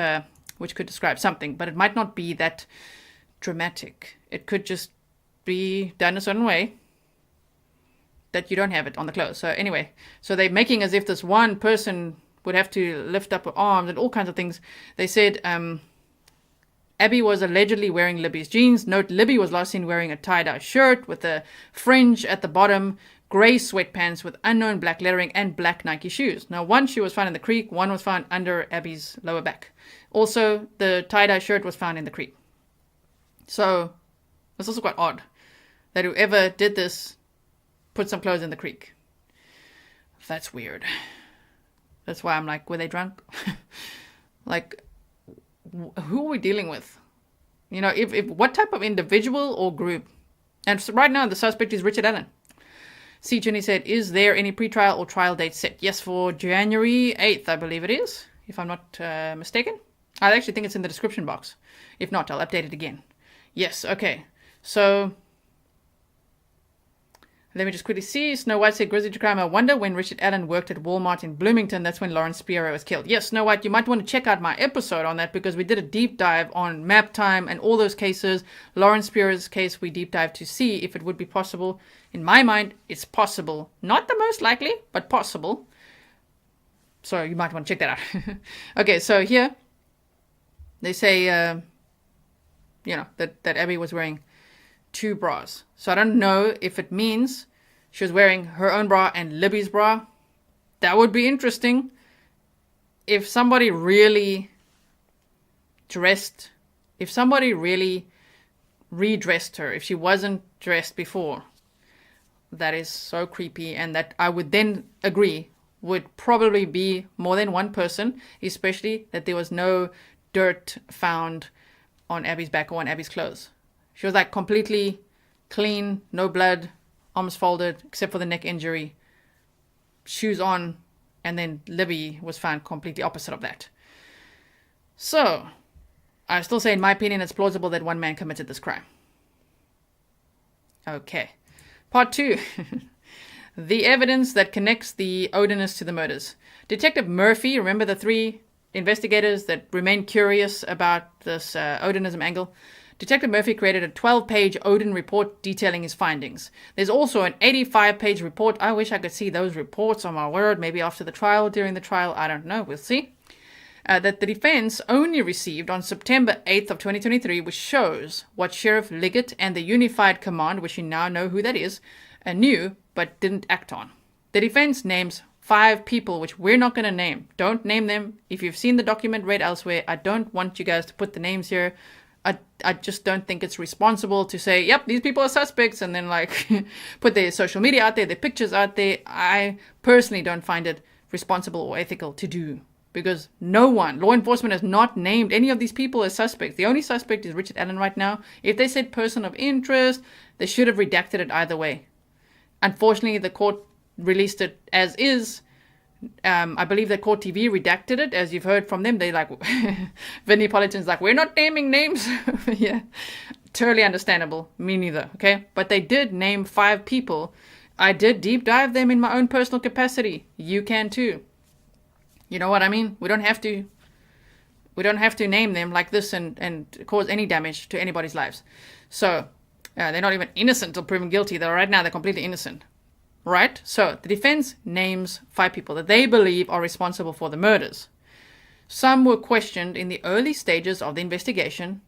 which could describe something. But it might not be that dramatic. It could just be done a certain way that you don't have it on the clothes. So anyway, so they're making as if this one person would have to lift up her arms and all kinds of things. They said Abby was allegedly wearing Libby's jeans. Note, Libby was last seen wearing a tie-dye shirt with a fringe at the bottom, grey sweatpants with unknown black lettering, and black Nike shoes. Now, one shoe was found in the creek, one was found under Abby's lower back. Also, the tie-dye shirt was found in the creek. So, that's also quite odd. that whoever did this put some clothes in the creek. That's weird. That's why I'm like, were they drunk? Like, who are we dealing with? You know, if what type of individual or group? And so right now, the suspect is Richard Allen. C. Jenny said, is there any pretrial or trial date set? Yes, for January 8th, I believe it is, if I'm not mistaken. I actually think it's in the description box. If not, I'll update it again. Yes, okay. So, let me just quickly see. Snow White said, Grizzly to Crime, I wonder when Richard Allen worked at Walmart in Bloomington. That's when Lawrence Spiro was killed. Yes, Snow White, you might want to check out my episode on that because we did a deep dive on map time and all those cases. Lawrence Spiro's case, we deep dived to see if it would be possible. In my mind, it's possible. Not the most likely, but possible. So you might want to check that out. Okay, so here, they say, that Abby was wearing 2 bras. So I don't know if it means she was wearing her own bra and Libby's bra. That would be interesting. If somebody really redressed her, if she wasn't dressed before, that is so creepy, and that I would then agree would probably be more than one person, especially that there was no dirt found on Abby's back or on Abby's clothes. She was like completely clean, no blood, arms folded, except for the neck injury, shoes on, and then Libby was found completely opposite of that. So, I still say, in my opinion, it's plausible that one man committed this crime. Okay. Part 2. The evidence that connects the Odinists to the murders. Detective Murphy, remember the 3 investigators that remained curious about this Odinism angle? Detective Murphy created a 12-page Odin report detailing his findings. There's also an 85-page report. I wish I could see those reports, on my word, maybe after the trial, during the trial, I don't know, we'll see. That the defense only received on September 8th of 2023, which shows what Sheriff Liggett and the Unified Command, which you now know who that is, knew but didn't act on. The defense names 5 people, which we're not going to name. Don't name them. If you've seen the document read elsewhere, I don't want you guys to put the names here. I just don't think it's responsible to say, yep, these people are suspects, and then like put their social media out there, their pictures out there. I personally don't find it responsible or ethical to do, because no one, law enforcement, has not named any of these people as suspects. The only suspect is Richard Allen right now. If they said person of interest, they should have redacted it either way. Unfortunately, the court released it as is. I believe that Court TV redacted it, as you've heard from them. They like, Vinnie Politan's like, we're not naming names. Yeah, totally understandable. Me neither, okay? But they did name 5 people. I did deep dive them in my own personal capacity. You can too. You know what I mean? We don't have to name them like this and cause any damage to anybody's lives. So, they're not even innocent until proven guilty. Right now, they're completely innocent. Right? So, the defense names 5 people that they believe are responsible for the murders. Some were questioned in the early stages of the investigation,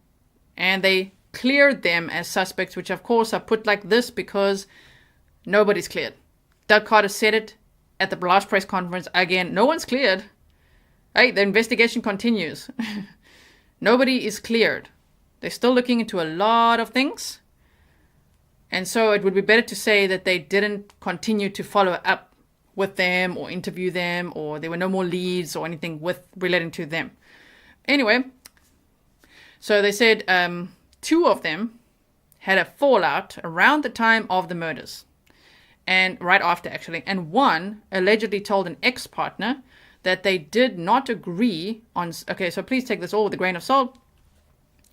and they cleared them as suspects, which of course are put like this because nobody's cleared. Doug Carter said it at the last press conference again. No one's cleared. Hey, the investigation continues. Nobody is cleared. They're still looking into a lot of things. And so it would be better to say that they didn't continue to follow up with them or interview them, or there were no more leads or anything relating to them. Anyway, so they said 2 of them had a fallout around the time of the murders, and right after actually. And one allegedly told an ex-partner that they did not agree on. Okay, so please take this all with a grain of salt.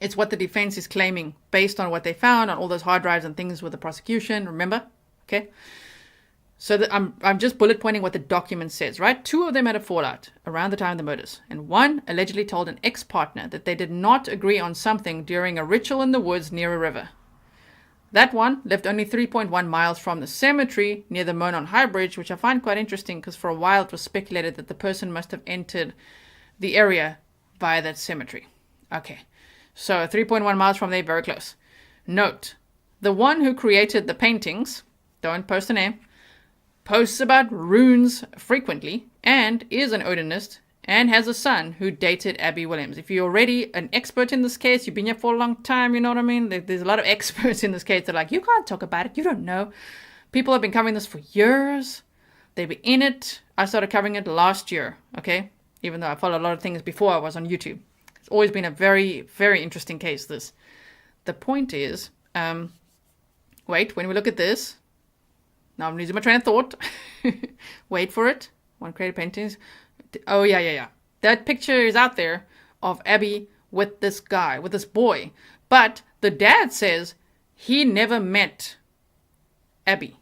It's what the defense is claiming based on what they found on all those hard drives and things with the prosecution, remember? Okay. So I'm just bullet pointing what the document says, right? 2 of them had a fallout around the time of the murders. And one allegedly told an ex-partner that they did not agree on something during a ritual in the woods near a river. That one lived only 3.1 miles from the cemetery near the Monon High Bridge, which I find quite interesting because for a while it was speculated that the person must have entered the area via that cemetery. Okay. So 3.1 miles from there, very close. Note, the one who created the paintings, don't post a name, posts about runes frequently and is an Odinist and has a son who dated Abby Williams. If you're already an expert in this case, you've been here for a long time, you know what I mean? There's a lot of experts in this case that are like, you can't talk about it, you don't know. People have been covering this for years. They've been in it. I started covering it last year, okay? Even though I followed a lot of things before I was on YouTube. It's always been a very, very interesting case, this. The point is, wait, when we look at this, now I'm losing my train of thought. Wait for it. One created paintings. Oh, yeah. That picture is out there of Abby with this guy, with this boy. But the dad says he never met Abby.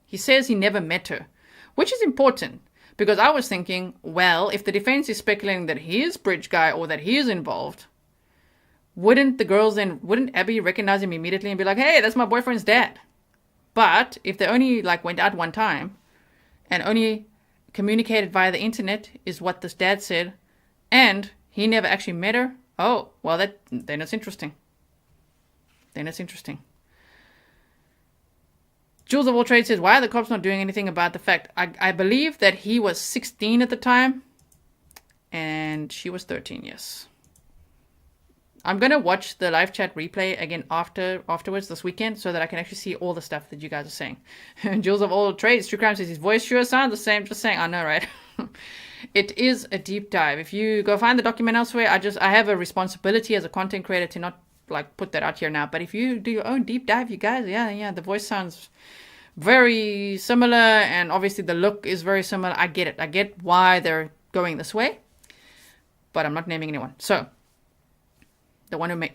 He says he never met her, which is important because I was thinking, well, if the defense is speculating that he is bridge guy or that he is involved, wouldn't Abby recognize him immediately and be like, hey, that's my boyfriend's dad? But if they only went out one time and only communicated via the internet is what this dad said, and he never actually met her, oh, well, then it's interesting. Jules of All Trades says, why are the cops not doing anything about the fact? I believe that he was 16 at the time and she was 13, yes. I'm going to watch the live chat replay again afterwards this weekend so that I can actually see all the stuff that you guys are saying. Jules of All Trades, True Crime says his voice sure sounds the same. Just saying, I know, right? It is a deep dive. If you go find the document elsewhere, I have a responsibility as a content creator to not put that out here now. But if you do your own deep dive, you guys, yeah, the voice sounds very similar and obviously the look is very similar. I get it. I get why they're going this way, but I'm not naming anyone. So the one who made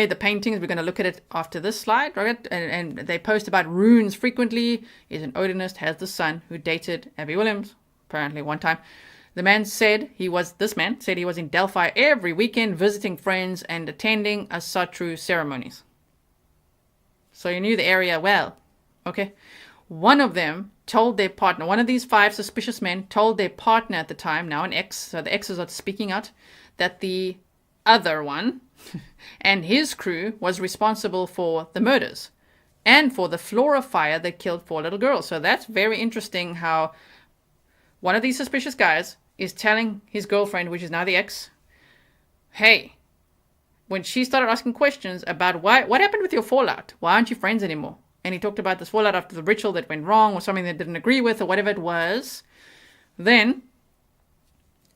the paintings, we're going to look at it after this slide, right? And they post about runes frequently. Is an Odinist, has the son who dated Abby Williams, apparently one time. This man said he was in Delphi every weekend visiting friends and attending Asatru ceremonies. So you knew the area well, okay? One of them told their partner, one of these 5 suspicious men told their partner at the time, now an ex, so the exes are speaking out, that the other one and his crew was responsible for the murders and for the Flora fire that killed 4 little girls. So that's very interesting how one of these suspicious guys is telling his girlfriend, which is now the ex, hey, when she started asking questions about what happened with your fallout, why aren't you friends anymore? And he talked about this fallout after the ritual that went wrong or something they didn't agree with or whatever it was. Then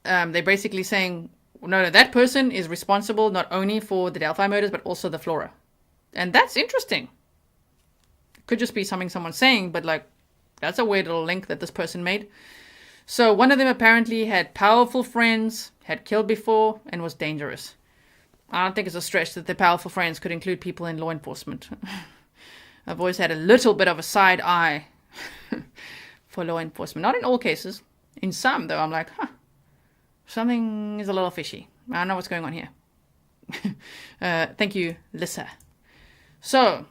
they're basically saying, no, that person is responsible not only for the Delphi murders, but also the Flora. And that's interesting. It could just be something someone's saying, but that's a weird little link that this person made. So one of them apparently had powerful friends, had killed before, and was dangerous. I don't think it's a stretch that the powerful friends could include people in law enforcement. I've always had a little bit of a side eye for law enforcement. Not in all cases. In some, though, I'm like, something is a little fishy. I don't know what's going on here. Thank you, Lissa. So,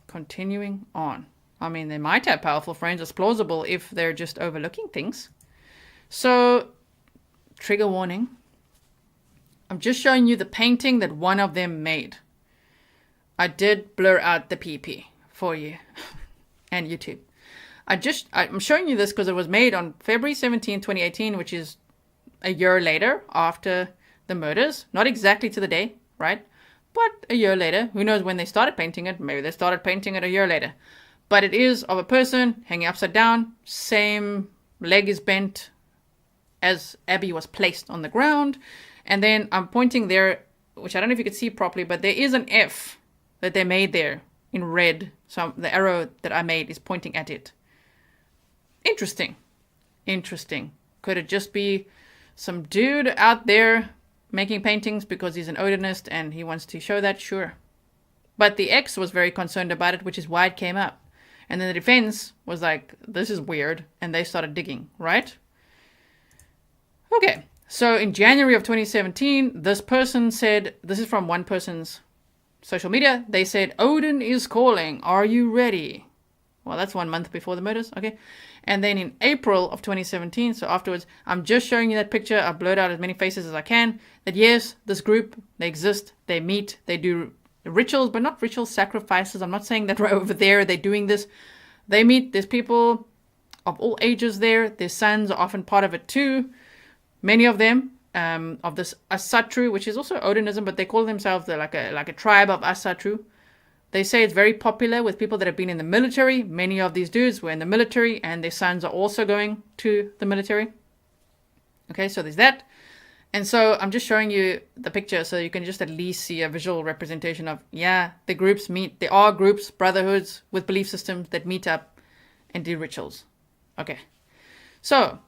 continuing on. I mean, they might have powerful friends. It's plausible if they're just overlooking things. So, trigger warning. I'm just showing you the painting that one of them made. I did blur out the PP for you and YouTube. I'm showing you this because it was made on February 17, 2018, which is a year later after the murders. Not exactly to the day, right? But a year later. Who knows when they started painting it? Maybe they started painting it a year later. But it is of a person hanging upside down. Same leg is bent as Abby was placed on the ground. And then I'm pointing there, which I don't know if you could see properly, but there is an F that they made there in red. So the arrow that I made is pointing at it. Interesting. Could it just be some dude out there making paintings because he's an Odinist and he wants to show that? Sure. But the ex was very concerned about it, which is why it came up. And then the defense was like, this is weird. And they started digging, right? Okay. So in January of 2017, this person said, this is from one person's social media. They said, Odin is calling. Are you ready? Well, that's 1 month before the murders. Okay. And then in April of 2017, so afterwards, I'm just showing you that picture. I've blurred out as many faces as I can. That yes, this group, they exist, they meet, they do rituals, but not ritual sacrifices. I'm not saying that right over there they're doing this. They meet, there's people of all ages there. Their sons are often part of it too. Many of them, of this Asatru, which is also Odinism, but they call themselves like a tribe of Asatru. They say it's very popular with people that have been in the military. Many of these dudes were in the military, and their sons are also going to the military. Okay, so there's that. And so I'm just showing you the picture so you can just at least see a visual representation of, yeah, the groups meet. There are groups, brotherhoods with belief systems that meet up and do rituals. Okay, so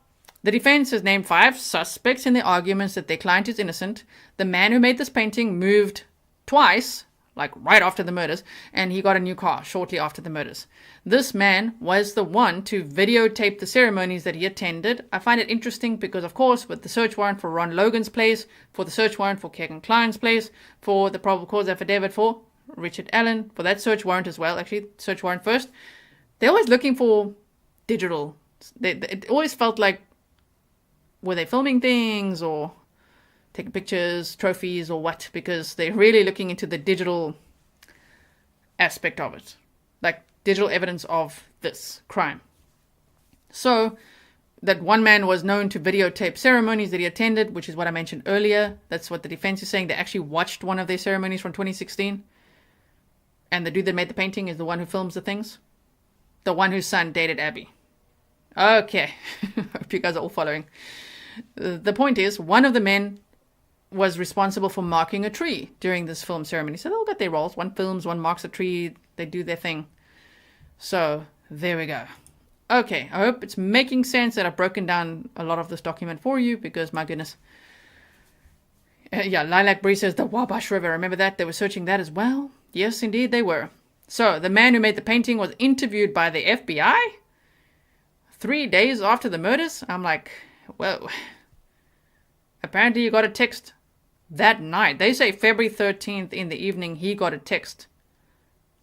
the defense has named 5 suspects in their arguments that their client is innocent. The man who made this painting moved twice, like right after the murders, and he got a new car shortly after the murders. This man was the one to videotape the ceremonies that he attended. I find it interesting because, of course, with the search warrant for Ron Logan's place, for the search warrant for Kegan Kline's place, for the probable cause affidavit for Richard Allen, for that search warrant as well, actually, search warrant first, they're always looking for digital. It always felt like, were they filming things or taking pictures, trophies, or what? Because they're really looking into the digital aspect of it, like digital evidence of this crime. So that one man was known to videotape ceremonies that he attended, which is what I mentioned earlier. That's what the defense is saying. They actually watched one of their ceremonies from 2016. And the dude that made the painting is the one who films the things. The one whose son dated Abby. Okay. Hope you guys are all following. The point is, one of the men was responsible for marking a tree during this film ceremony. So they all got their roles. One films, one marks a tree. They do their thing. So there we go. Okay, I hope it's making sense that I've broken down a lot of this document for you because, my goodness. Yeah, Lilac Bree says the Wabash River. Remember that? They were searching that as well? Yes, indeed they were. So the man who made the painting was interviewed by the FBI 3 days after the murders. I'm like, whoa. Apparently you got a text that night. They say February 13th in the evening he got a text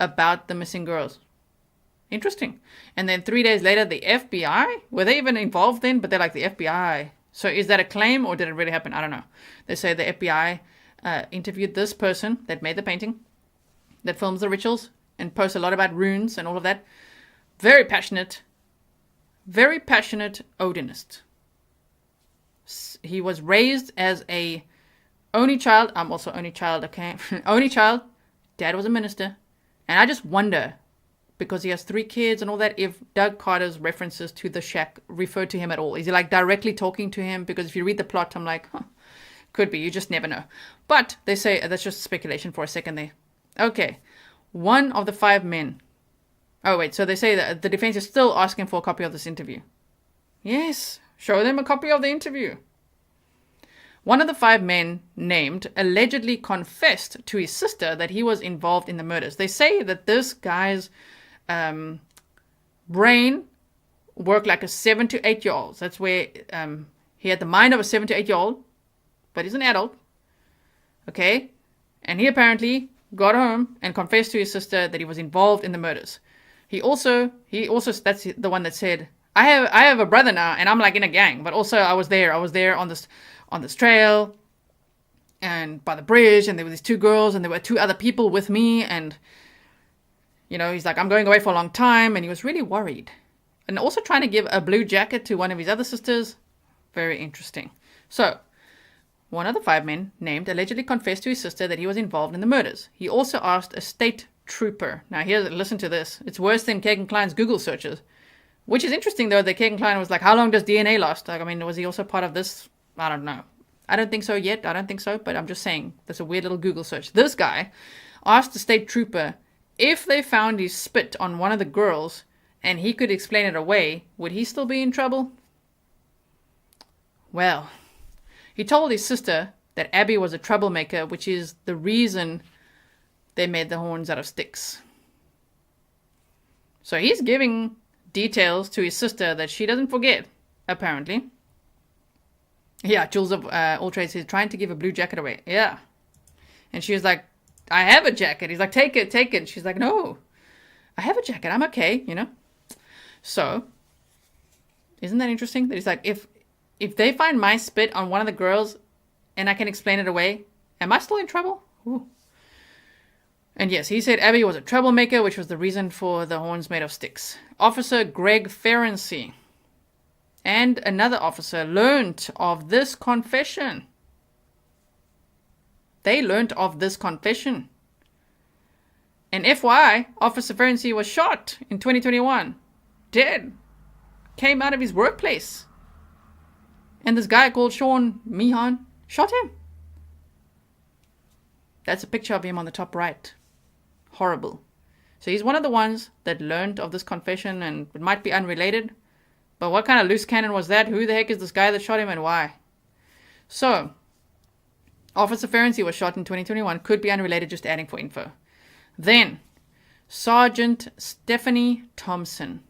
about the missing girls. Interesting. And then 3 days later, the FBI, were they even involved then? But they're like the FBI. So is that a claim or did it really happen? I don't know. They say the FBI interviewed this person that made the painting, that films the rituals and posts a lot about runes and all of that. Very passionate Odinist. He was raised as a only child. I'm also only child, okay? Only child. Dad was a minister. And I just wonder, because he has 3 kids and all that, if Doug Carter's references to the shack refer to him at all. Is he like directly talking to him? Because if you read the plot, I'm like, could be. You just never know. But they say, that's just speculation for a second there. Okay. One of the 5 men. Oh, wait. So they say that the defense is still asking for a copy of this interview. Yes. Show them a copy of the interview. One of the 5 men named allegedly confessed to his sister that he was involved in the murders. They say that this guy's brain worked like a 7 to 8 year old. That's where he had the mind of a 7 to 8 year old, but he's an adult. Okay? And he apparently got home and confessed to his sister that he was involved in the murders. He also, that's the one that said, I have a brother now and I'm like in a gang, but also I was there on this trail and by the bridge, and there were these 2 girls and there were 2 other people with me, and you know, he's like, I'm going away for a long time, and he was really worried. And also trying to give a blue jacket to one of his other sisters. Very interesting. So, one of the 5 men named allegedly confessed to his sister that he was involved in the murders. He also asked a state trooper. Now, listen to this. It's worse than Kegan Kline's Google searches. Which is interesting, though, that Kegan Kline was like, how long does DNA last? Like, I mean, was he also part of this? I don't know. I don't think so yet. I don't think so. But I'm just saying, that's a weird little Google search. This guy asked the state trooper if they found his spit on one of the girls and he could explain it away, would he still be in trouble? Well, he told his sister that Abby was a troublemaker, which is the reason they made the horns out of sticks. So he's giving details to his sister that she doesn't forget, apparently. Yeah, Jules of All Trades is trying to give a blue jacket away. Yeah. And she was like, I have a jacket. He's like, take it. She's like, no, I have a jacket. I'm okay, you know? So, isn't that interesting? That he's like, if they find my spit on one of the girls and I can explain it away, am I still in trouble? Ooh. And yes, he said Abby was a troublemaker, which was the reason for the horns made of sticks. Officer Greg Ferenczi and another officer learned of this confession. They learned of this confession. And FYI, Officer Ferenczi was shot in 2021. Dead. Came out of his workplace. And this guy called Sean Meehan shot him. That's a picture of him on the top right. Horrible. So he's one of the ones that learned of this confession, and it might be unrelated. But what kind of loose cannon was that? Who the heck is this guy that shot him and why? So, Officer Ferenczi was shot in 2021. Could be unrelated, just adding for info. Then, Sergeant Stephanie Thompson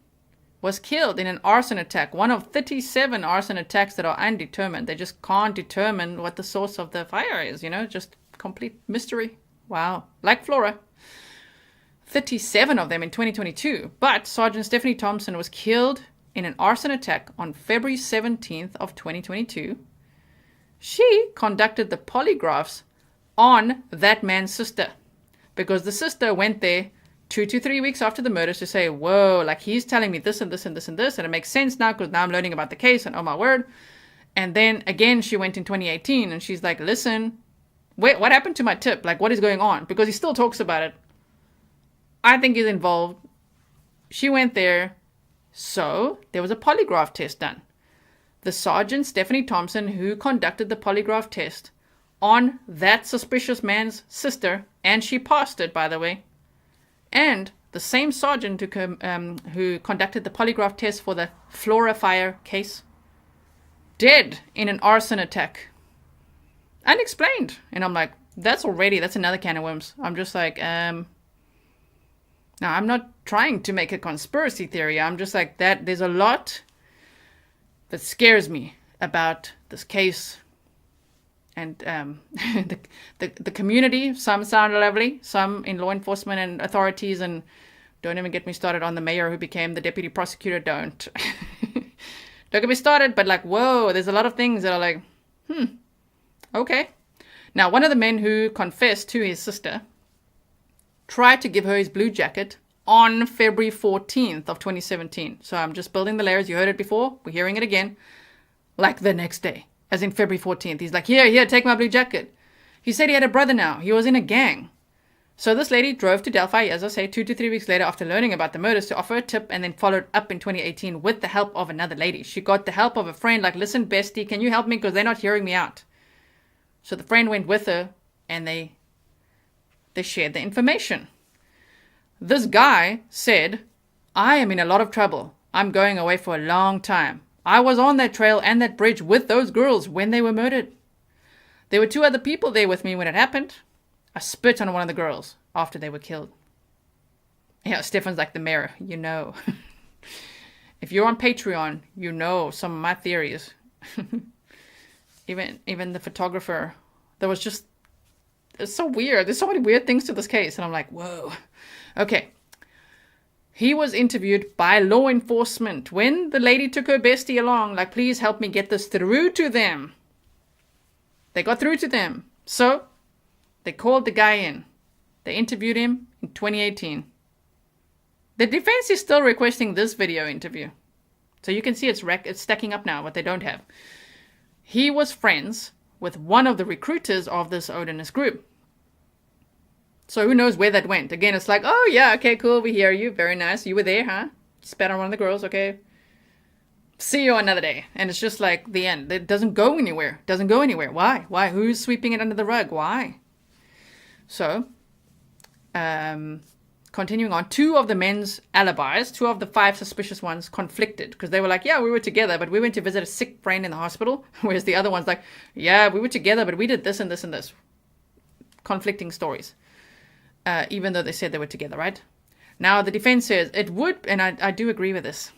was killed in an arson attack. One of 37 arson attacks that are undetermined. They just can't determine what the source of the fire is, just complete mystery. Wow. Like Flora. 37 of them in 2022. But Sergeant Stephanie Thompson was killed in an arson attack on February 17th of 2022. She conducted the polygraphs on that man's sister, because the sister went there 2 to 3 weeks after the murders to say, whoa, like he's telling me this and this and this and this, and it makes sense now because now I'm learning about the case, and oh my word. And then again, she went in 2018 and she's like, listen, wait, what happened to my tip? Like, what is going on? Because he still talks about it. I think he's involved. She went there. So there was a polygraph test done. The Sergeant Stephanie Thompson, who conducted the polygraph test on that suspicious man's sister, and she passed it, by the way. And the same sergeant who conducted the polygraph test for the Flora fire case, dead in an arson attack. Unexplained. And I'm like, that's another can of worms. I'm just like, now I'm not trying to make a conspiracy theory. I'm just like, that there's a lot that scares me about this case. And the community, some sound lovely, some in law enforcement and authorities, and don't even get me started on the mayor who became the deputy prosecutor. Don't get me started, but like, whoa, there's a lot of things that are like, okay. Now, one of the men who confessed to his sister tried to give her his blue jacket on February 14th of 2017. So I'm just building the layers. You heard it before. We're hearing it again. Like the next day, as in February 14th. He's like, here, take my blue jacket. He said he had a brother now. He was in a gang. So this lady drove to Delphi, as I say, 2 to 3 weeks later after learning about the murders to offer a tip, and then followed up in 2018 with the help of another lady. She got the help of a friend, like, listen, bestie, can you help me? Because they're not hearing me out. So the friend went with her, and they shared the information. This guy said, I am in a lot of trouble. I'm going away for a long time. I was on that trail and that bridge with those girls when they were murdered. There were 2 other people there with me when it happened. I spit on one of the girls after they were killed. Yeah, Stefan's like the mayor, you know. If you're on Patreon, you know some of my theories. Even the photographer. It's so weird. There's so many weird things to this case. And I'm like, whoa. Okay. He was interviewed by law enforcement when the lady took her bestie along. Like, please help me get this through to them. They got through to them. So, they called the guy in. They interviewed him in 2018. The defense is still requesting this video interview. So you can see it's stacking up now, what they don't have. He was friends with one of the recruiters of this Odinist group. So who knows where that went? Again, it's like, oh yeah, okay, cool, we hear you. Very nice. You were there, huh? Spat on one of the girls, okay. See you another day. And it's just like the end. It doesn't go anywhere. Why? Who's sweeping it under the rug? Why? So, continuing on, 2 of the men's alibis, 2 of the 5 suspicious ones conflicted. Because they were like, yeah, we were together, but we went to visit a sick friend in the hospital. Whereas the other one's like, yeah, we were together, but we did this and this and this. Conflicting stories. Even though they said they were together, right? Now, the defense says it would, and I do agree with this.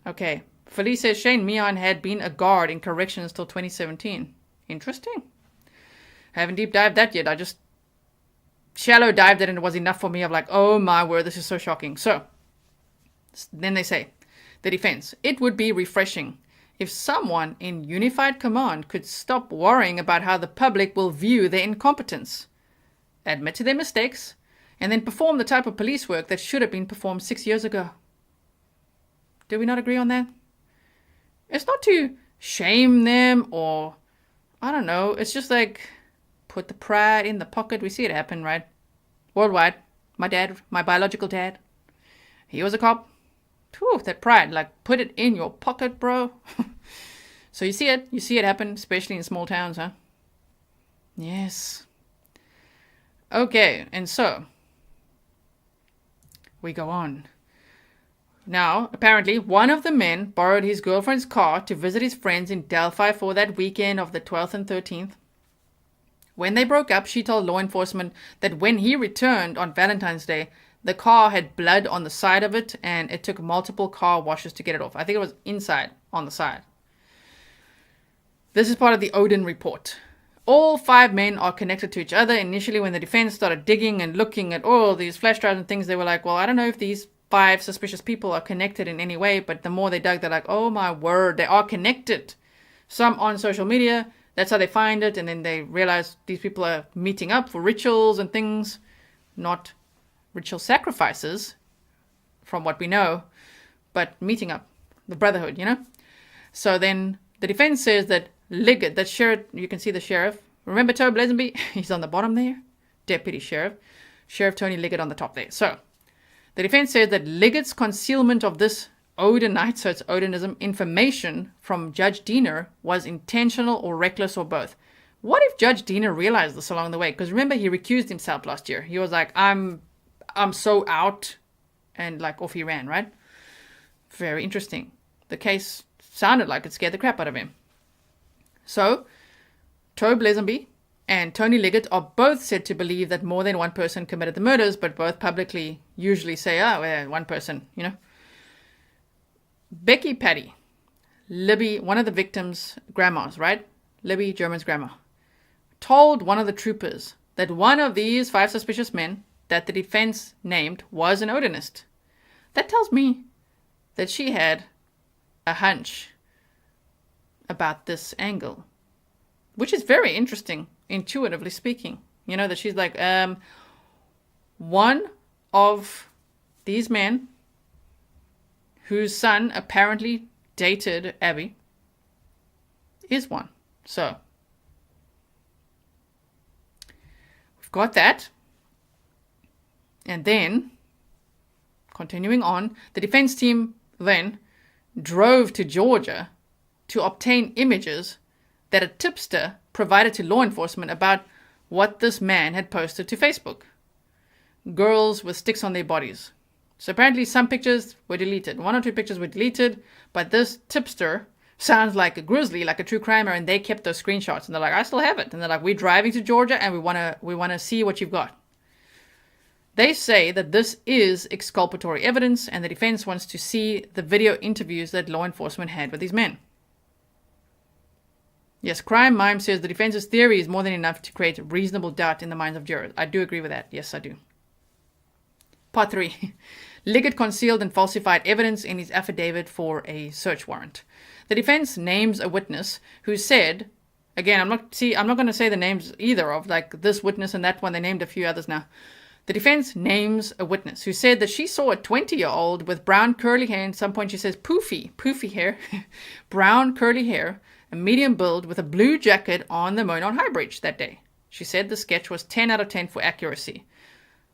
Okay. Felice says Shane Meehan had been a guard in corrections till 2017. Interesting. I haven't deep dived that yet. I just shallow dived it, and it was enough for me of like, oh my word, this is so shocking. So, then they say, the defense, it would be refreshing if someone in unified command could stop worrying about how the public will view their incompetence, admit to their mistakes, and then perform the type of police work that should have been performed 6 years ago. Do we not agree on that? It's not to shame them or, I don't know, it's just like put the pride in the pocket. We see it happen, right? Worldwide. My dad, my biological dad, he was a cop. Whew, that pride, like put it in your pocket, bro. So you see it happen, especially in small towns, huh? Yes. Okay, and so we go on. Now, apparently, one of the men borrowed his girlfriend's car to visit his friends in Delphi for that weekend of the 12th and 13th. When they broke up, she told law enforcement that when he returned on Valentine's Day, the car had blood on the side of it and it took multiple car washes to get it off. I think it was inside, on the side. This is part of the Odin report. All 5 men are connected to each other. Initially, when the defense started digging and looking at all these flash drives and things, they were like, well, I don't know if these 5 suspicious people are connected in any way. But the more they dug, they're like, oh my word, they are connected. Some on social media, that's how they find it. And then they realize these people are meeting up for rituals and things, not ritual sacrifices, from what we know, but meeting up, the brotherhood, you know? So then the defense says that Liggett, that sheriff, you can see the sheriff. Remember Tobe Lesenby? He's on the bottom there. Deputy sheriff. Sheriff Tony Liggett on the top there. So, the defense says that Liggett's concealment of this Odinite, so it's Odinism, information from Judge Diener was intentional or reckless or both. What if Judge Diener realized this along the way? Because remember, he recused himself last year. He was like, I'm so out, and like off he ran, right? Very interesting. The case sounded like it scared the crap out of him. So, Tobe Lesenby and Tony Liggett are both said to believe that more than one person committed the murders, but both publicly usually say, oh, well, one person, you know. Becky Patty, Libby, one of the victims' grandmas, right? Libby, German's grandma, told one of the troopers that one of these 5 suspicious men that the defense named was an Odinist. That tells me that she had a hunch about this angle, which is very interesting, intuitively speaking. You know, that she's like, one of these men whose son apparently dated Abby is one. So, we've got that. And then, continuing on, the defense team then drove to Georgia to obtain images that a tipster provided to law enforcement about what this man had posted to Facebook. Girls with sticks on their bodies. So apparently some pictures were deleted. 1 or 2 pictures were deleted, but this tipster sounds like a Grizzly, like a true crimer, and they kept those screenshots. And they're like, I still have it. And they're like, we're driving to Georgia and we wanna see what you've got. They say that this is exculpatory evidence and the defense wants to see the video interviews that law enforcement had with these men. Yes, Crime Mime says the defense's theory is more than enough to create reasonable doubt in the minds of jurors. I do agree with that. Yes, I do. Part 3. Liggett concealed and falsified evidence in his affidavit for a search warrant. The defense names a witness who said, again, I'm not going to say the names either of like this witness and that one. They named a few others now. The defense names a witness who said that she saw a 20-year-old with brown curly hair. At some point she says poofy hair, brown curly hair, a medium build with a blue jacket on the Monon High Bridge that day. She said the sketch was 10 out of 10 for accuracy.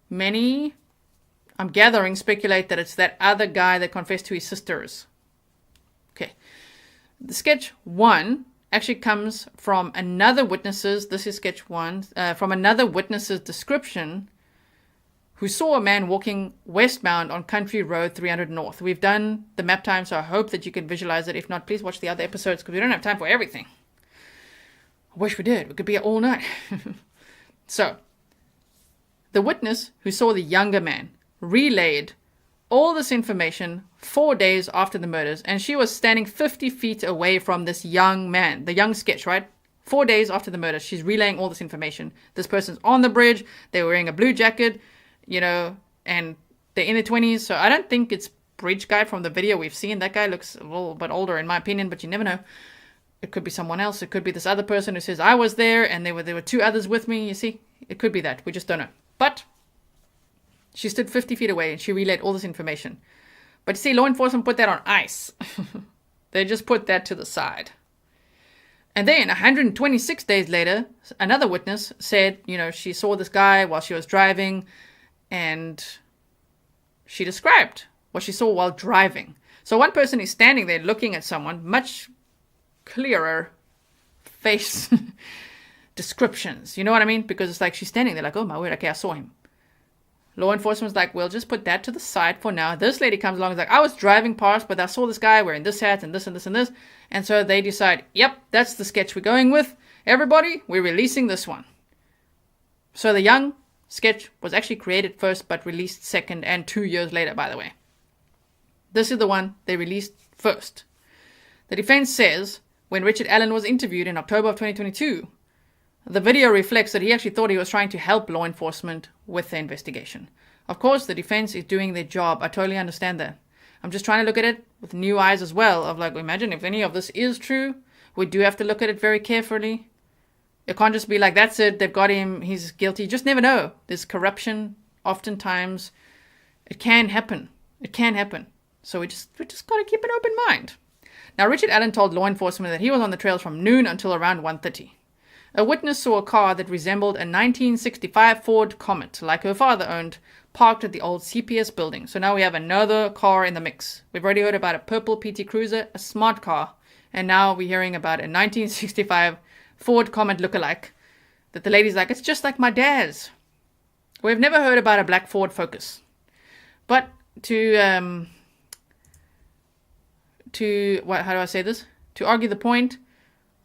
Many, I'm gathering, speculate that it's that other guy that confessed to his sisters. Okay. The sketch 1 actually comes from another witness's, this is sketch 1, from another witness's description who saw a man walking westbound on Country Road 300 North. We've done the map time, so I hope that you can visualize it. If not, please watch the other episodes because we don't have time for everything. I wish we did. We could be here all night. So, the witness who saw the younger man relayed all this information 4 days after the murders, and she was standing 50 feet away from this young man, the young sketch, right? 4 days after the murders, she's relaying all this information. This person's on the bridge, they're wearing a blue jacket, you know, and they're in their 20s, so I don't think it's bridge guy from the video we've seen. That guy looks a little bit older in my opinion, but you never know. It could be someone else. It could be this other person who says, I was there, and there were 2 others with me, you see? It could be that. We just don't know. But she stood 50 feet away, and she relayed all this information. But you see, law enforcement put that on ice. They just put that to the side. And then 126 days later, another witness said, she saw this guy while she was driving, and she described what she saw while driving. So one person is standing there looking at someone, much clearer face descriptions. You know what I mean? Because it's like she's standing there like, oh my word, okay, I saw him. Law enforcement's like, we'll just put that to the side for now. This lady comes along and is like, I was driving past, but I saw this guy wearing this hat and this and this and this. And so they decide, yep, that's the sketch we're going with. Everybody, we're releasing this one. So the young sketch was actually created first, but released second, and 2 years later, by the way. This is the one they released first. The defense says, when Richard Allen was interviewed in October of 2022, the video reflects that he actually thought he was trying to help law enforcement with the investigation. Of course, the defense is doing their job. I totally understand that. I'm just trying to look at it with new eyes as well, of like, imagine if any of this is true, we do have to look at it very carefully. It can't just be like, that's it, they've got him, he's guilty. You just never know. There's corruption, oftentimes. It can happen. It can happen. So we just got to keep an open mind. Now, Richard Allen told law enforcement that he was on the trails from noon until around 1:30. A witness saw a car that resembled a 1965 Ford Comet, like her father owned, parked at the old CPS building. So now we have another car in the mix. We've already heard about a purple PT Cruiser, a smart car, and now we're hearing about a 1965 Ford Comet lookalike that the lady's like, it's just like my dad's. We've never heard about a black Ford Focus. But how do I say this? To argue the point,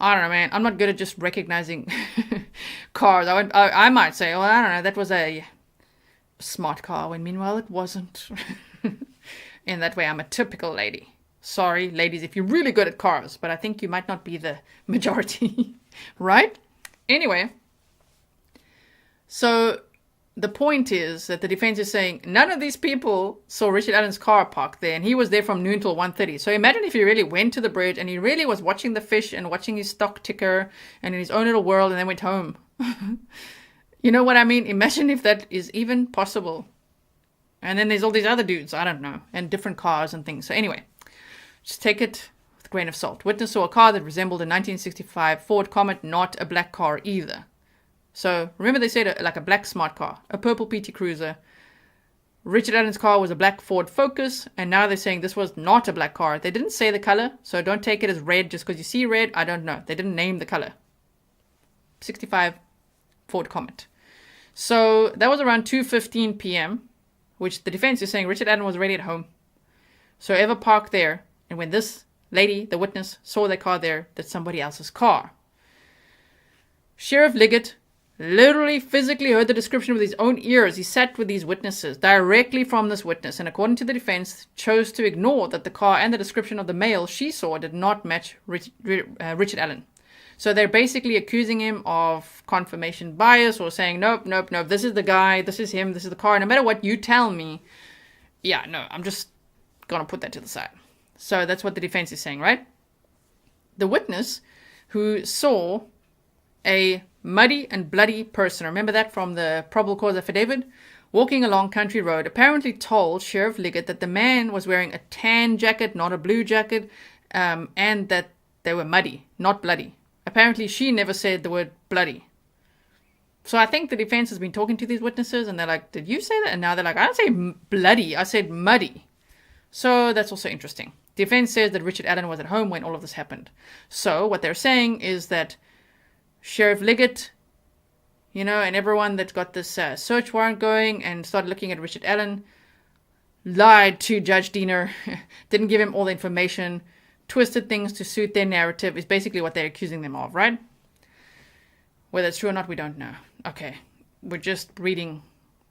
I don't know, man. I'm not good at just recognizing cars. I might say, well, I don't know, that was a smart car, when meanwhile it wasn't. In that way, I'm a typical lady. Sorry, ladies, if you're really good at cars, but I think you might not be the majority, right? Anyway, so the point is that the defense is saying none of these people saw Richard Allen's car parked there, and he was there from noon till 1:30. So imagine if he really went to the bridge and he really was watching the fish and watching his stock ticker and in his own little world and then went home. You know what I mean? Imagine if that is even possible. And then there's all these other dudes, I don't know, and different cars and things. So anyway, just take it with a grain of salt. Witness saw a car that resembled a 1965 Ford Comet, not a black car either. So remember they said like a black smart car, a purple PT Cruiser. Richard Allen's car was a black Ford Focus, and now they're saying this was not a black car. They didn't say the color, so don't take it as red just because you see red. I don't know. They didn't name the color. 65 Ford Comet. So that was around 2:15 p.m., which the defense is saying Richard Allen was already at home. So ever parked there, and when this lady, the witness, saw the car there, that's somebody else's car. Sheriff Liggett literally physically heard the description with his own ears. He sat with these witnesses directly from this witness, and according to the defense, chose to ignore that the car and the description of the male she saw did not match Richard Allen. So they're basically accusing him of confirmation bias, or saying, nope, this is the guy, this is him, this is the car. No matter what you tell me, yeah, no, I'm just going to put that to the side. So that's what the defense is saying, right? The witness who saw a muddy and bloody person, remember that from the probable cause affidavit, walking along Country Road, apparently told Sheriff Liggett that the man was wearing a tan jacket, not a blue jacket, and that they were muddy, not bloody. Apparently she never said the word bloody. So I think the defense has been talking to these witnesses, and they're like, did you say that? And now they're like, I didn't say bloody, I said muddy. So that's also interesting. Defense says that Richard Allen was at home when all of this happened. So what they're saying is that Sheriff Liggett, and everyone that got this search warrant going and started looking at Richard Allen, lied to Judge Diener, didn't give him all the information, twisted things to suit their narrative, is basically what they're accusing them of, right? Whether it's true or not, we don't know. Okay, we're just reading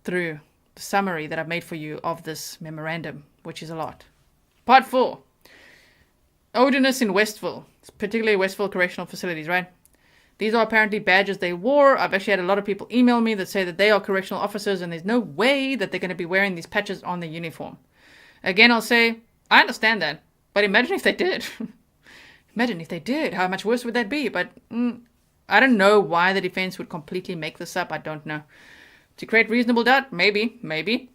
through the summary that I've made for you of this memorandum, which is a lot. Part 4. Odinists in Westville, particularly Westville Correctional Facilities, right? These are apparently badges they wore. I've actually had a lot of people email me that say that they are correctional officers and there's no way that they're going to be wearing these patches on their uniform. Again, I'll say, I understand that, but imagine if they did. Imagine if they did. How much worse would that be? But I don't know why the defense would completely make this up. I don't know. To create reasonable doubt? Maybe.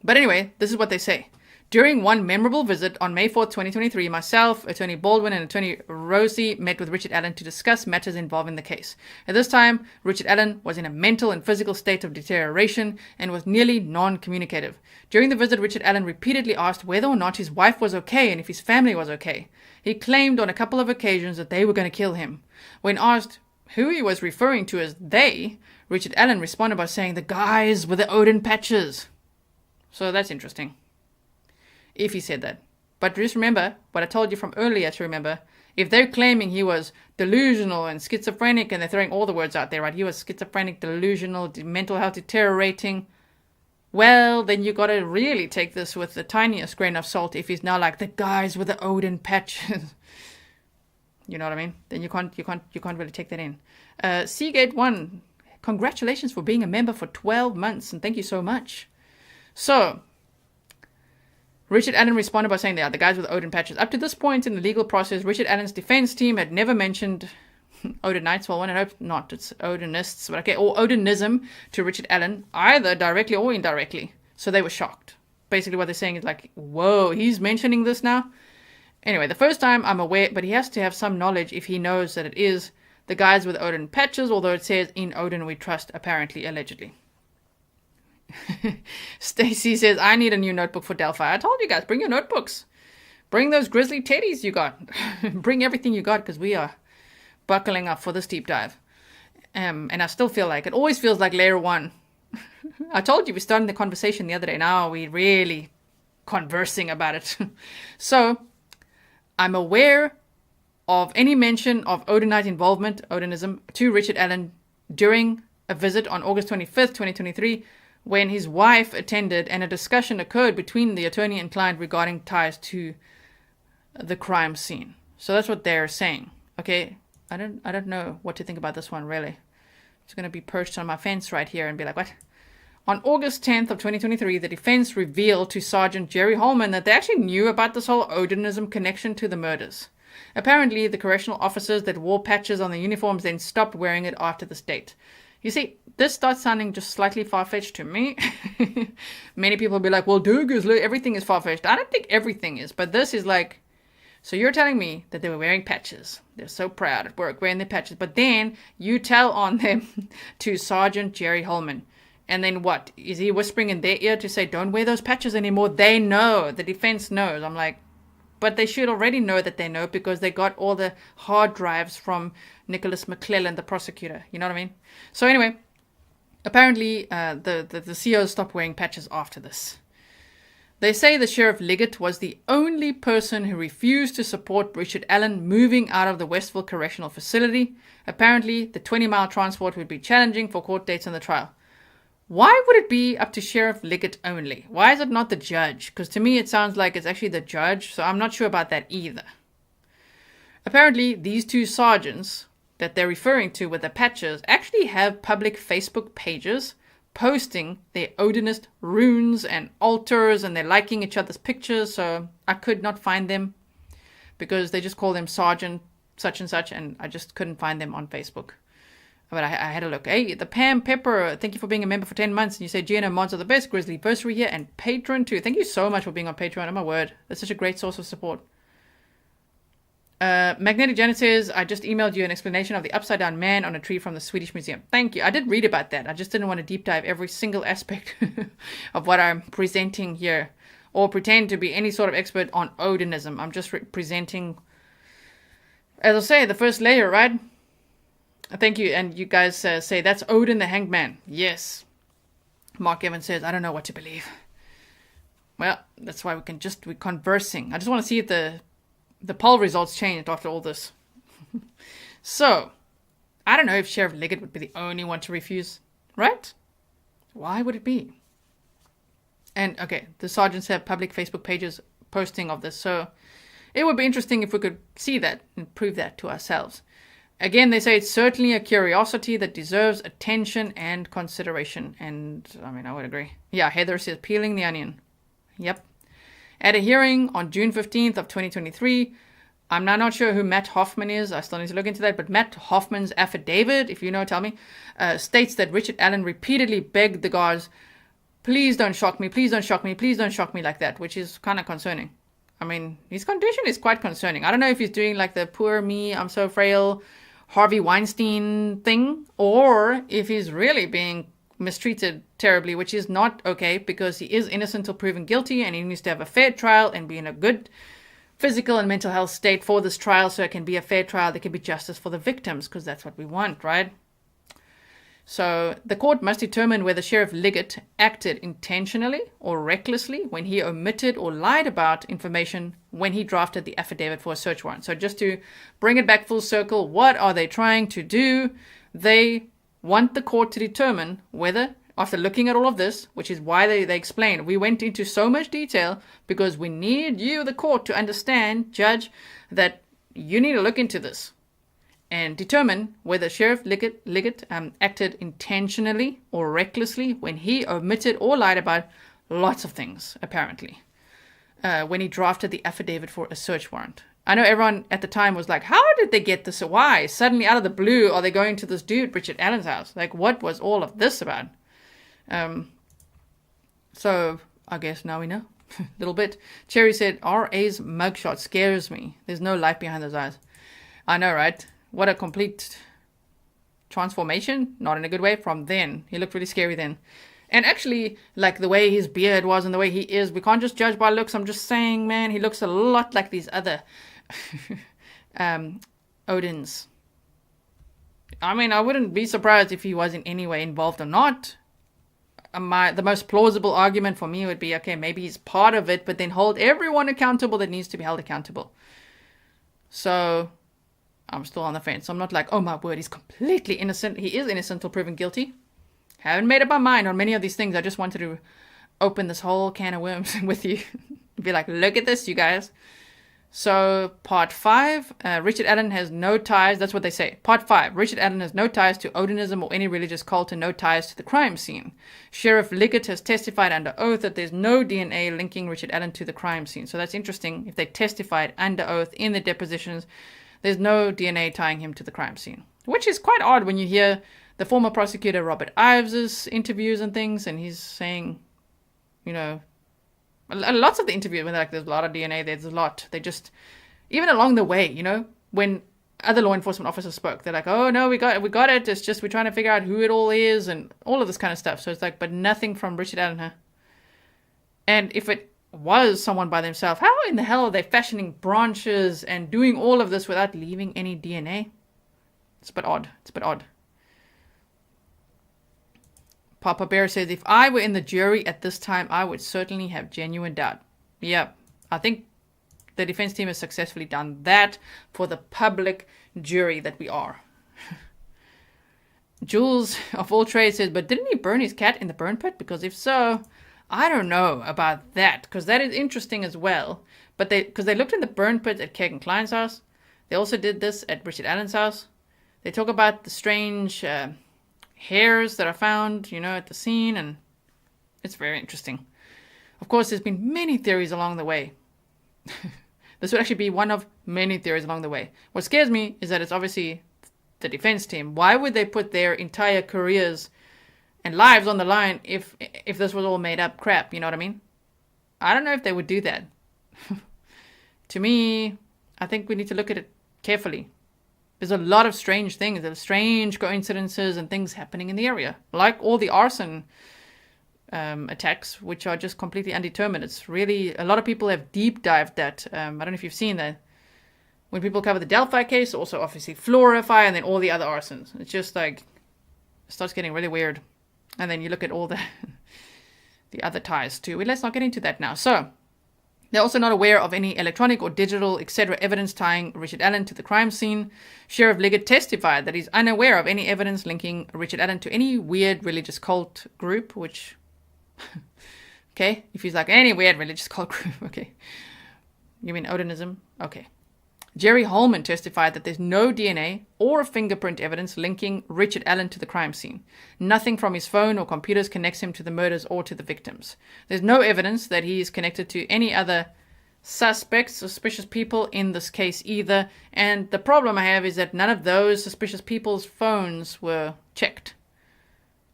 But anyway, this is what they say. During one memorable visit on May 4th, 2023, myself, Attorney Baldwin, and Attorney Rosie met with Richard Allen to discuss matters involving the case. At this time, Richard Allen was in a mental and physical state of deterioration and was nearly non-communicative. During the visit, Richard Allen repeatedly asked whether or not his wife was okay and if his family was okay. He claimed on a couple of occasions that they were going to kill him. When asked who he was referring to as they, Richard Allen responded by saying the guys with the Odin patches. So that's interesting. If he said that. But just remember what I told you from earlier to remember. If they're claiming he was delusional and schizophrenic, and they're throwing all the words out there, right? He was schizophrenic, delusional, mental health deteriorating. Well, then you got to really take this with the tiniest grain of salt. If he's now like the guys with the Odin patches, you know what I mean? Then you can't really take that in. Seagate 1, congratulations for being a member for 12 months, and thank you so much. So, Richard Allen responded by saying they are the guys with Odin patches. Up to this point in the legal process, Richard Allen's defense team had never mentioned Odinites. Well, one, I hope not. It's Odinists, but okay, or Odinism to Richard Allen, either directly or indirectly. So they were shocked. Basically, what they're saying is like, whoa, he's mentioning this now? Anyway, the first time I'm aware, but he has to have some knowledge if he knows that it is the guys with Odin patches, although it says in Odin we trust, apparently, allegedly. Stacy says, I need a new notebook for Delphi. I told you guys, bring your notebooks. Bring those grizzly teddies you got. Bring everything you got, because we are buckling up for this deep dive. And I still feel like, it always feels like layer 1. I told you, we started the conversation the other day. Now we're really conversing about it. So, I'm aware of any mention of Odinite involvement, Odinism, to Richard Allen during a visit on August 25th, 2023, when his wife attended and a discussion occurred between the attorney and client regarding ties to the crime scene. So that's what they're saying. Okay, I don't know what to think about this one, really. It's going to be perched on my fence right here and be like, what? On August 10th of 2023, the defense revealed to Sergeant Jerry Holman that they actually knew about this whole Odinism connection to the murders. Apparently, the correctional officers that wore patches on their uniforms then stopped wearing it after this date. You see, this starts sounding just slightly far-fetched to me. Many people will be like, well, Grizzly, everything is far-fetched. I don't think everything is, but this is like, so you're telling me that they were wearing patches. They're so proud at work wearing their patches. But then you tell on them to Sergeant Jerry Holman. And then what? Is he whispering in their ear to say, don't wear those patches anymore? They know. The defense knows. I'm like, but they should already know that they know because they got all the hard drives from Nicholas McClellan, the prosecutor. You know what I mean? So anyway, apparently the COs stopped wearing patches after this. They say the Sheriff Liggett was the only person who refused to support Richard Allen moving out of the Westville Correctional Facility. Apparently, the 20-mile transport would be challenging for court dates and the trial. Why would it be up to Sheriff Liggett only? Why is it not the judge? Because to me it sounds like it's actually the judge, so I'm not sure about that either. Apparently, these two sergeants that they're referring to with the patches actually have public Facebook pages posting their Odinist runes and altars, and they're liking each other's pictures, so I could not find them because they just call them Sergeant such and such, and I just couldn't find them on Facebook. But I had a look. Hey, the Pam Pepper, thank you for being a member for 10 months. And you say GNO mods are the best. Grizzly Versary here and Patreon too. Thank you so much for being on Patreon. Oh my word. That's such a great source of support. Magnetic Janet says, I just emailed you an explanation of the upside down man on a tree from the Swedish Museum. Thank you. I did read about that. I just didn't want to deep dive every single aspect of what I'm presenting here. Or pretend to be any sort of expert on Odinism. I'm just presenting, as I say, the first layer, right? Thank you. And you guys say, that's Odin the Hanged Man. Yes. Mark Evans says, I don't know what to believe. Well, that's why we're conversing. I just want to see if the poll results changed after all this. So, I don't know if Sheriff Liggett would be the only one to refuse, right? Why would it be? And, okay, the sergeants have public Facebook pages posting of this, so it would be interesting if we could see that and prove that to ourselves. Again, they say it's certainly a curiosity that deserves attention and consideration. And, I mean, I would agree. Yeah, Heather says peeling the onion. Yep. At a hearing on June 15th of 2023, I'm now not sure who Matt Hoffman is. I still need to look into that. But Matt Hoffman's affidavit, if you know, tell me, states that Richard Allen repeatedly begged the guards please don't shock me, please don't shock me, please don't shock me like that, which is kind of concerning. I mean, his condition is quite concerning. I don't know if he's doing like the poor me, I'm so frail, Harvey Weinstein thing, or if he's really being mistreated terribly, which is not okay, because he is innocent until proven guilty, and he needs to have a fair trial and be in a good physical and mental health state for this trial, so it can be a fair trial, there can be justice for the victims, because that's what we want, right? So the court must determine whether Sheriff Liggett acted intentionally or recklessly when he omitted or lied about information when he drafted the affidavit for a search warrant. So just to bring it back full circle, what are they trying to do? They want the court to determine whether, after looking at all of this, which is why they explain, we went into so much detail because we need you, the court, to understand, judge, that you need to look into this and determine whether Sheriff Liggett acted intentionally or recklessly when he omitted or lied about lots of things, apparently, when he drafted the affidavit for a search warrant. I know everyone at the time was like, how did they get this? Why? Suddenly, out of the blue, are they going to this dude, Richard Allen's house? Like, what was all of this about? So, I guess now we know. A little bit. Cherry said, R.A.'s mugshot scares me. There's no life behind those eyes. I know, right? What a complete transformation, not in a good way, from then. He looked really scary then. And actually, like the way his beard was and the way he is, we can't just judge by looks. I'm just saying, man, he looks a lot like these other Odins. I mean, I wouldn't be surprised if he was in any way involved or not. The most plausible argument for me would be, okay, maybe he's part of it, but then hold everyone accountable that needs to be held accountable. So I'm still on the fence. I'm not like, oh my word, he's completely innocent. He is innocent till proven guilty. Haven't made up my mind on many of these things. I just wanted to open this whole can of worms with you. Be like, look at this, you guys. So, part 5, Richard Allen has no ties. That's what they say. Part 5, Richard Allen has no ties to Odinism or any religious cult and no ties to the crime scene. Sheriff Liggett has testified under oath that there's no DNA linking Richard Allen to the crime scene. So that's interesting. If they testified under oath in the depositions, there's no DNA tying him to the crime scene. Which is quite odd when you hear the former prosecutor Robert Ives' interviews and things, and he's saying, you know, lots of the interviews when they're like, there's a lot of DNA, there's a lot. They just, even along the way, you know, when other law enforcement officers spoke, they're like, oh no, we got it. It's just, we're trying to figure out who it all is and all of this kind of stuff. So it's like, but nothing from Richard Allen, huh? And if it was someone by themselves, how in the hell are they fashioning branches and doing all of this without leaving any DNA? It's a bit odd. It's a bit odd. Papa Bear says, if I were in the jury at this time, I would certainly have genuine doubt. Yeah, I think the defense team has successfully done that for the public jury that we are. Jules of all trades says, but didn't he burn his cat in the burn pit? Because if so, I don't know about that, because that is interesting as well. But because they looked in the burn pit at Kegan Kline's house. They also did this at Richard Allen's house. They talk about the strange hairs that are found, you know, at the scene, and it's very interesting. Of course, there's been many theories along the way. This would actually be one of many theories along the way. What scares me is that it's obviously the defense team. Why would they put their entire careers and lives on the line if this was all made up crap, you know what I mean? I don't know if they would do that. To me, I think we need to look at it carefully. There's a lot of strange things. There's strange coincidences and things happening in the area. Like all the arson attacks, which are just completely undetermined. It's really, a lot of people have deep dived that. I don't know if you've seen that. When people cover the Delphi case, also obviously Flora fire, and then all the other arsons. It's just like, it starts getting really weird. And then you look at all the other ties too. Well, let's not get into that now. So, they're also not aware of any electronic or digital, etc. evidence tying Richard Allen to the crime scene. Sheriff Liggett testified that he's unaware of any evidence linking Richard Allen to any weird religious cult group, which, okay, if he's like, any weird religious cult group, okay. You mean Odinism? Okay. Jerry Holman testified that there's no DNA or fingerprint evidence linking Richard Allen to the crime scene. Nothing from his phone or computers connects him to the murders or to the victims. There's no evidence that he is connected to any other suspects, suspicious people in this case either. And the problem I have is that none of those suspicious people's phones were checked.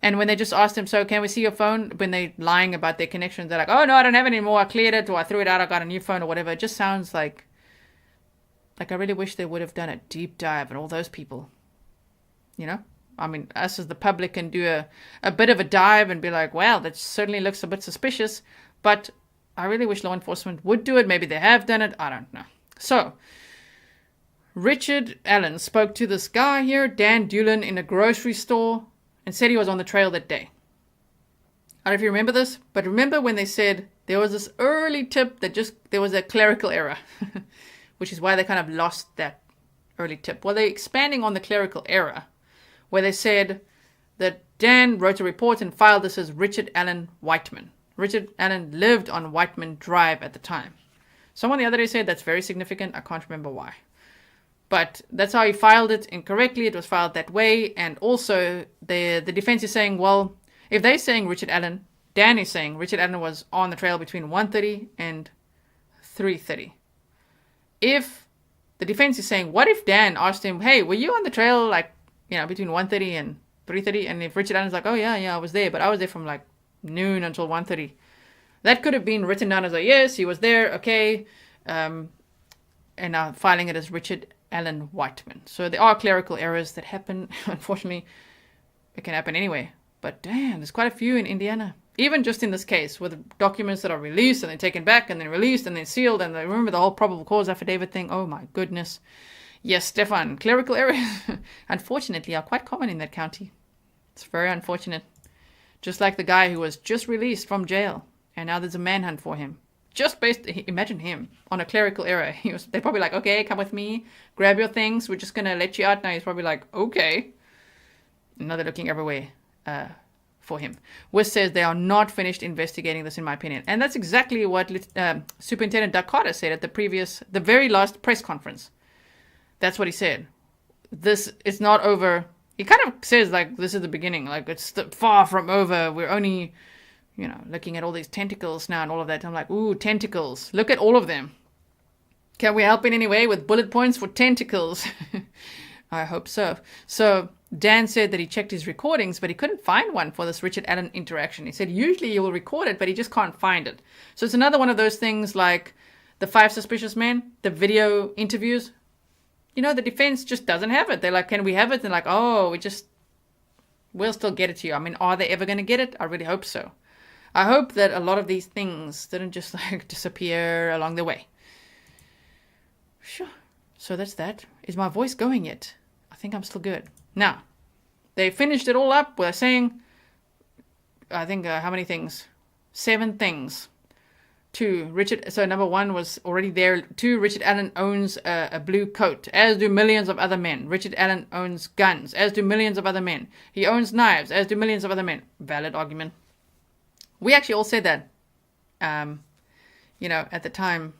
And when they just asked him, so can we see your phone? When they're lying about their connections, they're like, oh, no, I don't have it anymore. I cleared it, or I threw it out. I got a new phone or whatever. It just sounds like I really wish they would have done a deep dive on all those people. You know? I mean, us as the public can do a bit of a dive and be like, well, that certainly looks a bit suspicious. But I really wish law enforcement would do it. Maybe they have done it. I don't know. So, Richard Allen spoke to this guy here, Dan Dulin, in a grocery store and said he was on the trail that day. I don't know if you remember this, but remember when they said there was this early tip that there was a clerical error, which is why they kind of lost that early tip. Well, they're expanding on the clerical error, where they said that Dan wrote a report and filed this as Richard Allen Whiteman. Richard Allen lived on Whiteman Drive at the time. Someone the other day said that's very significant. I can't remember why. But that's how he filed it incorrectly. It was filed that way. And also, the defense is saying, well, if they're saying Richard Allen, Dan is saying Richard Allen was on the trail between 1:30 and 3:30. If the defense is saying, what if Dan asked him, hey, were you on the trail, between 1:30 and 3:30? And if Richard Allen's like, oh, yeah, I was there. But I was there from, noon until 1:30. That could have been written down as yes, he was there, okay. And now filing it as Richard Allen Whiteman. So there are clerical errors that happen. Unfortunately, it can happen anyway. But damn, there's quite a few in Indiana. Even just in this case, with documents that are released and then taken back and then released and then sealed. And remember the whole probable cause affidavit thing? Oh my goodness. Yes, Stefan, clerical errors, unfortunately, are quite common in that county. It's very unfortunate. Just like the guy who was just released from jail. And now there's a manhunt for him. Imagine him on a clerical error. They're probably like, okay, come with me, grab your things, we're just going to let you out now. He's probably like, okay. Now they're looking everywhere for him. Wiss says they are not finished investigating this, in my opinion. And that's exactly what Superintendent Doug Carter said at the very last press conference. That's what he said. This is not over. He kind of says, this is the beginning. It's far from over. We're only... looking at all these tentacles now and all of that. I'm like, ooh, tentacles. Look at all of them. Can we help in any way with bullet points for tentacles? I hope so. So Dan said that he checked his recordings, but he couldn't find one for this Richard Allen interaction. He said usually he will record it, but he just can't find it. So it's another one of those things like the 5 suspicious men, the video interviews. The defense just doesn't have it. They're like, can we have it? They're like, oh, we'll still get it to you. I mean, are they ever going to get it? I really hope so. I hope that a lot of these things didn't just disappear along the way. Sure. So that's that. Is my voice going yet? I think I'm still good. Now, they finished it all up with saying, I think, how many things? 7 things. 2, Richard. So number 1 was already there. 2, Richard Allen owns a blue coat, as do millions of other men. Richard Allen owns guns, as do millions of other men. He owns knives, as do millions of other men. Valid argument. We actually all said that, at the time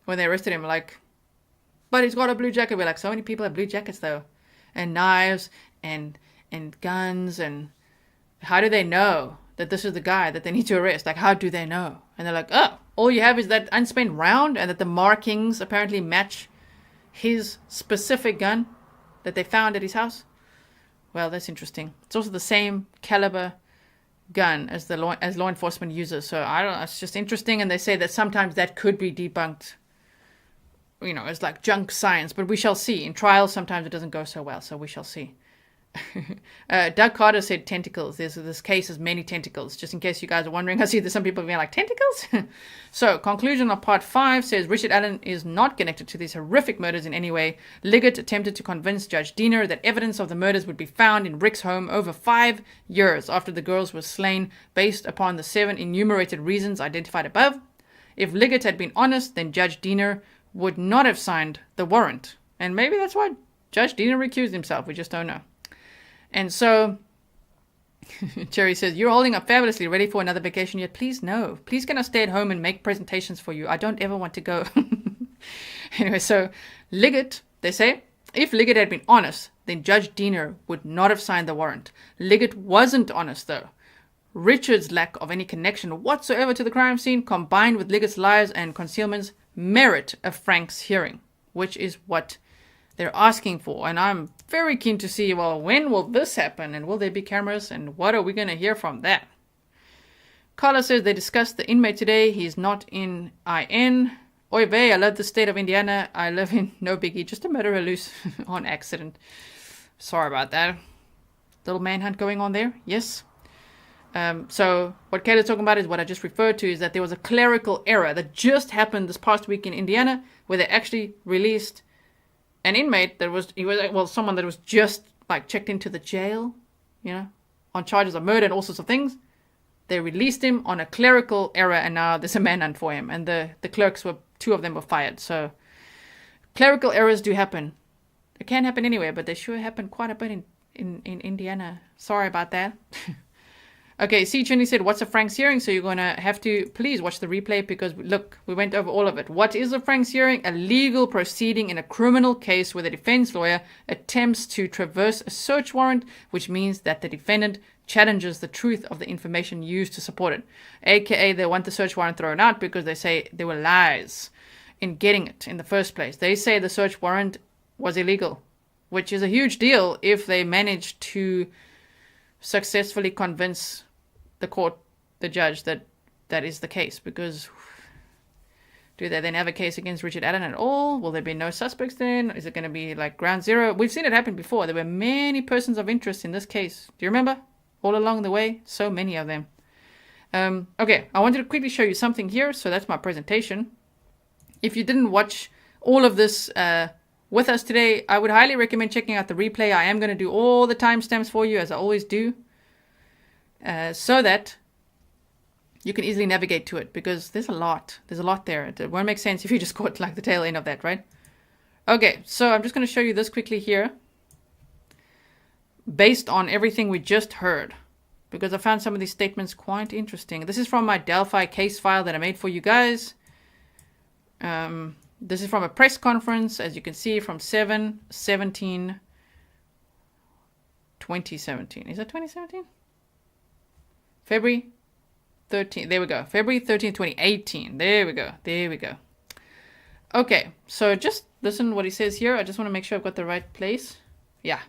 when they arrested him, but he's got a blue jacket. We're like, so many people have blue jackets though, and knives and guns, and how do they know that this is the guy that they need to arrest? How do they know? And they're like, oh, all you have is that unspent round, and that the markings apparently match his specific gun that they found at his house. Well, that's interesting. It's also the same caliber gun as law enforcement uses. So I don't know, it's just interesting. And they say that sometimes that could be debunked, as junk science, but we shall see. In trials, sometimes it doesn't go so well, so we shall see. Doug Carter said tentacles. This case has many tentacles, just in case you guys are wondering. I see there's some people being like, tentacles? So, conclusion of part 5 says Richard Allen is not connected to these horrific murders in any way. Liggett attempted to convince Judge Diener that evidence of the murders would be found in Rick's home over 5 years after the girls were slain, based upon the 7 enumerated reasons identified above. If Liggett had been honest, then Judge Diener would not have signed the warrant. And maybe that's why Judge Diener recused himself. We just don't know. And so, Cherry says, you're holding up fabulously, ready for another vacation yet? Please, no. Please can I stay at home and make presentations for you? I don't ever want to go. Anyway, so Liggett, they say, if Liggett had been honest, then Judge Diener would not have signed the warrant. Liggett wasn't honest, though. Richard's lack of any connection whatsoever to the crime scene, combined with Liggett's lies and concealments, merit a Frank's hearing, which is what they're asking for. And I'm very keen to see, well, when will this happen? And will there be cameras? And what are we going to hear from that? Carla says they discussed the inmate today. He's not in IN. Oy vey, I love the state of Indiana. I live in no biggie. Just a murder loose on accident. Sorry about that. Little manhunt going on there. Yes. So what Kayla's talking about is what I just referred to, is that there was a clerical error that just happened this past week in Indiana, where they actually released an inmate that was someone that was just like checked into the jail, on charges of murder and all sorts of things. They released him on a clerical error, and now there's a manhunt for him. And the clerks two of them were fired. So clerical errors do happen. It can happen anywhere, but they sure happen quite a bit in Indiana. Sorry about that. Okay, C. Chinny said, what's a Frank's hearing? So you're going to have to please watch the replay, because, look, we went over all of it. What is a Frank's hearing? A legal proceeding in a criminal case where the defense lawyer attempts to traverse a search warrant, which means that the defendant challenges the truth of the information used to support it. AKA, they want the search warrant thrown out because they say there were lies in getting it in the first place. They say the search warrant was illegal, which is a huge deal if they manage to successfully convince the court, the judge, that is the case. Because do they then have a case against Richard Allen at all? Will there be no suspects then? Is it going to be like ground zero? We've seen it happen before. There were many persons of interest in this case. Do you remember? All along the way, so many of them. Okay, I wanted to quickly show you something here. So that's my presentation. If you didn't watch all of this with us today, I would highly recommend checking out the replay. I am going to do all the timestamps for you, as I always do. So that you can easily navigate to it, because there's a lot there. It won't make sense if you just caught like the tail end of that, right? Okay, so I'm just going to show you this quickly here, based on everything we just heard, because I found some of these statements quite interesting. This is from my Delphi case file that I made for you guys. This is from a press conference, as you can see, from 7/17/2017. Is that 2017? February 13th. There we go. February 13th, 2018. There we go. Okay, so just listen what he says here. I just want to make sure I've got the right place. Yeah.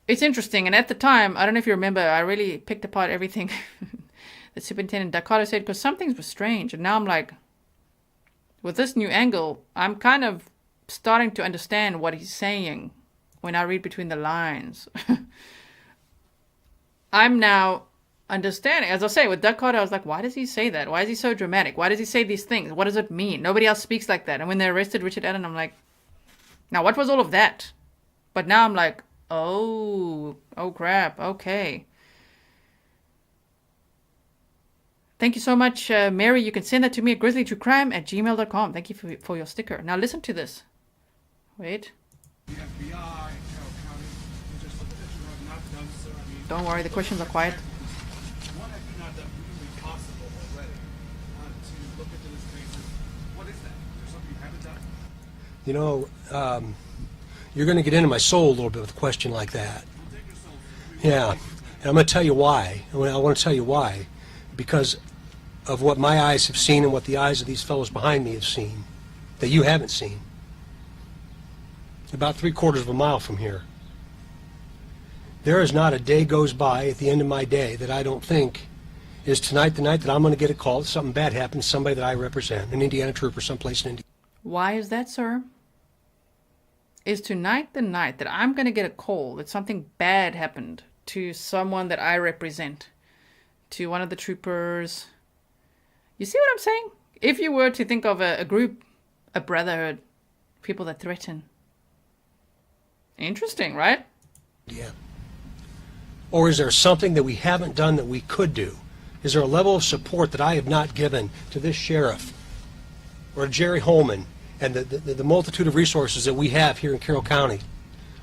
It's interesting. And at the time, I don't know if you remember, I really picked apart everything that Superintendent Dakota said, because some things were strange. And now I'm like, with this new angle, I'm kind of starting to understand what he's saying when I read between the lines. I'm now understanding. As I say, with Dakota, I was like, why does he say that? Why is he so dramatic? Why does he say these things? What does it mean? Nobody else speaks like that. And when they arrested Richard Allen, I'm like, now what was all of that? But now I'm like, oh crap, okay. Thank you so much, Mary. You can send that to me at grizzlytruecrime@gmail.com. Thank you for your sticker. Now listen to this. Wait. The FBI, Carroll County, just looked at this, you have not done so. I mean, don't worry, the questions are quiet. What have you not done really possible already to look into this case? What is that? Is there something you haven't done? You know, you're going to get into my soul a little bit with a question like that. We'll take your soul. Yeah, and I'm going to tell you why. I want to tell you why. Because of what my eyes have seen and what the eyes of these fellows behind me have seen that you haven't seen. About 3/4 of a mile from here. There is not a day goes by at the end of my day that I don't think is tonight the night that I'm going to get a call that something bad happened to somebody that I represent, an Indiana trooper someplace in Indiana. Why is that, sir? Is tonight the night that I'm going to get a call that something bad happened to someone that I represent, to one of the troopers? You see what I'm saying? If you were to think of a group, a brotherhood, people that threaten. Interesting, right? Yeah. Or is there something that we haven't done that we could do? Is there a level of support that I have not given to this sheriff or Jerry Holman and the multitude of resources that we have here in Carroll County?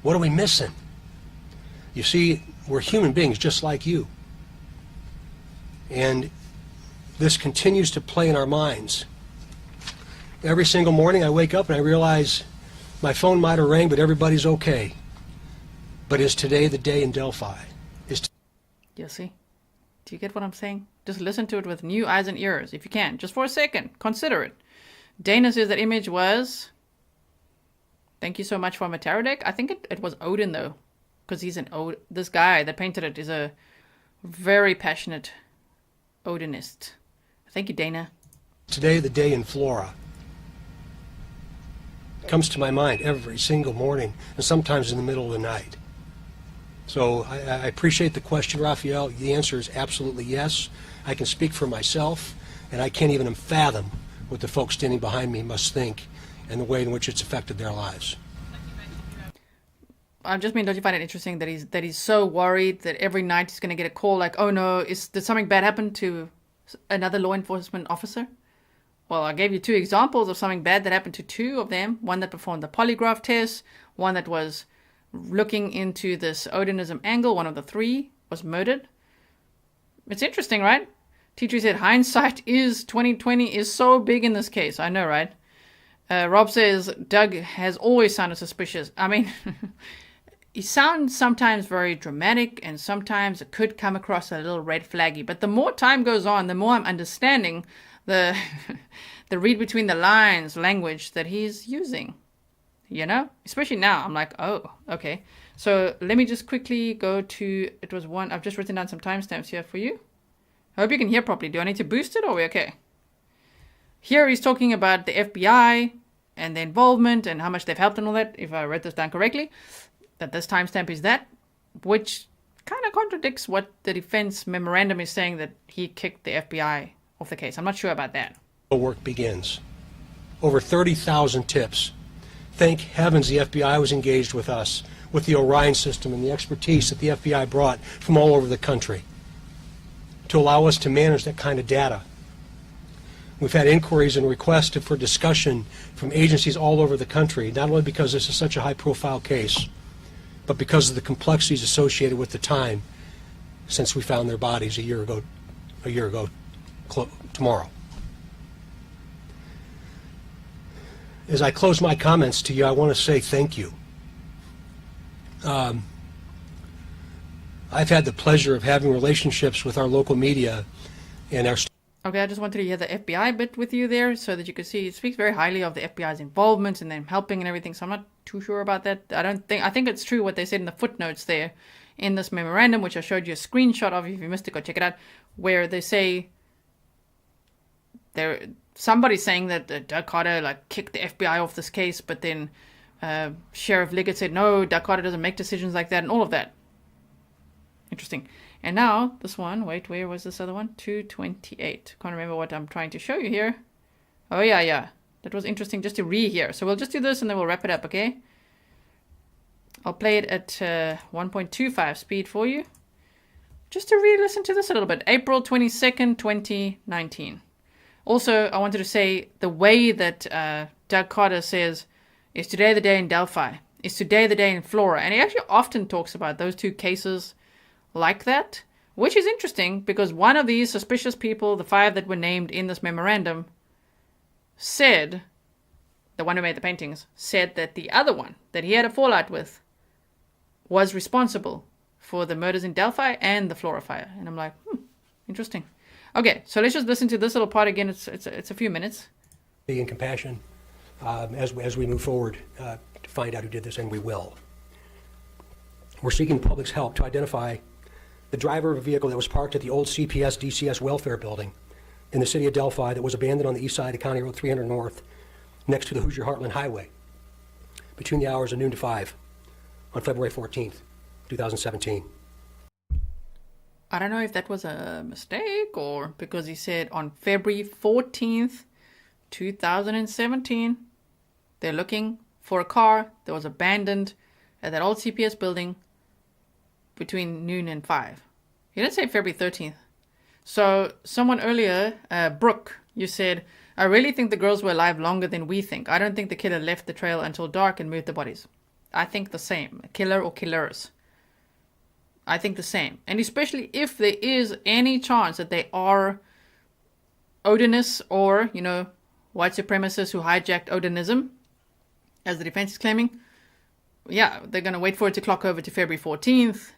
What are we missing? You see, we're human beings just like you. And this continues to play in our minds. Every single morning I wake up and I realize my phone might have rang, but everybody's okay. But is today the day in Delphi? You see? Do you get what I'm saying? Just listen to it with new eyes and ears, if you can. Just for a second. Consider it. Dana says that image was Thank you so much for my tarot deck. I think it was Odin, though, because he's this guy that painted it is a very passionate Odinist. Thank you, Dana. Today, the day in Flora comes to my mind every single morning, and sometimes in the middle of the night. So I appreciate the question, Raphael. The answer is absolutely yes. I can speak for myself, and I can't even fathom what the folks standing behind me must think and the way in which it's affected their lives. I just mean, don't you find it interesting that he's so worried that every night he's going to get a call like, oh no, did something bad happen to another law enforcement officer? Well, I gave you 2 examples of something bad that happened to 2 of them. One that performed the polygraph test, one that was looking into this Odinism angle. One of the 3 was murdered. It's interesting, right? Teacher said hindsight is 2020 is so big in this case. I know, right? Rob says Doug has always sounded suspicious. I mean, he sounds sometimes very dramatic, and sometimes it could come across a little red flaggy. But the more time goes on, the more I'm understanding the read between the lines language that he's using. You know, especially now, I'm like, oh, okay. So let me just quickly go to, it was one, I've just written down some timestamps here for you. I hope you can hear properly. Do I need to boost it or are we okay? Here he's talking about the FBI and the involvement and how much they've helped and all that, if I read this down correctly, that this timestamp is that, which kind of contradicts what the defense memorandum is saying, that he kicked the FBI off the case. I'm not sure about that. Work begins. Over 30,000 tips. Thank heavens the FBI was engaged with us, with the Orion system and the expertise that the FBI brought from all over the country to allow us to manage that kind of data. We've had inquiries and requests for discussion from agencies all over the country, not only because this is such a high-profile case, but because of the complexities associated with the time since we found their bodies a year ago tomorrow. As I close my comments to you, I want to say thank you. I've had the pleasure of having relationships with our local media and our... Okay, I just wanted to hear the FBI bit with you there so that you could see it speaks very highly of the FBI's involvement and them helping and everything, so I'm not too sure about that. I think it's true what they said in the footnotes there in this memorandum, which I showed you a screenshot of. If you missed it, go check it out, where they say somebody's saying that Doug Carter like kicked the FBI off this case, but then Sheriff Liggett said no, Doug Carter doesn't make decisions like that, and all of that. Interesting. And now this one, wait, where was this other one? 228. Can't remember what I'm trying to show you here. Oh yeah, that was interesting just to re-hear. So we'll just do this and then we'll wrap it up, okay? I'll play it at 1.25 speed for you, just to re-listen to this a little bit. April 22nd, 2019. Also, I wanted to say the way that Doug Carter says, is today the day in Delphi? Is today the day in Flora? And he actually often talks about those 2 cases like that, which is interesting because one of these suspicious people, the 5 that were named in this memorandum, said, the one who made the paintings, said that the other one that he had a fallout with was responsible for the murders in Delphi and the Flora fire. And I'm like, interesting. Okay, so let's just listen to this little part again. It's a few minutes. And compassion as we move forward to find out who did this, and we will. We're seeking the public's help to identify the driver of a vehicle that was parked at the old CPS DCS welfare building in the city of Delphi that was abandoned on the east side of County Road 300 North next to the Hoosier Heartland Highway between the hours of noon to 5 on February 14th, 2017. I don't know if that was a mistake or because he said on February 14th, 2017, they're looking for a car that was abandoned at that old CPS building between noon and 5. He didn't say February 13th. So someone earlier, Brooke, you said, I really think the girls were alive longer than we think. I don't think the killer left the trail until dark and moved the bodies. I think the same. Killer or killers. I think the same. And especially if there is any chance that they are Odinists or, white supremacists who hijacked Odinism, as the defense is claiming, yeah, they're going to wait for it to clock over to February 14th.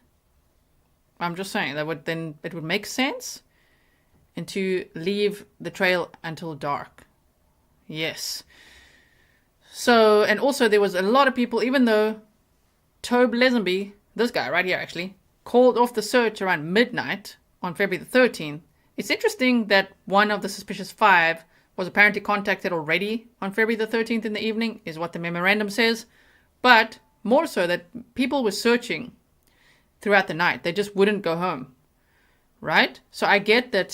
I'm just saying it would make sense, and to leave the trail until dark. Yes. So, and also there was a lot of people, even though Tobe Lesenby, this guy right here actually, called off the search around midnight on February the 13th. It's interesting that one of the suspicious five was apparently contacted already on February the 13th in the evening, is what the memorandum says. But more so that people were searching throughout the night. They just wouldn't go home. Right? So I get that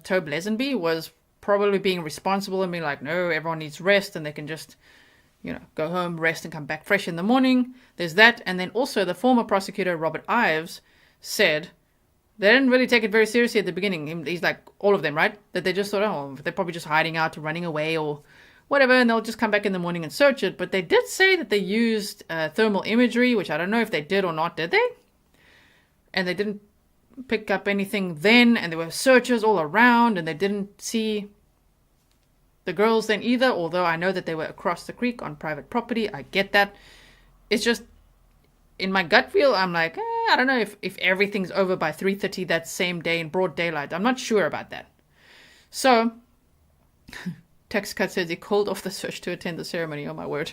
Tobe Lesenby was probably being responsible and being like, no, everyone needs rest and they can just, go home, rest and come back fresh in the morning. There's that. And then also the former prosecutor, Robert Ives, said they didn't really take it very seriously at the beginning. He's like, all of them, right? That they just thought, oh, they're probably just hiding out or running away or whatever, and they'll just come back in the morning and search it. But they did say that they used thermal imagery, which I don't know if they did or not, did they? And they didn't pick up anything then, and there were searchers all around, and they didn't see the girls then either, although I know that they were across the creek on private property. I get that. It's just, in my gut feel, I'm like, I don't know if everything's over by 3:30 that same day in broad daylight. I'm not sure about that. So, Text Cut says he called off the search to attend the ceremony. Oh my word.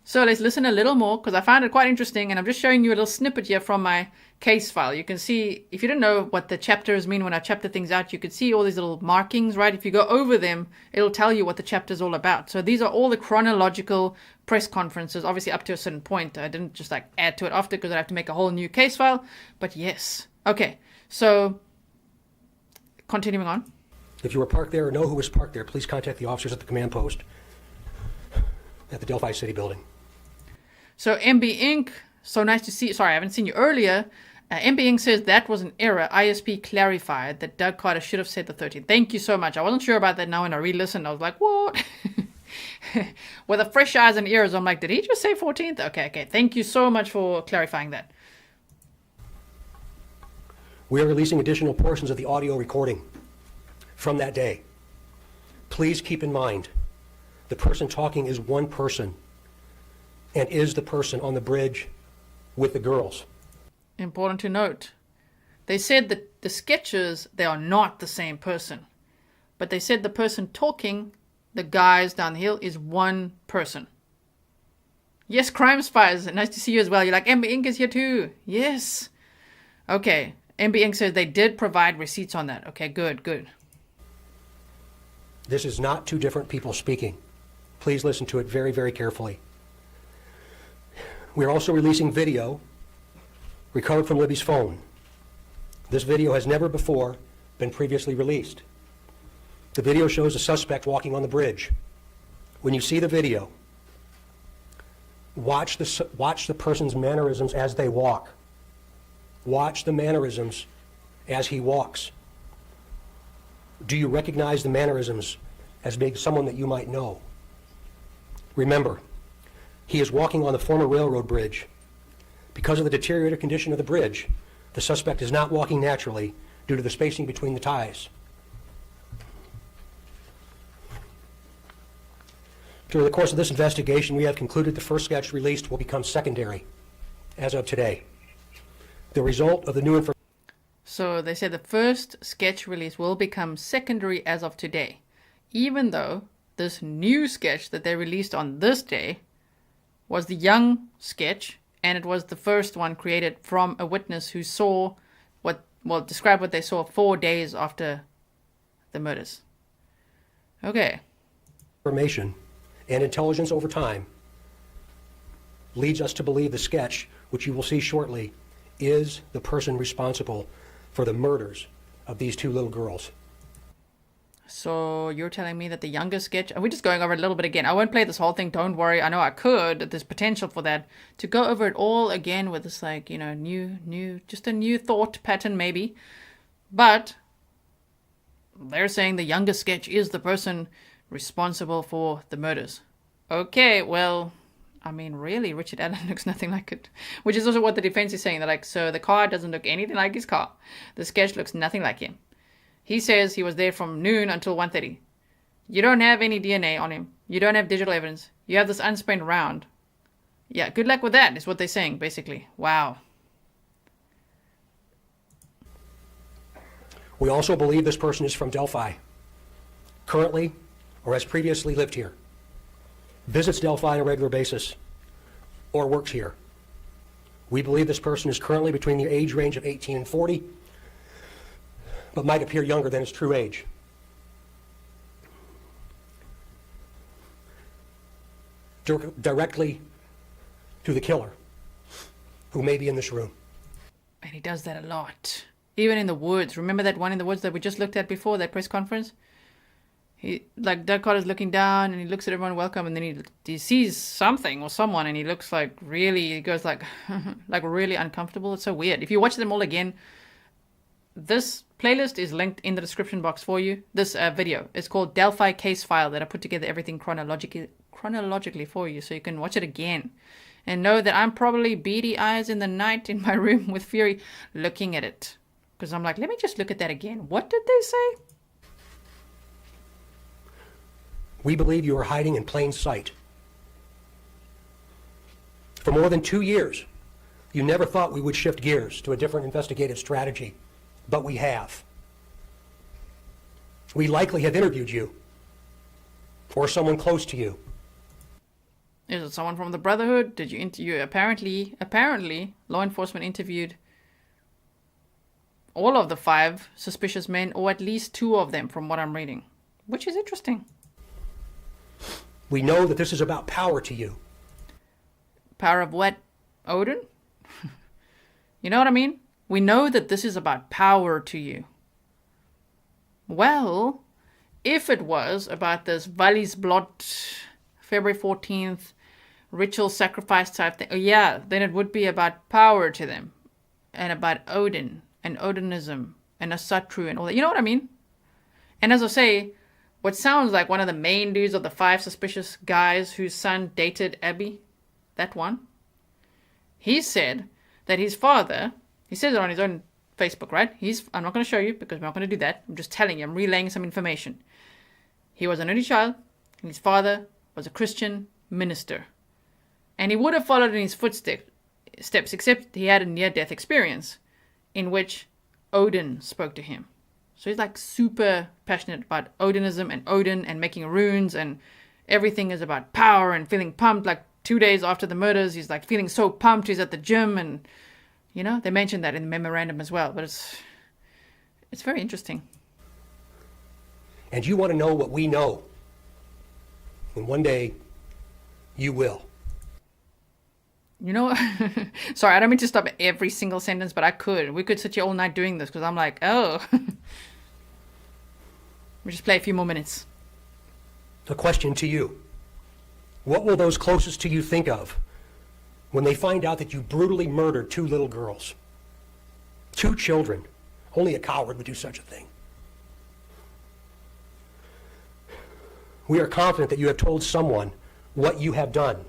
So let's listen a little more, because I found it quite interesting, and I'm just showing you a little snippet here from my case file. You can see, if you don't know what the chapters mean when I chapter things out, you can see all these little markings, right? If you go over them, it'll tell you what the chapter's all about. So these are all the chronological press conferences, obviously up to a certain point. I didn't just add to it after, because I'd have to make a whole new case file. But yes. Okay, so continuing on. If you were parked there or know who was parked there, please contact the officers at the command post at the Delphi City building. So MB Inc., so nice to see you. Sorry, I haven't seen you earlier. MB Inc. says that was an error. ISP clarified that Doug Carter should have said the 13th. Thank you so much. I wasn't sure about that now when I re-listened. I was like, what? With the fresh eyes and ears, I'm like, did he just say 14th? Okay. Thank you so much for clarifying that. We are releasing additional portions of the audio recording from that day. Please keep in mind, the person talking is one person and is the person on the bridge with the girls. Important to note. They said that the sketches, they are not the same person. But they said the person talking, the guys down the hill, is one person. Yes, Crime Spies, nice to see you as well. You're like, MB Inc. is here too. Yes. Okay, MB Inc. says they did provide receipts on that. Okay, good. This is not two different people speaking. Please listen to it very, very carefully. We are also releasing video recovered from Libby's phone. This video has never before been previously released. The video shows a suspect walking on the bridge. When you see the video, watch the person's mannerisms as they walk. Watch the mannerisms as he walks. Do you recognize the mannerisms as being someone that you might know? Remember, he is walking on the former railroad bridge. Because of the deteriorated condition of the bridge, the suspect is not walking naturally due to the spacing between the ties. During the course of this investigation, we have concluded the first sketch released will become secondary as of today. The result of the new information. So they said the first sketch release will become secondary as of today, even though this new sketch that they released on this day was the young sketch, and it was the first one created from a witness who saw described what they saw 4 days after the murders. Okay. Information and intelligence over time leads us to believe the sketch, which you will see shortly, is the person responsible for the murders of these two little girls. So you're telling me that the younger sketch, and we're just going over it a little bit again. I won't play this whole thing, don't worry. I know I could. There's potential for that. To go over it all again with this just a new thought pattern maybe. But they're saying the younger sketch is the person responsible for the murders. Okay, well, I mean, really, Richard Allen looks nothing like it. Which is also what the defense is saying. They're like, so the car doesn't look anything like his car. The sketch looks nothing like him. He says he was there from noon until 1:30. You don't have any DNA on him. You don't have digital evidence. You have this unspent round. Yeah, good luck with that, is what they're saying, basically. Wow. We also believe this person is from Delphi, currently or has previously lived here. visits Delphi on a regular basis, or works here. We believe this person is currently between the age range of 18 and 40, but might appear younger than his true age. Directly to the killer, who may be in this room. And he does that a lot. Even in the woods. Remember that one in the woods that we just looked at before, that press conference? Doug Carter's looking down and he looks at everyone, welcome, and then he sees something or someone and he looks like really, he goes like, like really uncomfortable. It's so weird. If you watch them all again, this playlist is linked in the description box for you. This video is called Delphi Case File, that I put together everything chronologically for you, so you can watch it again. And know that I'm probably beady eyes in the night in my room with fury looking at it. Because I'm like, let me just look at that again. What did they say? We believe you are hiding in plain sight. For more than 2 years, you never thought we would shift gears to a different investigative strategy, but we have. We likely have interviewed you, or someone close to you. Is it someone from the Brotherhood? Did you interview? Apparently, law enforcement interviewed all of the 5 suspicious men, or at least 2 of them from what I'm reading, which is interesting. We know that this is about power to you. Power of what? Odin? You know what I mean? We know that this is about power to you. Well, if it was about this Valisblot, February 14th, ritual sacrifice type thing, yeah, then it would be about power to them. And about Odin, and Odinism, and Asatru, and all that. You know what I mean? And as I say, what sounds like one of the main dudes of the 5 suspicious guys whose son dated Abby, that one, he said that his father, he says it on his own Facebook, right? I'm not going to show you because we're not going to do that. I'm just telling you, I'm relaying some information. He was an only child, and his father was a Christian minister. And he would have followed in his footsteps, except he had a near-death experience in which Odin spoke to him. So he's like super passionate about Odinism and Odin and making runes, and everything is about power and feeling pumped. Like 2 days after the murders, he's like feeling so pumped. He's at the gym, and you know, they mentioned that in the memorandum as well. But it's very interesting. And you want to know what we know. And one day, you will. You know, sorry, I don't mean to stop every single sentence, but I could. We could sit here all night doing this because I'm like, oh. We'll just play a few more minutes. A question to you. What will those closest to you think of when they find out that you brutally murdered 2 little girls? 2 children. Only a coward would do such a thing. We are confident that you have told someone what you have done.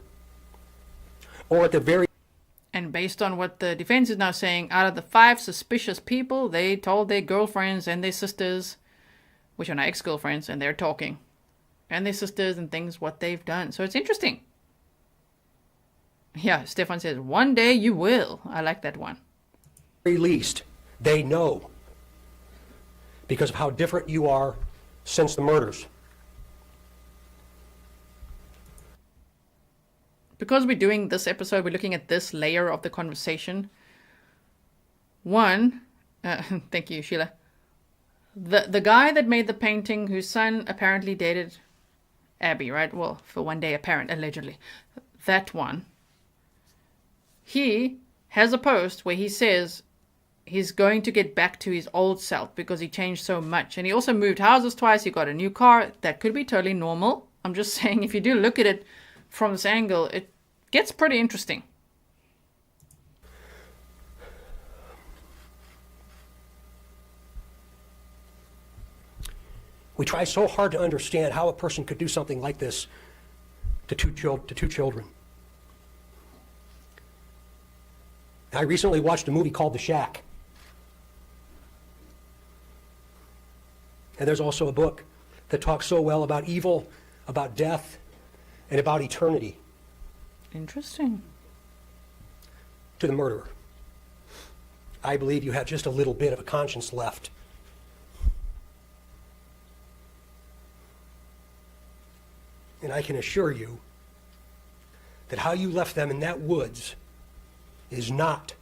Or at the very... And based on what the defense is now saying, out of the 5 suspicious people, they told their girlfriends and their sisters, which are now ex-girlfriends, and they're talking, and their sisters and things, what they've done. So it's interesting. Yeah, Stefan says, one day you will. I like that one. At the very least, they know. Because of how different you are since the murders. Because we're doing this episode, we're looking at this layer of the conversation. One, thank you, Sheila. The guy that made the painting, whose son apparently dated Abby, right? Well, for one day, allegedly. That one. He has a post where he says he's going to get back to his old self because he changed so much. And he also moved houses twice. He got a new car. That could be totally normal. I'm just saying, if you do look at it from this angle, it gets pretty interesting. We try so hard to understand how a person could do something like this to two children. I recently watched a movie called The Shack. And there's also a book that talks so well about evil, about death, and about eternity. Interesting. To the murderer, I believe you have just a little bit of a conscience left. And I can assure you that how you left them in that woods is not,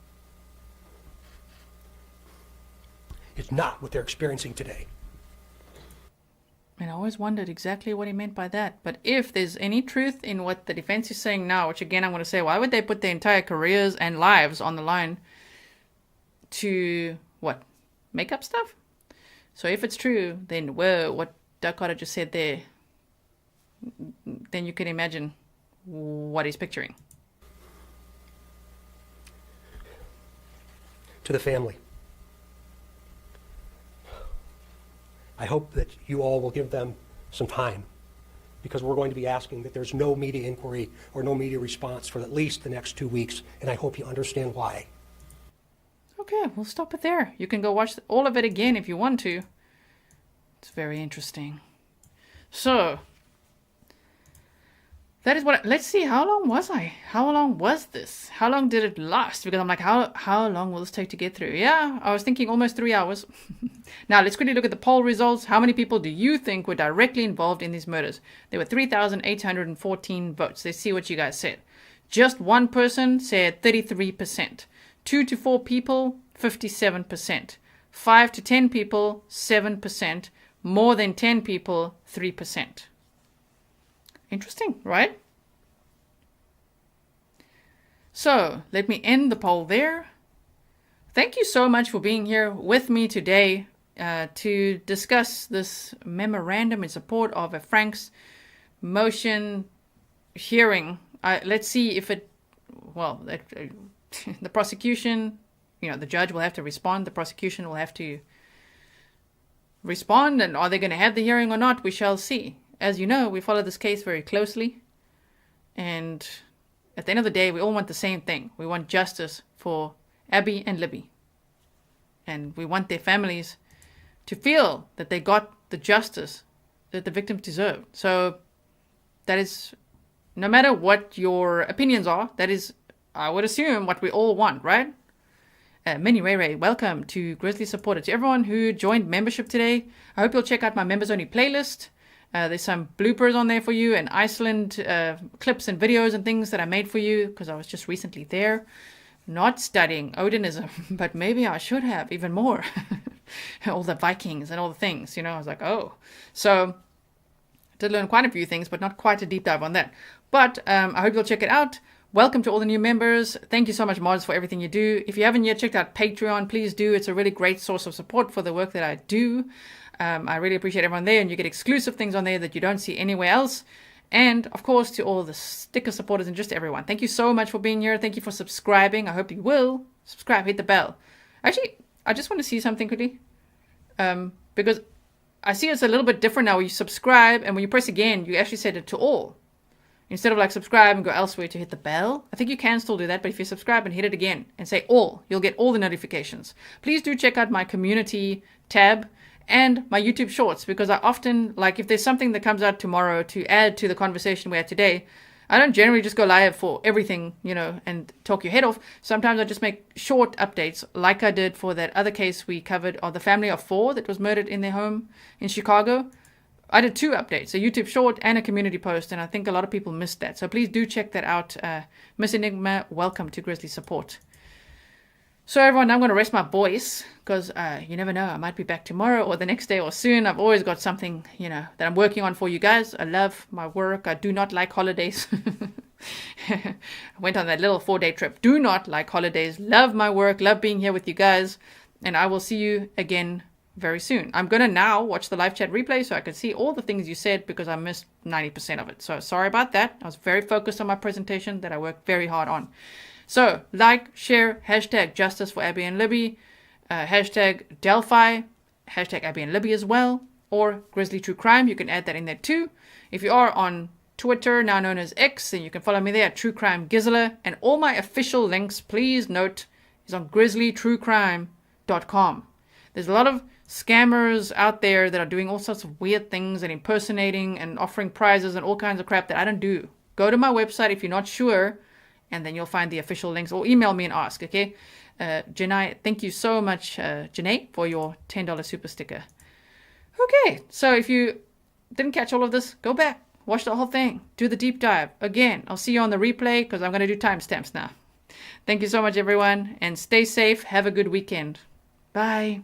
it's not what they're experiencing today. And I always wondered exactly what he meant by that. But if there's any truth in what the defense is saying now, which again I'm going to say, why would they put their entire careers and lives on the line to, what, make up stuff? So if it's true, then what Dakota just said there, then you can imagine what he's picturing. To the family, I hope that you all will give them some time, because we're going to be asking that there's no media inquiry or no media response for at least the next 2 weeks, and I hope you understand why. Okay, we'll stop it there. You can go watch all of it again if you want to. It's very interesting. So, that is what, let's see, how long was I? How long was this? How long did it last? Because I'm like, how long will this take to get through? Yeah, I was thinking almost 3 hours. Now, let's quickly look at the poll results. How many people do you think were directly involved in these murders? There were 3,814 votes. Let's see what you guys said. Just one person said 33%. 2 to 4 people, 57%. 5 to 10 people, 7%. More than 10 people, 3%. Interesting, right? So, let me end the poll there. Thank you so much for being here with me today to discuss this memorandum in support of a Frank's motion hearing. Let's see if it, well, the prosecution, the judge will have to respond. The prosecution will have to respond. And are they going to have the hearing or not? We shall see. As you know, we follow this case very closely. And at the end of the day, we all want the same thing. We want justice for Abby and Libby. And we want their families to feel that they got the justice that the victims deserved. So that is, no matter what your opinions are, that is, I would assume, what we all want, right? Minnie Ray Ray, welcome to Grizzly Supporter. To everyone who joined membership today, I hope you'll check out my members only playlist. There's some bloopers on there for you, and Iceland clips and videos and things that I made for you, because I was just recently there. Not studying Odinism, but maybe I should have even more. All the Vikings and all the things, I was like, oh. So, I did learn quite a few things, but not quite a deep dive on that. But I hope you'll check it out. Welcome to all the new members. Thank you so much, mods, for everything you do. If you haven't yet checked out Patreon, please do. It's a really great source of support for the work that I do. I really appreciate everyone there, and you get exclusive things on there that you don't see anywhere else. And, of course, to all the sticker supporters and just everyone. Thank you so much for being here. Thank you for subscribing. I hope you will subscribe. Hit the bell. Actually, I just want to see something quickly. Because I see it's a little bit different now. When you subscribe, and when you press again, you actually set it to all. Instead of like subscribe and go elsewhere to hit the bell. I think you can still do that, but if you subscribe and hit it again and say all, you'll get all the notifications. Please do check out my community tab and my YouTube shorts, because I often, like, if there's something that comes out tomorrow to add to the conversation we had today, I don't generally just go live for everything, and talk your head off. Sometimes I just make short updates, like I did for that other case we covered of the family of 4 that was murdered in their home in Chicago. I did 2 updates, a YouTube short and a community post, and I think a lot of people missed that. So please do check that out. Miss Enigma, welcome to Grizzly Support. So everyone, I'm going to rest my voice, because you never know, I might be back tomorrow or the next day or soon. I've always got something, that I'm working on for you guys. I love my work. I do not like holidays. I went on that little 4-day trip. Do not like holidays. Love my work. Love being here with you guys. And I will see you again very soon. I'm going to now watch the live chat replay so I can see all the things you said, because I missed 90% of it. So sorry about that. I was very focused on my presentation that I worked very hard on. So like, share, hashtag justice for Abby and Libby, hashtag Delphi, hashtag Abby and Libby as well, or Grizzly True Crime. You can add that in there too. If you are on Twitter, now known as X, then you can follow me there at True Crime Gizzler. And all my official links, please note, is on grizzlytruecrime.com. There's a lot of scammers out there that are doing all sorts of weird things and impersonating and offering prizes and all kinds of crap that I don't do. Go to my website if you're not sure, and then you'll find the official links, or email me and ask, okay? Janai, thank you so much, Janae, for your $10 super sticker. Okay, so if you didn't catch all of this, go back, Watch the whole thing. Do the deep dive. Again, I'll see you on the replay because I'm going to do timestamps now. Thank you so much, everyone, and stay safe. Have a good weekend. Bye.